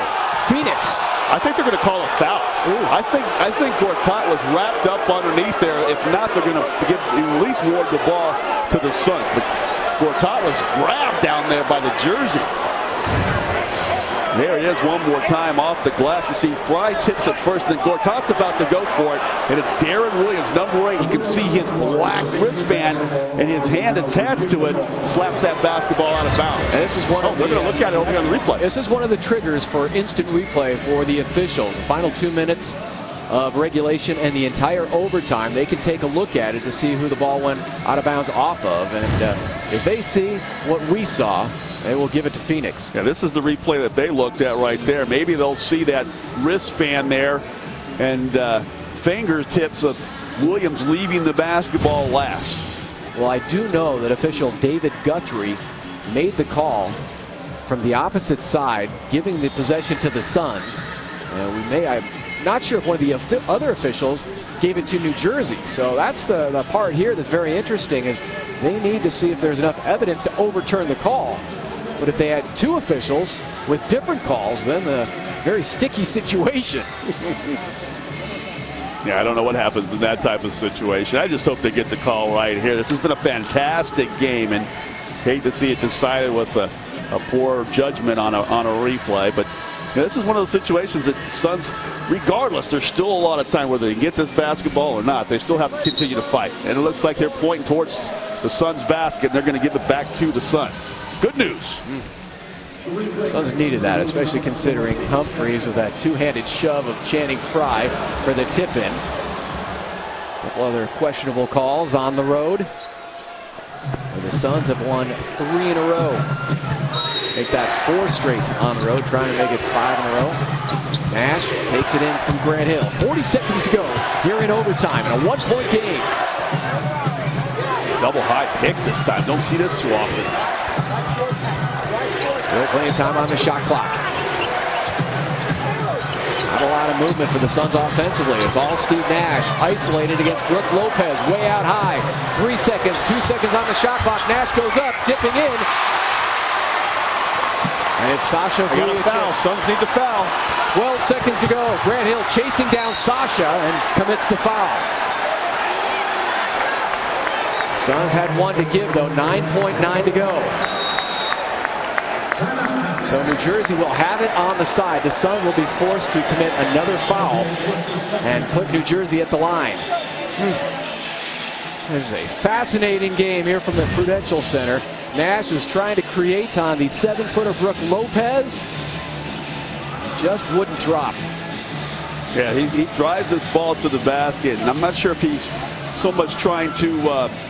Phoenix. I think they're going to call a foul. I think Gortat was wrapped up underneath there. If not, they're going to at least award the ball to the Suns. But Gortat was grabbed down there by the jersey. There he is one more time off the glass. You see Frye tips it first, and then Gortat's about to go for it. And it's Darren Williams, number 8. You can see his black wristband and his hand attached to it, slaps that basketball out of bounds. And this is one we're going to look at it over here on the replay. This is one of the triggers for instant replay for the officials. The final 2 minutes of regulation and the entire overtime, they can take a look at it to see who the ball went out of bounds off of. And if they see what we saw, they will give it to Phoenix. Yeah, this is the replay that they looked at right there. Maybe they'll see that wristband there and fingertips of Williams leaving the basketball last. Well, I do know that official David Guthrie made the call from the opposite side, giving the possession to the Suns. I'm not sure if one of the other officials gave it to New Jersey. So that's the part here that's very interesting, is they need to see if there's enough evidence to overturn the call. But if they had 2 officials with different calls, then a very sticky situation. Yeah, I don't know what happens in that type of situation. I just hope they get the call right here. This has been a fantastic game, and hate to see it decided with a poor judgment on a replay. But this is one of those situations that Suns, regardless, there's still a lot of time whether they can get this basketball or not. They still have to continue to fight. And it looks like they're pointing towards the Suns basket, and they're going to give it back to the Suns. Good news. Suns needed that, especially considering Humphreys with that two-handed shove of Channing Frye for the tip-in. A couple other questionable calls on the road. And the Suns have won 3 in a row. Make that 4 straight on the road, trying to make it 5 in a row. Nash takes it in from Grant Hill. 40 seconds to go here in overtime in a 1-point game. Double high pick this time. Don't see this too often. Still playing time on the shot clock. Not a lot of movement for the Suns offensively. It's all Steve Nash, isolated against Brook Lopez, way out high. 3 seconds, 2 seconds on the shot clock. Nash goes up, dipping in. And it's Sasha Vujacic. Suns need the foul. 12 seconds to go. Grant Hill chasing down Sasha and commits the foul. Suns had 1 to give, though. 9.9 to go. So New Jersey will have it on the side. The Suns will be forced to commit another foul and put New Jersey at the line. This is a fascinating game here from the Prudential Center. Nash was trying to create on the 7-footer Brook Lopez. Just wouldn't drop. Yeah, he drives this ball to the basket, and I'm not sure if he's so much trying to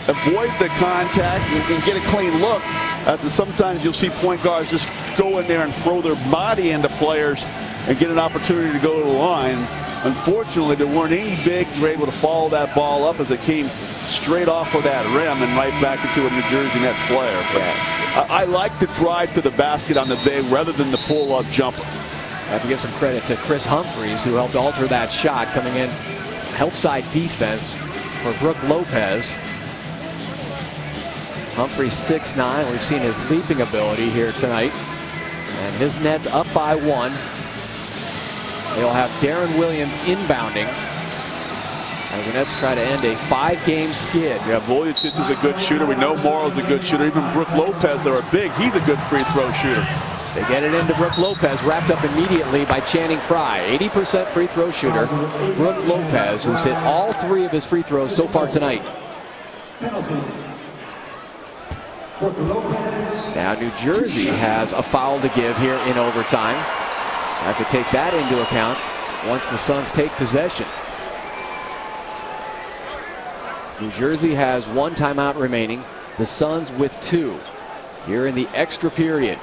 avoid the contact and get a clean look, as sometimes you'll see point guards just go in there and throw their body into players and get an opportunity to go to the line. Unfortunately, there weren't any bigs who were able to follow that ball up as it came straight off of that rim and right back into a New Jersey Nets player. But I like the drive to the basket on the big rather than the pull-up jumper. I have to give some credit to Chris Humphreys, who helped alter that shot, coming in help side defense for Brook Lopez. Humphreys 6'9". We've seen his leaping ability here tonight. And his Nets up by 1. They'll have Darren Williams inbounding as the Nets try to end a 5-game skid. Yeah, Vuljicic is a good shooter. We know Morrow's a good shooter. Even Brook Lopez, they're a big. He's a good free throw shooter. They get it into Brook Lopez, wrapped up immediately by Channing Frye. 80% free throw shooter. Brook Lopez, who's hit all 3 of his free throws so far tonight. Now New Jersey has a foul to give here in overtime. I have to take that into account once the Suns take possession. New Jersey has 1 timeout remaining. The Suns with 2 here in the extra period.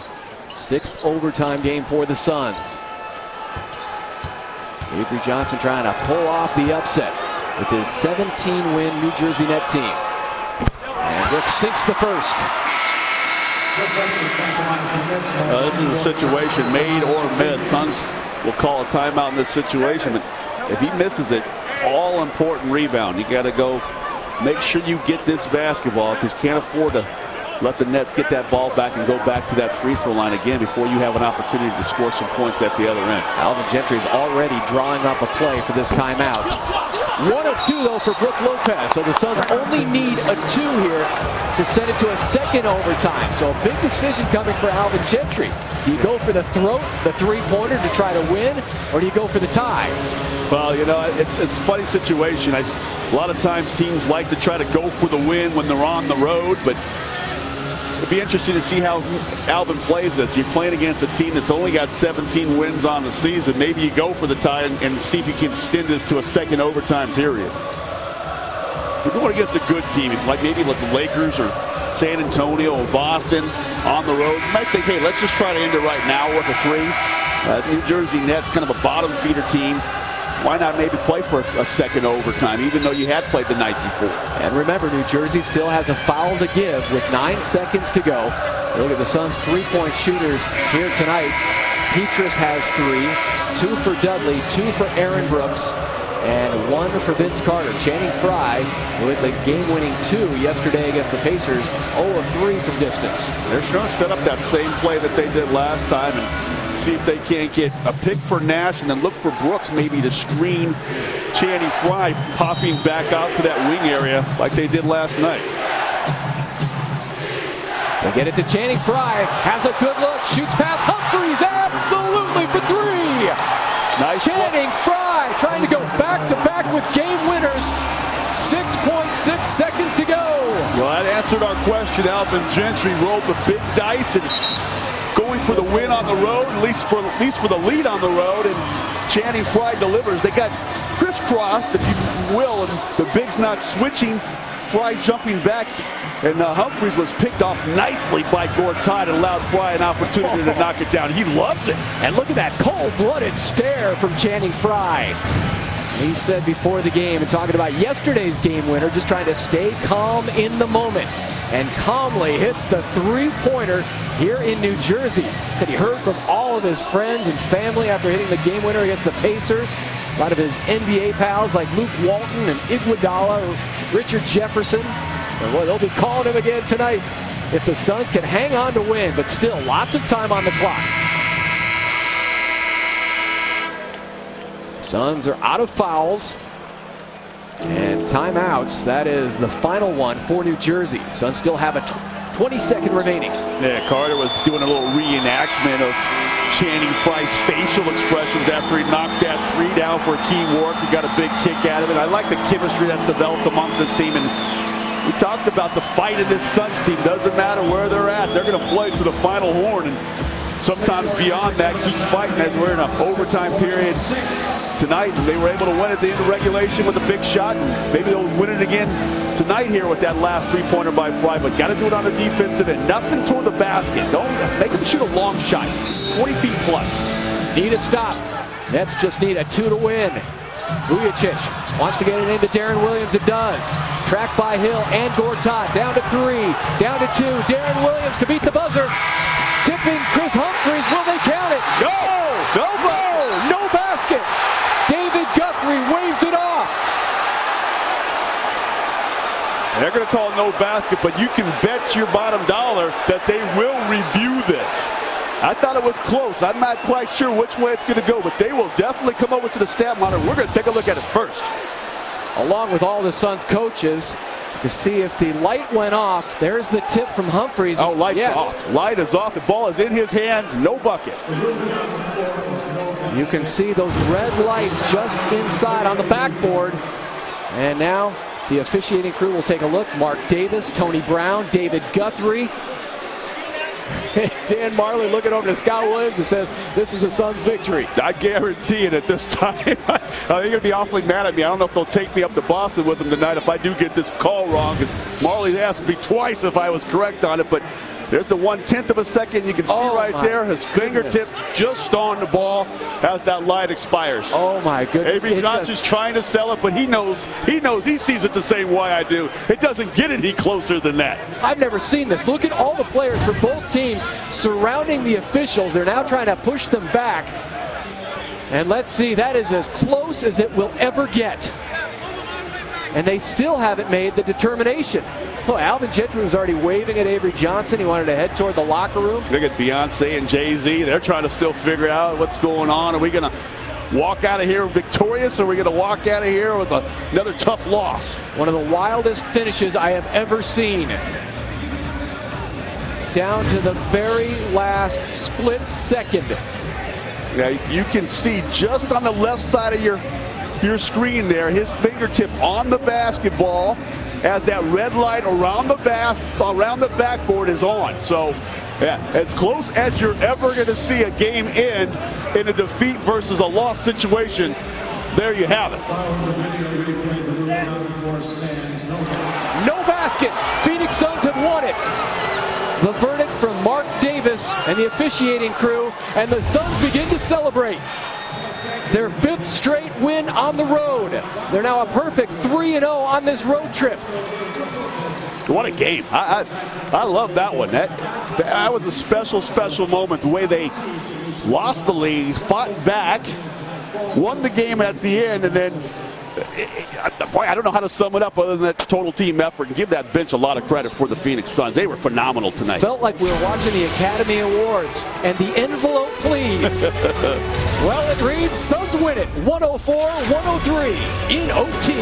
6th overtime game for the Suns. Avery Johnson trying to pull off the upset with his 17-win New Jersey Net team. And Brooks sinks the first. This is a situation, made or missed. Suns will call a timeout in this situation. But if he misses it, all important rebound. You got to go make sure you get this basketball, because can't afford to let the Nets get that ball back and go back to that free throw line again before you have an opportunity to score some points at the other end. Alvin Gentry is already drawing up a play for this timeout. 1 of 2 though for Brook Lopez, so the Suns only need a 2 here to send it to a 2nd overtime. So a big decision coming for Alvin Gentry. Do you go for the throat, the 3-pointer to try to win, or do you go for the tie? Well, you know, it's a funny situation. A lot of times teams like to try to go for the win when they're on the road, but it'd be interesting to see how Alvin plays this. You're playing against a team that's only got 17 wins on the season. Maybe you go for the tie and see if you can extend this to a 2nd overtime period. If you're going against a good team, it's like maybe like the Lakers or San Antonio or Boston on the road, you might think, hey, let's just try to end it right now with a 3. New Jersey Nets, kind of a bottom feeder team. Why not maybe play for a 2nd overtime, even though you had played the night before? And remember, New Jersey still has a foul to give with 9 seconds to go. Look at the Suns' 3-point shooters here tonight. Petrus has 3, 2 for Dudley, 2 for Aaron Brooks, and 1 for Vince Carter. Channing Frye with the game-winning 2 yesterday against the Pacers, 0 of 3 from distance. They're trying to set up that same play that they did last time and see if they can't get a pick for Nash and then look for Brooks maybe to screen Channing Frye popping back out to that wing area like they did last night. They get it to Channing Frye, has a good look, shoots past Humphreys, absolutely for 3. Nice. Channing Frye trying to go back-to-back with game winners. 6.6 seconds to go. Well, that answered our question. Alvin Gentry rolled the big dice and going for the win on the road, at least for the lead on the road, and Channing Frye delivers. They got crisscrossed, if you will, and the bigs not switching. Frye jumping back, and Humphreys was picked off nicely by Gortat and allowed Frye an opportunity to knock it down. He loves it. And look at that cold-blooded stare from Channing Frye. He said before the game, and talking about yesterday's game winner, just trying to stay calm in the moment. And calmly hits the 3-pointer here in New Jersey. Said he heard from all of his friends and family after hitting the game winner against the Pacers. A lot of his NBA pals like Luke Walton and Iguodala, Richard Jefferson. And boy, they'll be calling him again tonight if the Suns can hang on to win, but still lots of time on the clock. Suns are out of fouls and timeouts. That is the final one for New Jersey. Suns still have a 20-second remaining. Yeah, Carter was doing a little reenactment of Channing Frye's facial expressions after he knocked that 3 down for key work. He got a big kick out of it. I like the chemistry that's developed amongst this team. And we talked about the fight of this Suns team. Doesn't matter where they're at. They're going to play to the final horn. And sometimes beyond that, keep fighting as we're in an overtime period tonight. And they were able to win at the end of regulation with a big shot. Maybe they'll win it again tonight here with that last 3-pointer by Frye. But got to do it on the defensive end. Nothing toward the basket. Don't make them shoot a long shot, 20 feet plus. need a stop. Nets just need a 2 to win. Vujicic wants to get it into Darren Williams. It does. Tracked by Hill and Gortat. Down to 3. Down to 2. Darren Williams to beat the buzzer. Tipping Chris Humphries. Will they count it? No basket. David Guthrie waves it off. They're going to call no basket, but you can bet your bottom dollar that they will review this. I thought it was close. I'm not quite sure which way it's going to go, but they will definitely come over to the stat monitor. We're going to take a look at it first. Along with all the Suns coaches to see if the light went off. There's the tip from Humphries. Oh, light's off. Light is off. The ball is in his hand. No bucket. You can see those red lights just inside on the backboard. And now the officiating crew will take a look. Mark Davis, Tony Brown, David Guthrie. Dan Marley looking over to Scott Williams and says, this is a Suns victory. I guarantee it at this time. They're going to be awfully mad at me. I don't know if they'll take me up to Boston with them tonight if I do get this call wrong, because Marley asked me twice if I was correct on it, but there's the 1/10 of a second. You can see right there his fingertip just on the ball as that light expires. Oh my goodness. Avery Johnson's trying to sell it, but he knows he sees it the same way I do. It doesn't get any closer than that. I've never seen this. Look at all the players for both teams surrounding the officials. They're now trying to push them back. And let's see, that is as close as it will ever get. And they still haven't made the determination. Oh, Alvin Gentry was already waving at Avery Johnson. He wanted to head toward the locker room. Look at Beyonce and Jay-Z. They're trying to still figure out what's going on. Are we going to walk out of here victorious, or are we going to walk out of here with another tough loss? One of the wildest finishes I have ever seen. Down to the very last split second. Yeah, you can see just on the left side of your screen there, his fingertip on the basketball as that red light around the backboard is on. So, yeah, as close as you're ever going to see a game end in a defeat versus a loss situation. There you have it. No basket. Phoenix Suns have won it. The verdict from Mark Davis and the officiating crew, and the Suns begin to celebrate. Their 5th straight win on the road. They're now a perfect 3-0 on this road trip. What a game. I love that one. That was a special moment. The way they lost the lead, fought back, won the game at the end, and then boy, I don't know how to sum it up other than that total team effort, and give that bench a lot of credit for the Phoenix Suns. They were phenomenal tonight. Felt like we were watching the Academy Awards. And the envelope, please. Well, it reads, Suns win it 104-103 in OT.